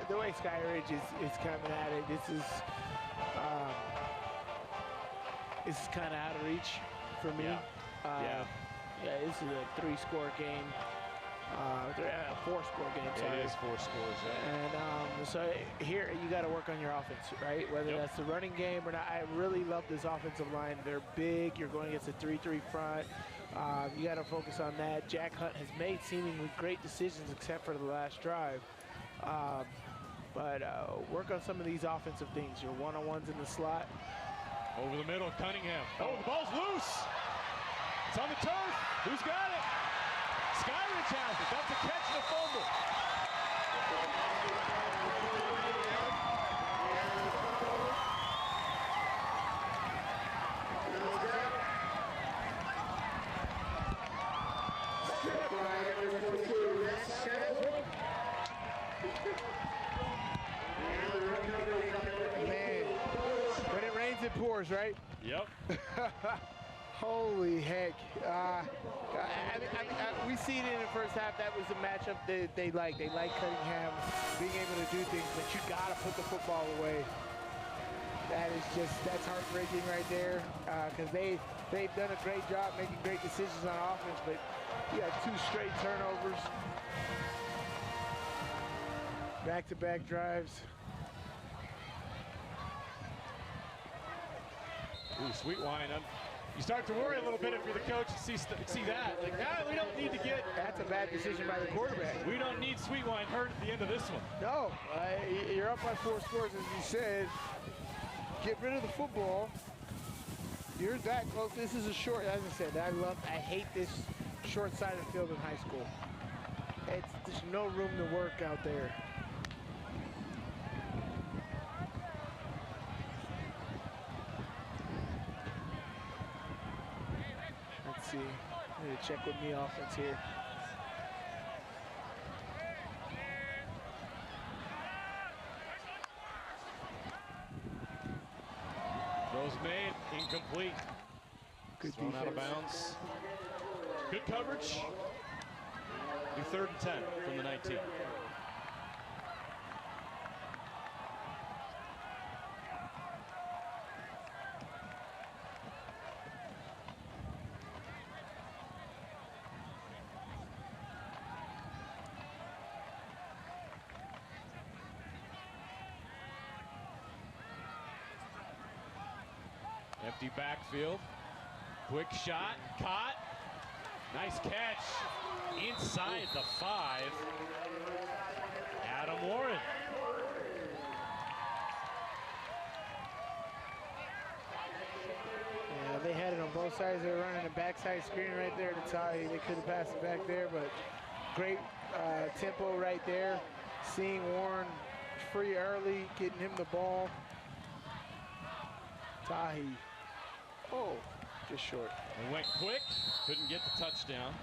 the way Skyridge is coming at it, this is kind of out of reach for me. Yeah. This is a 3-score game. 4-score game. Sorry. It is 4 scores. Yeah. And so here you got to work on your offense, right? Whether that's the running game or not. I really love this offensive line. They're big. You're going against a 3-3 front. You got to focus on that. Jack Hunt has made seemingly great decisions except for the last drive. But work on some of these offensive things. Your one-on-ones in the slot. Over the middle, Cunningham. Oh, the ball's loose. It's on the turf. Who's got it? Skyridge has it. That's a catch and a fumble. Man, when it rains, it pours, right? Yep. Holy heck. We see it in the first half. That was the matchup they like. They like Cunningham being able to do things, but you got to put the football away. That's heartbreaking right there because they've done a great job making great decisions on offense, but you got 2 straight turnovers. Back-to-back drives. Ooh, Sweetwine. You start to worry a little bit if you're the coach and see that. Like, we don't need to get... That's a bad decision by the quarterback. We don't need Sweetwine hurt at the end of this one. No, you're up by 4 scores, as you said. Get rid of the football. You're that close. This is a short, as I said, I hate this short-sided field in high school. There's no room to work out there. Let's see. I need to check with me offense here. Throws made, incomplete. Good thrown out of bounds. Good coverage. Do 3rd and 10 from the 19. Empty backfield. Quick shot, caught. Nice catch. Inside the 5. Adam Warren. Yeah, they had it on both sides. They were running a backside screen right there to Tahi. They could have passed it back there, but great tempo right there. Seeing Warren free early, getting him the ball. Tahi. Oh, just short. They went quick, couldn't get the touchdown.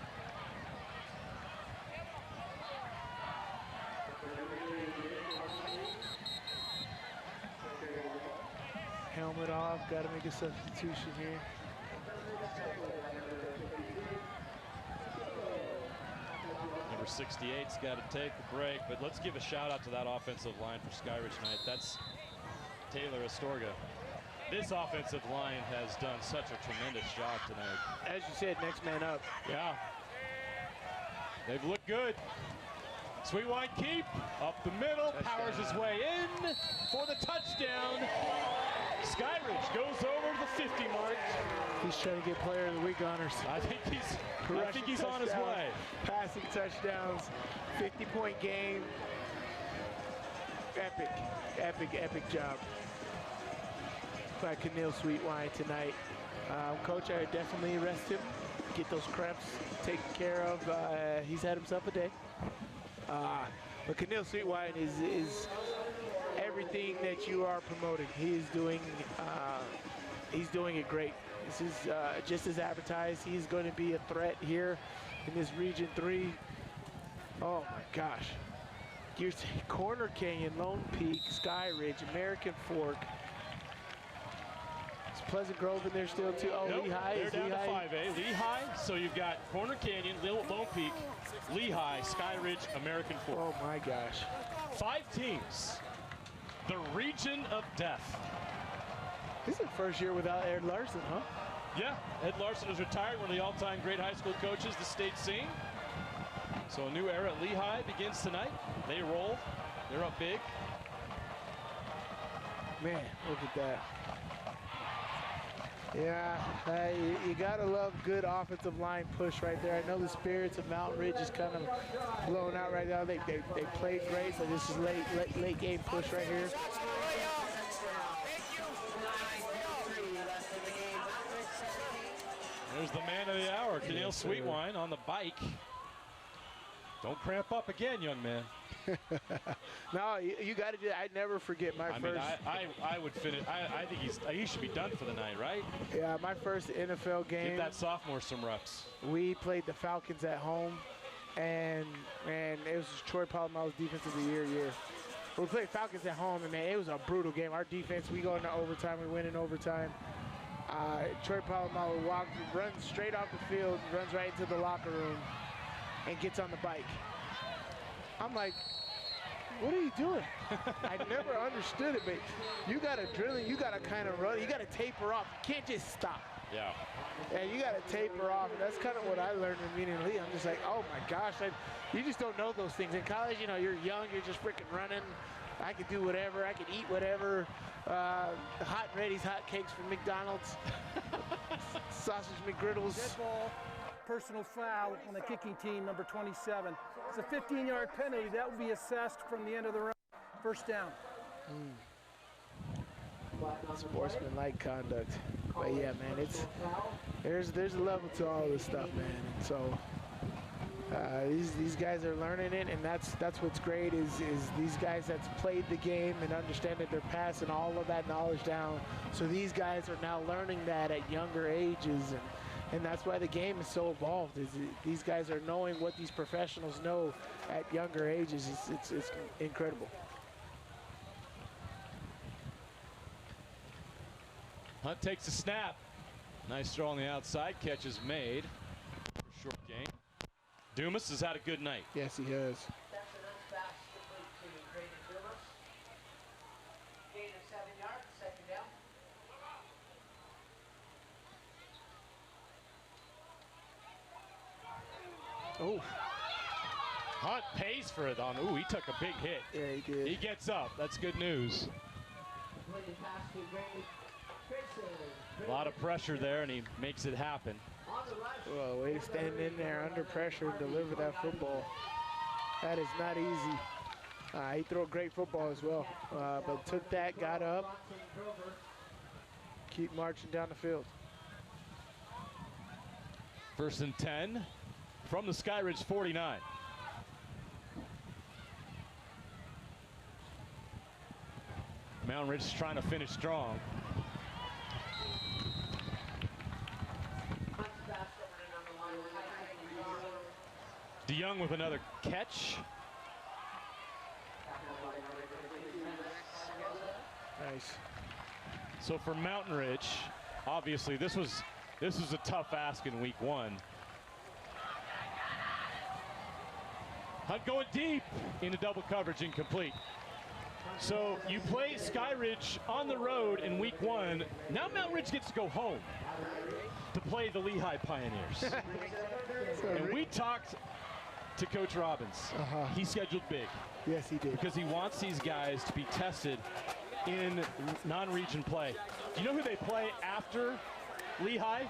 Helmet off, got to make a substitution here. Number 68's got to take a break, but let's give a shout out to that offensive line for Skyridge tonight. That's Taylor Astorga. This offensive line has done such a tremendous job tonight. As you said, next man up. Yeah. They've looked good. Sweetwine keep, up the middle, powers his way in for the touchdown. Skyridge goes over the 50 mark. He's trying to get player of the week honors. I think he's on his way. Passing touchdowns, 50-point game. Epic, epic, epic job by Keneal Sweetwine tonight. Coach, I would definitely rest him, get those cramps taken care of. He's had himself a day. But Keneal Sweetwine is everything that you are promoting. He's doing it great. This is just as advertised. He's going to be a threat here in this Region 3. Oh my gosh. You're saying Corner Canyon, Lone Peak, Skyridge, American Fork. Is Pleasant Grove in there still too? Oh, nope, Lehigh. they're is down Lehigh? to 5A. Lehigh, so you've got Corner Canyon, Lone Peak, Lehigh, Skyridge, American Fork. Oh my gosh. 5 teams. The region of death. This is the first year without Ed Larson, huh? Yeah, Ed Larson is retired, one of the all-time great high school coaches the state's seen. So a new era at Lehigh begins tonight. They roll. They're up big. Man, look at that. Yeah, you gotta love good offensive line push right there. I know the spirits of Mountain Ridge is kind of blown out right now. They played great, but this is late game push right here. There's the man of the hour, Keneal Sweetwine on the bike. Don't cramp up again, young man. No, you got to do that. I never forget my first. I would finish. I think he should be done for the night, right? Yeah, my first NFL game. Give that sophomore some reps. We played the Falcons at home, and man, it was Troy Polamalu's defense of the year. We played Falcons at home, and man, it was a brutal game. Our defense, we go into overtime, we win in overtime. Troy Polamalu runs straight off the field, runs right into the locker room, and gets on the bike. I'm like, what are you doing? I never understood it, but you got to drill it, you got to kind of run, you got to taper off. You can't just stop. Yeah. And you got to taper off. And that's kind of what I learned in meeting Lee. I'm just like, oh my gosh, you just don't know those things. In college, you know, you're young, you're just freaking running. I could do whatever, I could eat whatever. Hot and ready's hot cakes from McDonald's. Sausage McGriddles. Dead ball, personal foul on the kicking team, number 27. It's a 15-yard penalty. That will be assessed from the end of the round. First down. Sportsmanlike conduct. But yeah, man, there's a level to all this stuff, man. And so these guys are learning it, and that's what's great is these guys that's played the game and understand that they're passing all of that knowledge down. So these guys are now learning that at younger ages, and that's why the game is so evolved. These guys are knowing what these professionals know at younger ages. It's incredible. Hunt takes a snap. Nice throw on the outside. Catch is made. Short gain. Dumas has had a good night. Yes, he has. Oh. Hunt pays for it on. Ooh, he took a big hit. Yeah, he did. He gets up. That's good news. A lot of pressure there, and he makes it happen. Well, way to stand in there under pressure and deliver that football. That is not easy. He threw a great football as well, but took that, got up, keep marching down the field. 1st and 10 from the Skyridge 49. Mountain Ridge is trying to finish strong. DeYoung with another catch. Nice. So for Mountain Ridge, obviously this was a tough ask in week 1. Hunt going deep into double coverage, incomplete. So you play Skyridge on the road in week 1. Now Mountain Ridge gets to go home to play the Lehigh Pioneers. And we talked to Coach Robbins. He scheduled big. Yes, he did. Because he wants these guys to be tested in non-region play. Do you know who they play after Lehigh?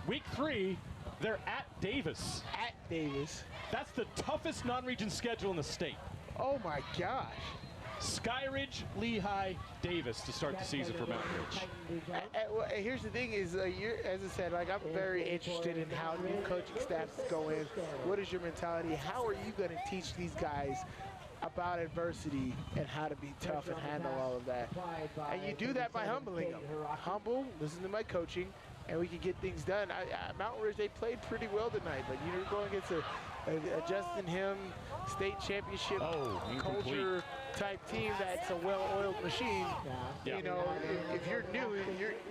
Week 3, they're at Davis. At Davis. That's the toughest non-region schedule in the state. Oh my gosh. Skyridge, Lehigh, Davis to start the season for Mountain Ridge. Well, here's the thing is, as I said, like, I'm very interested in how new coaching staffs go in. What is your mentality? How are you going to teach these guys about adversity and how to be tough and handle all of that? And you do that by humbling them. Humble, listen to my coaching, and we can get things done. Mountain Ridge, they played pretty well tonight, but you're going against a Justin Him state championship culture type team that's a well-oiled machine. You know, if you're new,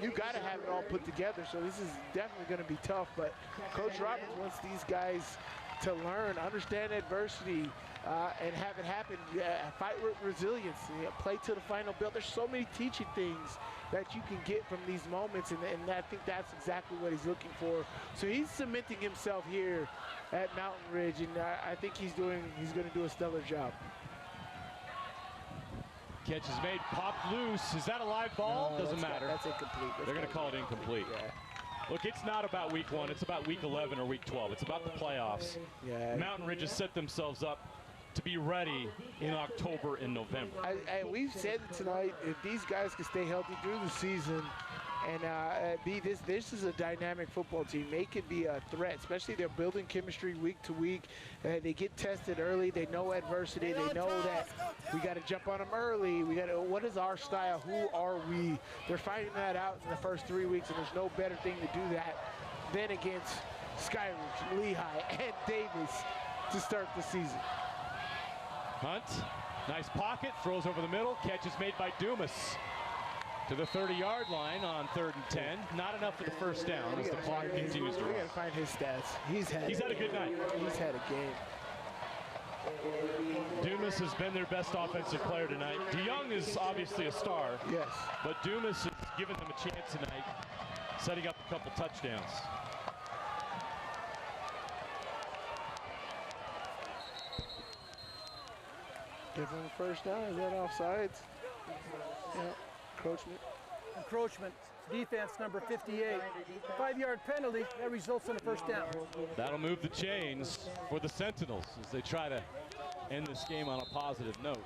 you got to have it all put together. So this is definitely going to be tough. But Coach Robbins wants these guys to learn, understand adversity, and have it happen. Fight with resilience, play to the final build. There's so many teaching things that you can get from these moments, and I think that's exactly what he's looking for. So he's cementing himself here at Mountain Ridge, and I think he's going to do a stellar job. Catch is made, popped loose. Is that a live ball? No, doesn't matter. That's incomplete. They're going to call it incomplete. Yeah. Look, it's not about week 1. It's about week 11 or week 12. It's about the playoffs. Yeah. Mountain Ridge has set themselves up to be ready in October and November. We've said it tonight, if these guys can stay healthy through the season, And B, this is a dynamic football team. They can be a threat, especially they're building chemistry week to week. They get tested early. They know adversity. They know that we got to jump on them early. What is our style? Who are we? They're finding that out in the first 3 weeks, and there's no better thing to do that than against Skyridge, Lehigh, and Davis to start the season. Hunt, nice pocket, throws over the middle. Catch is made by Dumas to the 30-yard line on 3rd and 10. Not enough for the first down as the clock continues to run. We got to find his stats. He's had a good night. He's had a game. Dumas has been their best offensive player tonight. DeYoung is obviously a star. Yes. But Dumas has given them a chance tonight, setting up a couple touchdowns. Give him the first down. Is that offsides? Yeah. Encroachment. Encroachment. Defense number 58. 5-yard penalty. That results in a first down. That'll move the chains for the Sentinels as they try to end this game on a positive note.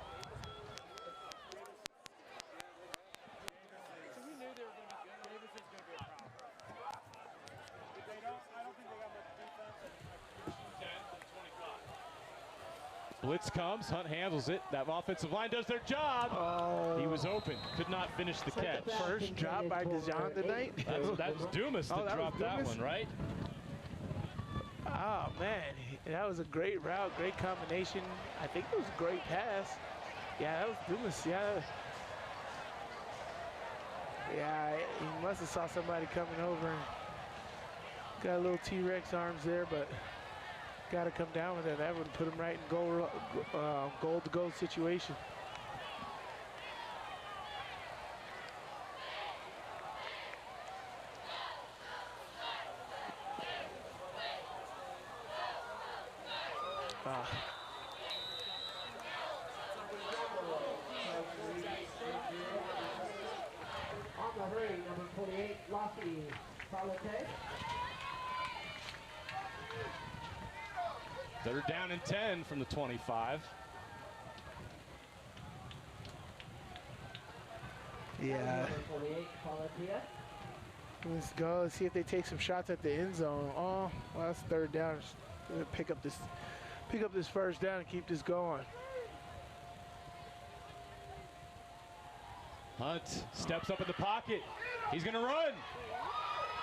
Blitz comes, Hunt handles it. That offensive line does their job. Oh. He was open, could not finish the catch. First drop by DeJohn tonight. That's Dumas that dropped that one, right? Oh, man. That was a great route, great combination. I think it was a great pass. Yeah, that was Dumas, yeah. Yeah, he must have saw somebody coming over. And got a little T-Rex arms there, but got to come down with it. That would put him right in goal-to-goal situation. On the hurry, number 48, Lofty Salate. They're down in 10 from the 25. Yeah. Let's go. Let's see if they take some shots at the end zone. Oh, well, that's 3rd down. Pick up this first down and keep this going. Hunt steps up in the pocket. He's going to run.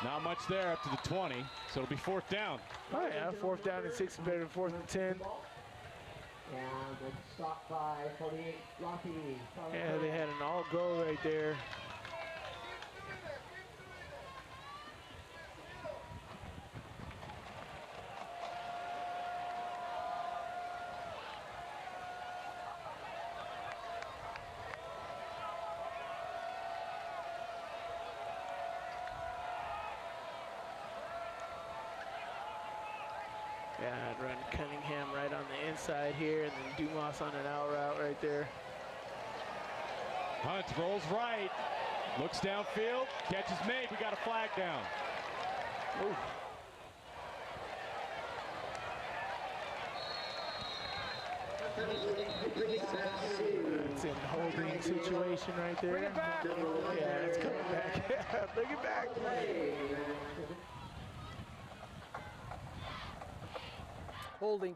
Not much there up to the 20, so it'll be 4th down. Oh yeah, 4th down and 6 is better than 4th and 10. And it's stopped by 48, Lofty. Yeah, they had an all-go right there. Yeah, I'd run Cunningham right on the inside here, and then Dumas on an out route right there. Hunt rolls right, looks downfield, catch is made. We got a flag down. Ooh. It's a holding situation right there. Bring it back. Yeah, it's coming back. Bring it back. Holding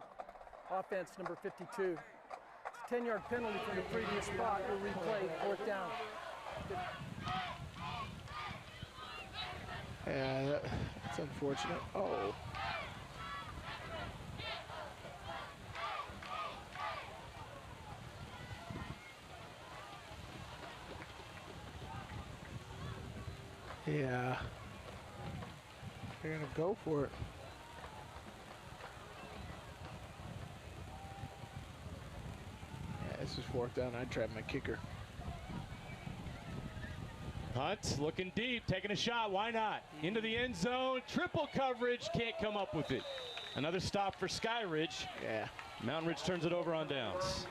offense number 52. It's a 10-yard penalty from the previous spot. We'll replay 4th down. Yeah, that's unfortunate. Oh. Yeah. They're gonna go for it. This is 4th down. I'd try my kicker. Hunt looking deep, taking a shot. Why not? Into the end zone. Triple coverage. Can't come up with it. Another stop for Skyridge. Yeah. Mountain Ridge turns it over on downs.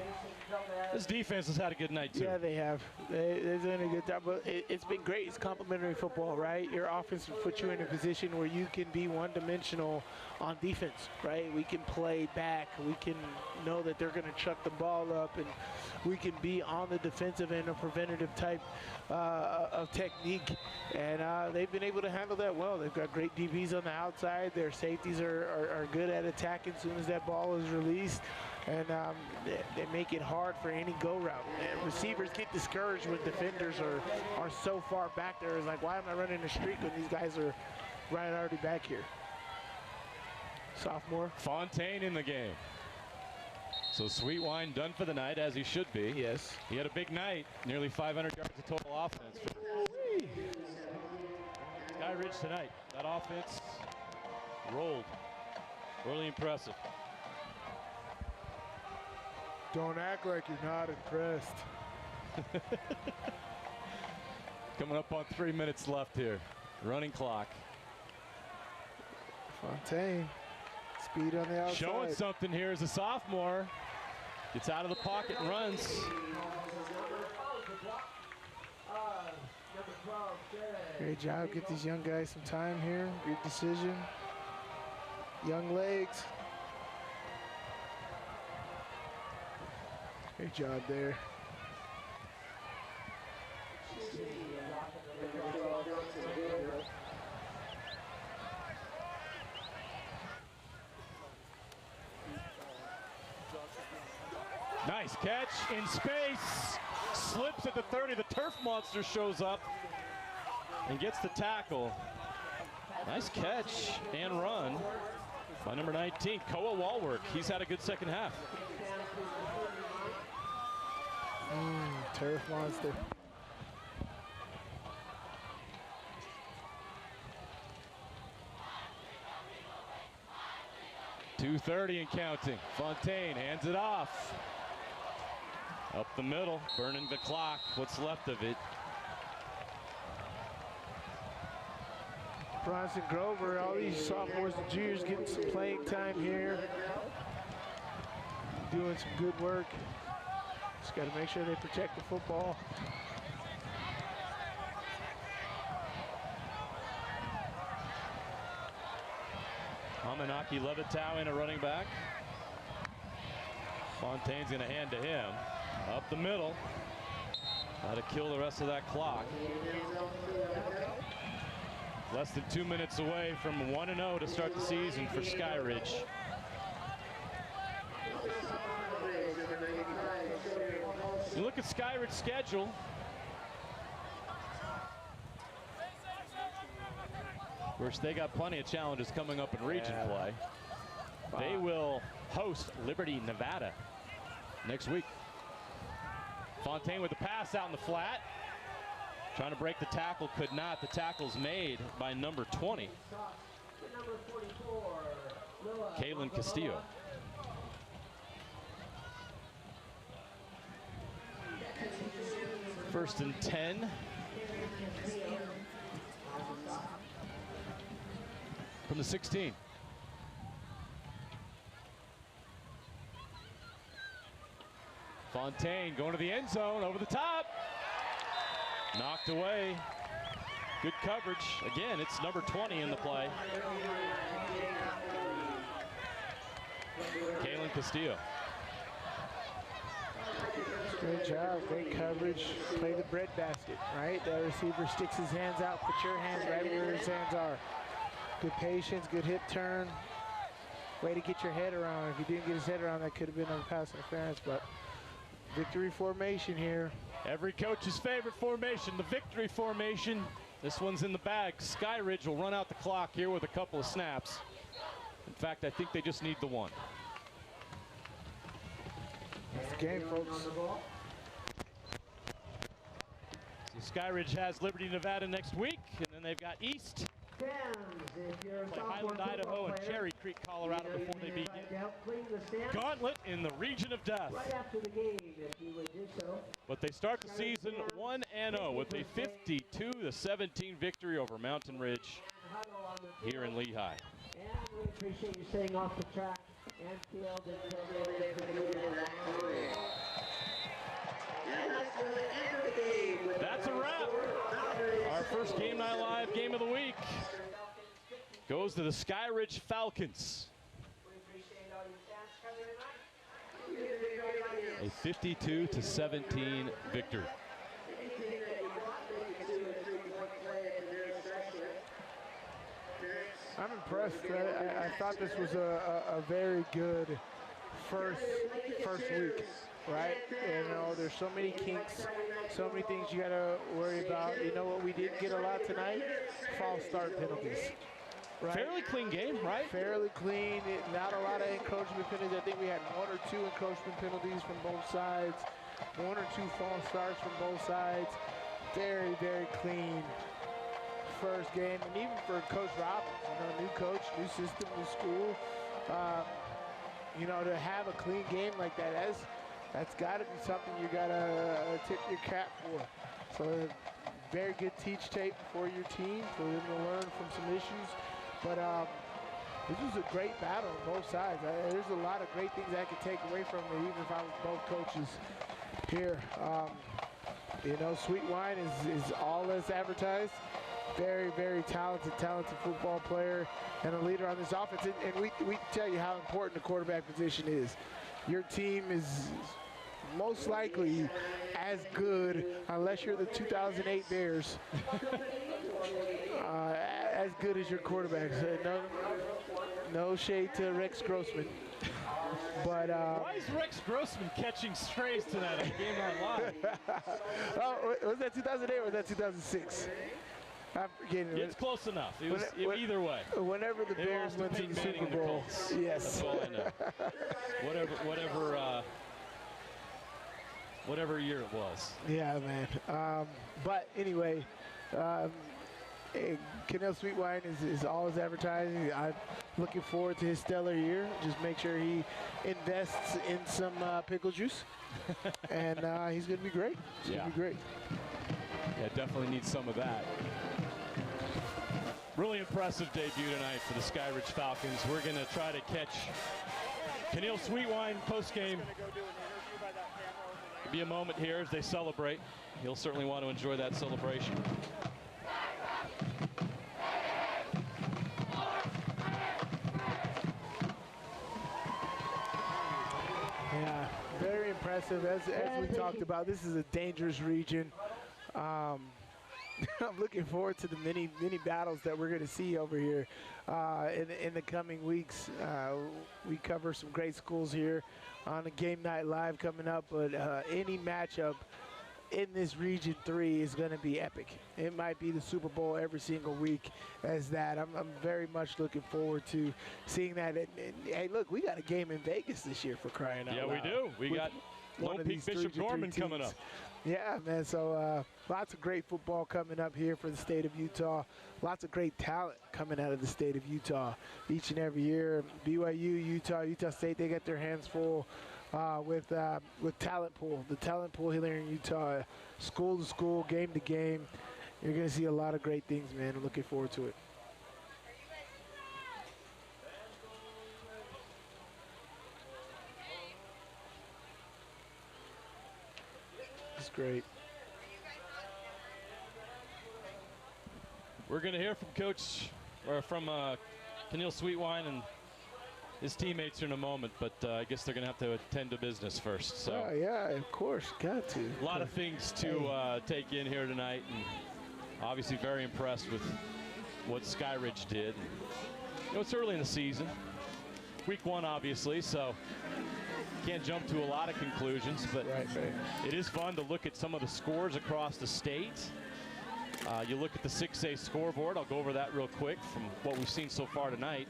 This defense has had a good night, too. Yeah, they have. They're doing a good job. But it's been great. It's complementary football, right? Your offense will put you in a position where you can be one-dimensional on defense, right? We can play back. We can know that they're going to chuck the ball up, and we can be on the defensive end, a preventative type of technique. And they've been able to handle that well. They've got great DBs on the outside. Their safeties are good at attacking as soon as that ball is released. And they make it hard for any go route. And receivers get discouraged when defenders are so far back there. It's like, why am I running a streak when these guys are right already back here? Sophomore. Fontaine in the game. So Sweetwine done for the night, as he should be. Yes. He had a big night, nearly 500 yards of total offense for Skyridge tonight. That offense rolled. Really impressive. Don't act like you're not impressed. Coming up on 3 minutes left here. Running clock. Fontaine. Speed on the outside. Showing something here as a sophomore. Gets out of the pocket and runs. Great job. Get these young guys some time here. Good decision. Young legs. Great job there. Nice catch in space. Slips at the 30. The turf monster shows up and gets the tackle. Nice catch and run by number 19, Koa Walwork. He's had a good second half. Turf monster. .230 and counting. Fontaine hands it off. Up the middle, burning the clock. What's left of it. Bronson Grover, all these sophomores and juniors getting some playing time here. Doing some good work. Just got to make sure they protect the football. Hamanaki Levitau in a running back. Fontaine's going to hand to him. Up the middle. Got to kill the rest of that clock. Less than 2 minutes away from 1-0 to start the season for Skyridge. You look at Skyridge's schedule. Of course, they got plenty of challenges coming up in region play. They will host Liberty, Nevada next week. Fontaine with the pass out in the flat. Trying to break the tackle, could not. The tackle's made by number 20. Kaylin Castillo. First and 10. From the 16. Fontaine going to the end zone, over the top. Knocked away. Good coverage. Again, it's number 20 in the play. Kaylin Castillo. Great job, great coverage. Play the breadbasket, right? That receiver sticks his hands out, put your hands right where his hands are. Good patience, good hip turn. Way to get your head around. If he didn't get his head around, that could have been on pass interference, but victory formation here. Every coach's favorite formation, the victory formation. This one's in the bag. Skyridge will run out the clock here with a couple of snaps. In fact, I think they just need the one. That's the game, folks. So Skyridge has Liberty, Nevada next week, and then they've got East. Play Highland, Idaho, and Cherry Creek, Colorado before they begin. Gauntlet in the region of death. But they start the season 1-0 with a 52-17 victory over Mountain Ridge here in Lehigh. We appreciate you staying off the track and field until the end of the game. And that's going to end the game. That's a wrap. Our first Game Night Live game of the week goes to the Skyridge Falcons. A 52-17 victory. I'm impressed. I thought this was a very good first week, right? You know, there's so many kinks, so many things you got to worry about. You know what we didn't get a lot tonight? False start penalties. Right? Fairly clean game, right? Fairly clean. Not a lot of encroachment penalties. I think we had 1 or 2 encroachment penalties from both sides. 1 or 2 false starts from both sides. Very, very clean first game. And even for Coach Robbins, you know, new coach, new system, new school, you know, to have a clean game like that, that's got to be something you got to tip your cap for. So very good teach tape for your team, for them to learn from some issues. But this was a great battle on both sides. There's a lot of great things I could take away from it, even if I was both coaches here. You know, Sweet Wine is all as advertised. Very, very talented football player and a leader on this offense. And we tell you how important the quarterback position is. Your team is most likely as good, unless you're the 2008 Bears, as good as your quarterback. So no shade to Rex Grossman. But why is Rex Grossman catching strays tonight on Game Night Live? Oh, was that 2008 or was that 2006? I'm forgetting. It's close enough. It was either way. Whenever the Bears went to the Super Bowl, yes. That's all I know. Whatever year it was. Yeah, man. But anyway, Cannell Sweetwine is always advertising. I'm looking forward to his stellar year. Just make sure he invests in some pickle juice, and he's going to be great. He's going to be great. Yeah, definitely needs some of that. Really impressive debut tonight for the Skyridge Falcons. We're going to try to catch Cannell Sweetwine post-game. Be a moment here as they celebrate. He'll certainly want to enjoy that celebration. Yeah, very impressive. As we talked about, this is a dangerous region. I'm looking forward to the many battles that we're going to see over here in the coming weeks. We cover some great schools here on the Game Night Live coming up, but any matchup in this Region 3 is going to be epic. It might be the Super Bowl every single week as that. I'm very much looking forward to seeing that. And hey, look, we got a game in Vegas this year, for crying out loud. Yeah, we do. We got Lone Peak Bishop Gorman coming up. Yeah, man, so lots of great football coming up here for the state of Utah. Lots of great talent coming out of the state of Utah each and every year. BYU, Utah State, they get their hands full with talent pool. The talent pool here in Utah, school to school, game to game. You're going to see a lot of great things, man. I'm looking forward to it. It's great. We're going to hear from Cannell Sweetwine and his teammates in a moment, but I guess they're going to have to attend to business first. So yeah, of course, got to. A lot of things to take in here tonight, and obviously very impressed with what Skyridge did. You know, it's early in the season, week 1 obviously, so can't jump to a lot of conclusions, but it is fun to look at some of the scores across the state. You look at the 6A scoreboard. I'll go over that real quick from what we've seen so far tonight.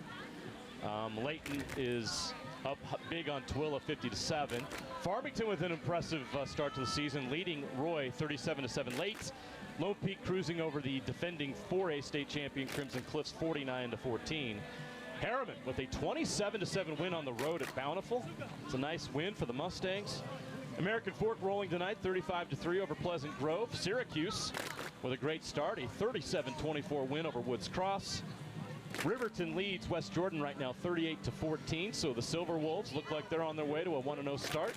Layton is up big on Twilla, 50-7. Farmington with an impressive start to the season, leading Roy 37-7 late. Lone Peak cruising over the defending 4A state champion Crimson Cliffs 49-14. Harriman with a 27-7 win on the road at Bountiful. It's a nice win for the Mustangs. American Fork rolling tonight, 35-3 over Pleasant Grove. Syracuse with a great start, a 37-24 win over Woods Cross. Riverton leads West Jordan right now 38-14, so the Silver Wolves look like they're on their way to a 1-0 start.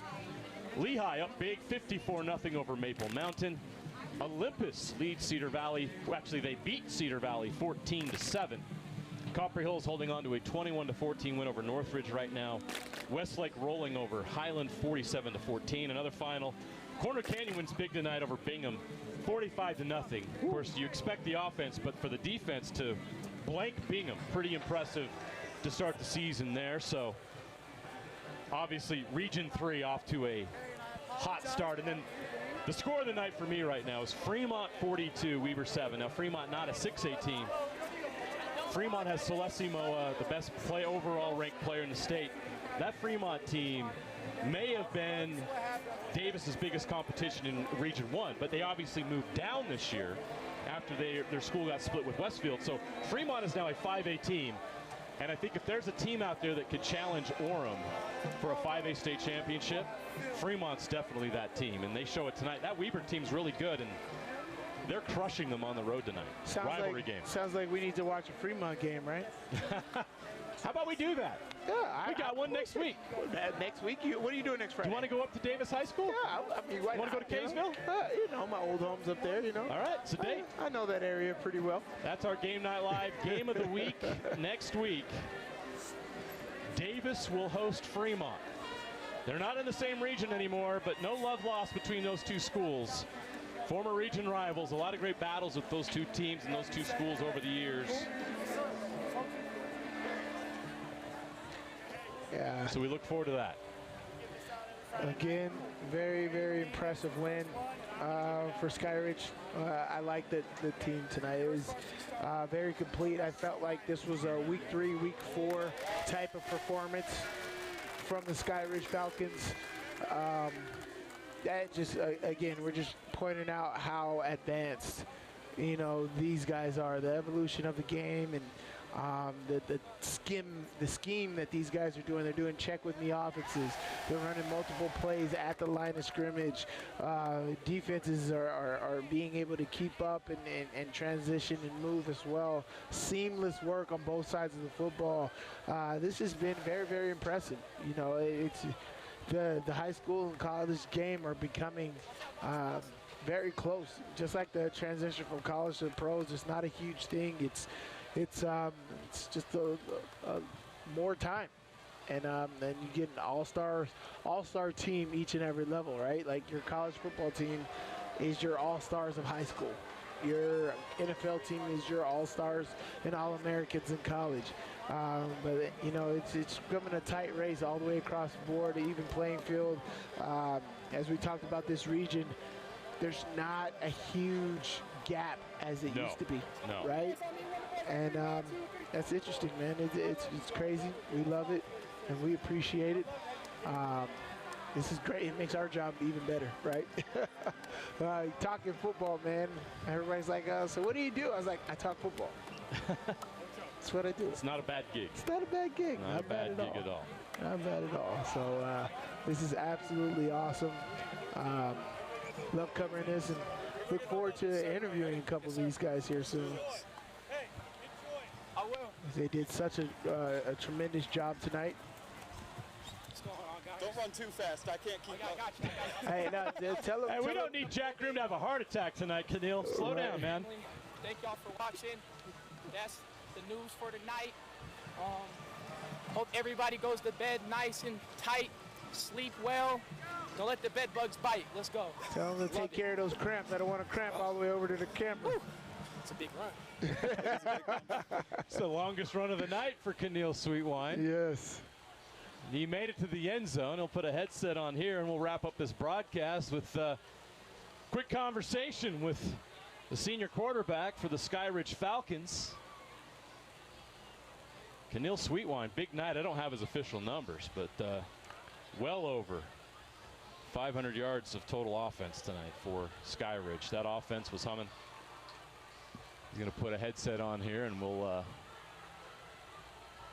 Lehigh up big, 54-0 over Maple Mountain. Olympus leads Cedar Valley. Well, actually, they beat Cedar Valley 14-7. Copper Hills holding on to a 21-14 win over Northridge right now. Westlake rolling over Highland 47-14. Another final. Corner Canyon wins big tonight over Bingham 45-0. Of course, you expect the offense, but for the defense to blank Bingham, pretty impressive to start the season there. So obviously Region 3 off to a hot start. And then the score of the night for me right now is Fremont 42, Weber 7. Now Fremont not a 6A team. Fremont has Celestimo, the best overall ranked player in the state. That Fremont team may have been Davis's biggest competition in Region 1, but they obviously moved down this year after their school got split with Westfield. So Fremont is now a 5A team, and I think if there's a team out there that could challenge Orem for a 5A state championship, Fremont's definitely that team, and they show it tonight. That Weber team's really good, and they're crushing them on the road tonight. Rivalry game. Sounds like we need to watch a Fremont game, right? How about we do that? Yeah, we got one next week. Next week? What are you doing next Friday? Do you want to go up to Davis High School? Yeah, I mean, why want to go to Kaysville? You know, my old home's up there, you know. All right, it's a date. I know that area pretty well. That's our Game Night Live game of the week next week. Davis will host Fremont. They're not in the same region anymore, but no love lost between those two schools. Former region rivals, a lot of great battles with those two teams and those two schools over the years. Yeah. So we look forward to that. Again, very, very impressive win for Skyridge. I like the team tonight. It was very complete. I felt like this was a week 3, week 4 type of performance from the Skyridge Falcons. That just, again, we're just pointing out how advanced, you know, these guys are. The evolution of the game and the scheme that these guys are doing. They're doing check with me offenses. They're running multiple plays at the line of scrimmage. Defenses are being able to keep up and transition and move as well. Seamless work on both sides of the football. This has been very, very impressive. You know, it's the high school and college game are becoming very close. Just like the transition from college to pro is just not a huge thing. It's just a more time, and you get an all-star team each and every level, right? Like your college football team is your all-stars of high school. Your NFL team is your all-stars and all-Americans in college. But you know, it's becoming a tight race all the way across the board, even playing field. As we talked about this region, there's not a huge gap as it used to be, right? And that's interesting, man. It's crazy. We love it, and we appreciate it. This is great. It makes our job even better, right? Talking football, man. Everybody's like, so what do you do? I was like, I talk football. That's what I do. It's not a bad gig. It's not a bad gig. Not a bad gig at all. Not bad at all. So this is absolutely awesome. Love covering this, and look forward to interviewing a couple of these guys here soon. I will. They did such a tremendous job tonight. Don't run too fast. I can't keep up. Hey, no, tell them. Hey, we don't need Jack Groom to have a heart attack tonight, Kenil. Slow down, man. Thank y'all for watching. That's the news for tonight. Hope everybody goes to bed nice and tight. Sleep well. Don't let the bed bugs bite. Let's go. Tell them to take care of those cramps. I don't want to cramp all the way over to the camera. It's a big run. It's the longest run of the night for Kenil Sweetwine. Yes. He made it to the end zone. He'll put a headset on here, and we'll wrap up this broadcast with a quick conversation with the senior quarterback for the Skyridge Falcons. Kenil Sweetwine, big night. I don't have his official numbers, but well over 500 yards of total offense tonight for Skyridge. That offense was humming. He's going to put a headset on here, and we'll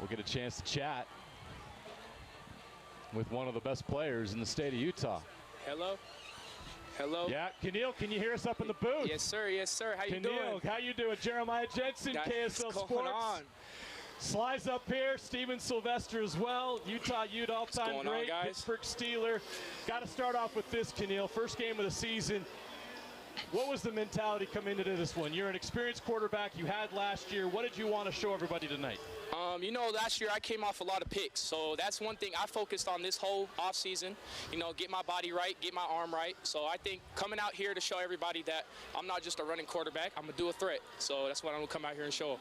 get a chance to chat with one of the best players in the state of Utah. Hello? Hello? Yeah, Kenil, can you hear us up in the booth? Yes, sir. Yes, sir. How you doing? How you doing? Jeremiah Jensen, KSL What's Sports. going on? Slides up here, Steven Sylvester as well. Utah Ute all-time great, Pittsburgh Steeler. Got to start off with this, Keneal. First game of the season. What was the mentality coming into this one? You're an experienced quarterback you had last year. What did you want to show everybody tonight? You know, last year I came off a lot of picks, so that's one thing I focused on this whole offseason. You know, get my body right, get my arm right. So I think coming out here to show everybody that I'm not just a running quarterback, I'm going to do a threat. So that's what I'm going to come out here and show.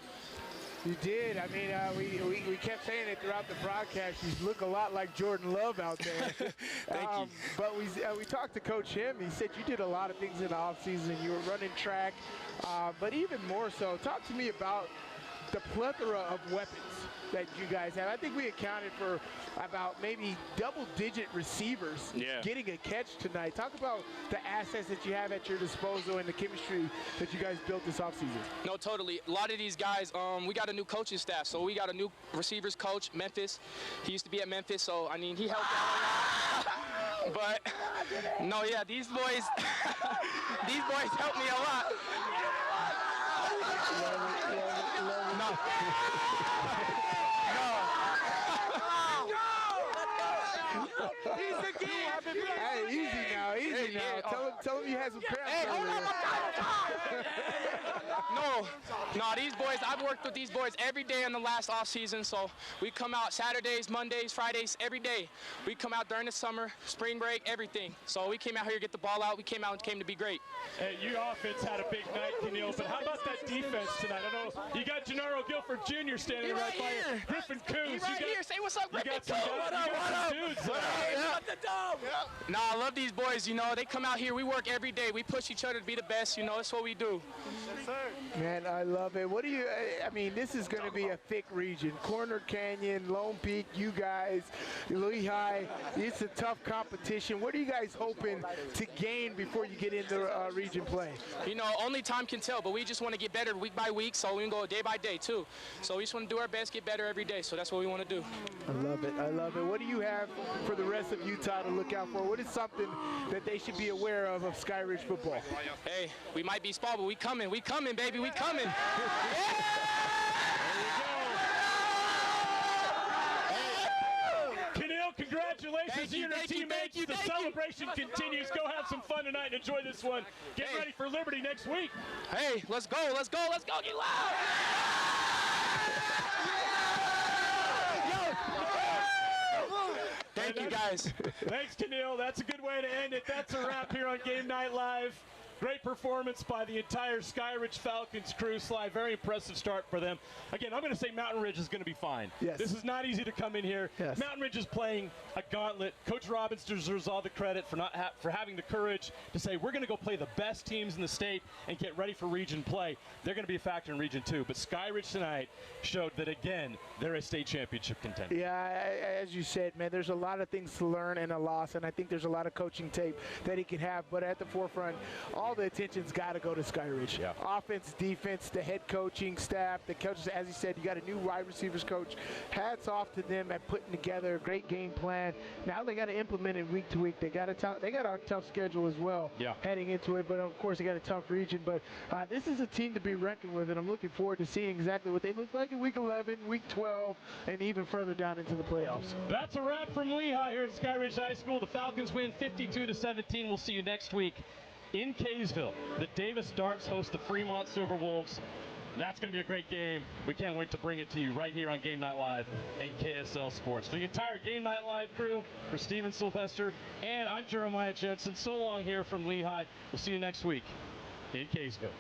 You did. I mean, we kept saying it throughout the broadcast. You look a lot like Jordan Love out there. Thank you. But we talked to Coach Him. He said you did a lot of things in the offseason. You were running track, but even more so, talk to me about the plethora of weapons that you guys have. I think we accounted for about maybe double-digit receivers getting a catch tonight. Talk about the assets that you have at your disposal and the chemistry that you guys built this offseason. No, totally. A lot of these guys, we got a new coaching staff. So we got a new receivers coach, Memphis. He used to be at Memphis, so, I mean, he helped out a lot. But, no, yeah, these boys, these boys helped me a lot. No. He's the key. Hey, easy now, easy now. Tell him you had some parents. Hey, hold on. No, these boys, I've worked with these boys every day in the last off season. So we come out Saturdays, Mondays, Fridays, every day. We come out during the summer, spring break, everything. So we came out here to get the ball out. We came out and came to be great. Hey, your offense had a big night, Keneal, but how about that defense tonight? I know you got Gennaro Guilford Jr. standing right by you. Griffin Coons. Right here. Say what's up, Griffin. What up? Dudes. No, I love these boys. You know, they come out here. We work every day. We push each other to be the best. You know, that's what we do. Yes, sir. Man, I love it. What do you, I mean, this is going to be a thick region. Corner Canyon, Lone Peak, you guys, Lehigh. It's a tough competition. What are you guys hoping to gain before you get into region play? You know, only time can tell, but we just want to get better week by week, so we can go day by day, too. So we just want to do our best, get better every day, so that's what we want to do. I love it. I love it. What do you have for the rest of Utah to look out for? What is something that they should be aware of Skyridge football? Hey, we might be small, but we coming, baby, we coming. Keneal, congratulations to your teammates. The celebration continues. Go have some fun tonight and enjoy this one. Get ready for Liberty next week. Hey, let's go, get loud! Thank you, guys. Thanks, Keneal. That's a good way to end it. That's a wrap here on Game Night Live. Great performance by the entire Skyridge Falcons crew. Sly, very impressive start for them. Again, I'm going to say Mountain Ridge is going to be fine. Yes. This is not easy to come in here. Yes. Mountain Ridge is playing a gauntlet. Coach Robbins deserves all the credit for having the courage to say we're going to go play the best teams in the state and get ready for region play. They're going to be a factor in region 2. But Skyridge tonight showed that, again, they're a state championship contender. Yeah, as you said, man, there's a lot of things to learn in a loss, and I think there's a lot of coaching tape that he can have. But at the forefront, all the attention's got to go to Skyridge. Yeah. Offense, defense, the head coaching staff, the coaches. As you said, you got a new wide receivers coach. Hats off to them at putting together a great game plan. Now they got to implement it week to week. They got a tough schedule as well heading into it, but of course they got a tough region. But this is a team to be reckoned with, and I'm looking forward to seeing exactly what they look like in week 11, week 12, and even further down into the playoffs. That's a wrap from Lehigh here at Skyridge High School. The Falcons win 52-17. We'll see you next week in Kaysville. The Davis Darts host the Fremont Silver Wolves. That's going to be a great game. We can't wait to bring it to you right here on Game Night Live and KSL Sports. For the entire Game Night Live crew, for Steven Sylvester, and I'm Jeremiah Jensen. So long here from Lehigh. We'll see you next week in Kaysville.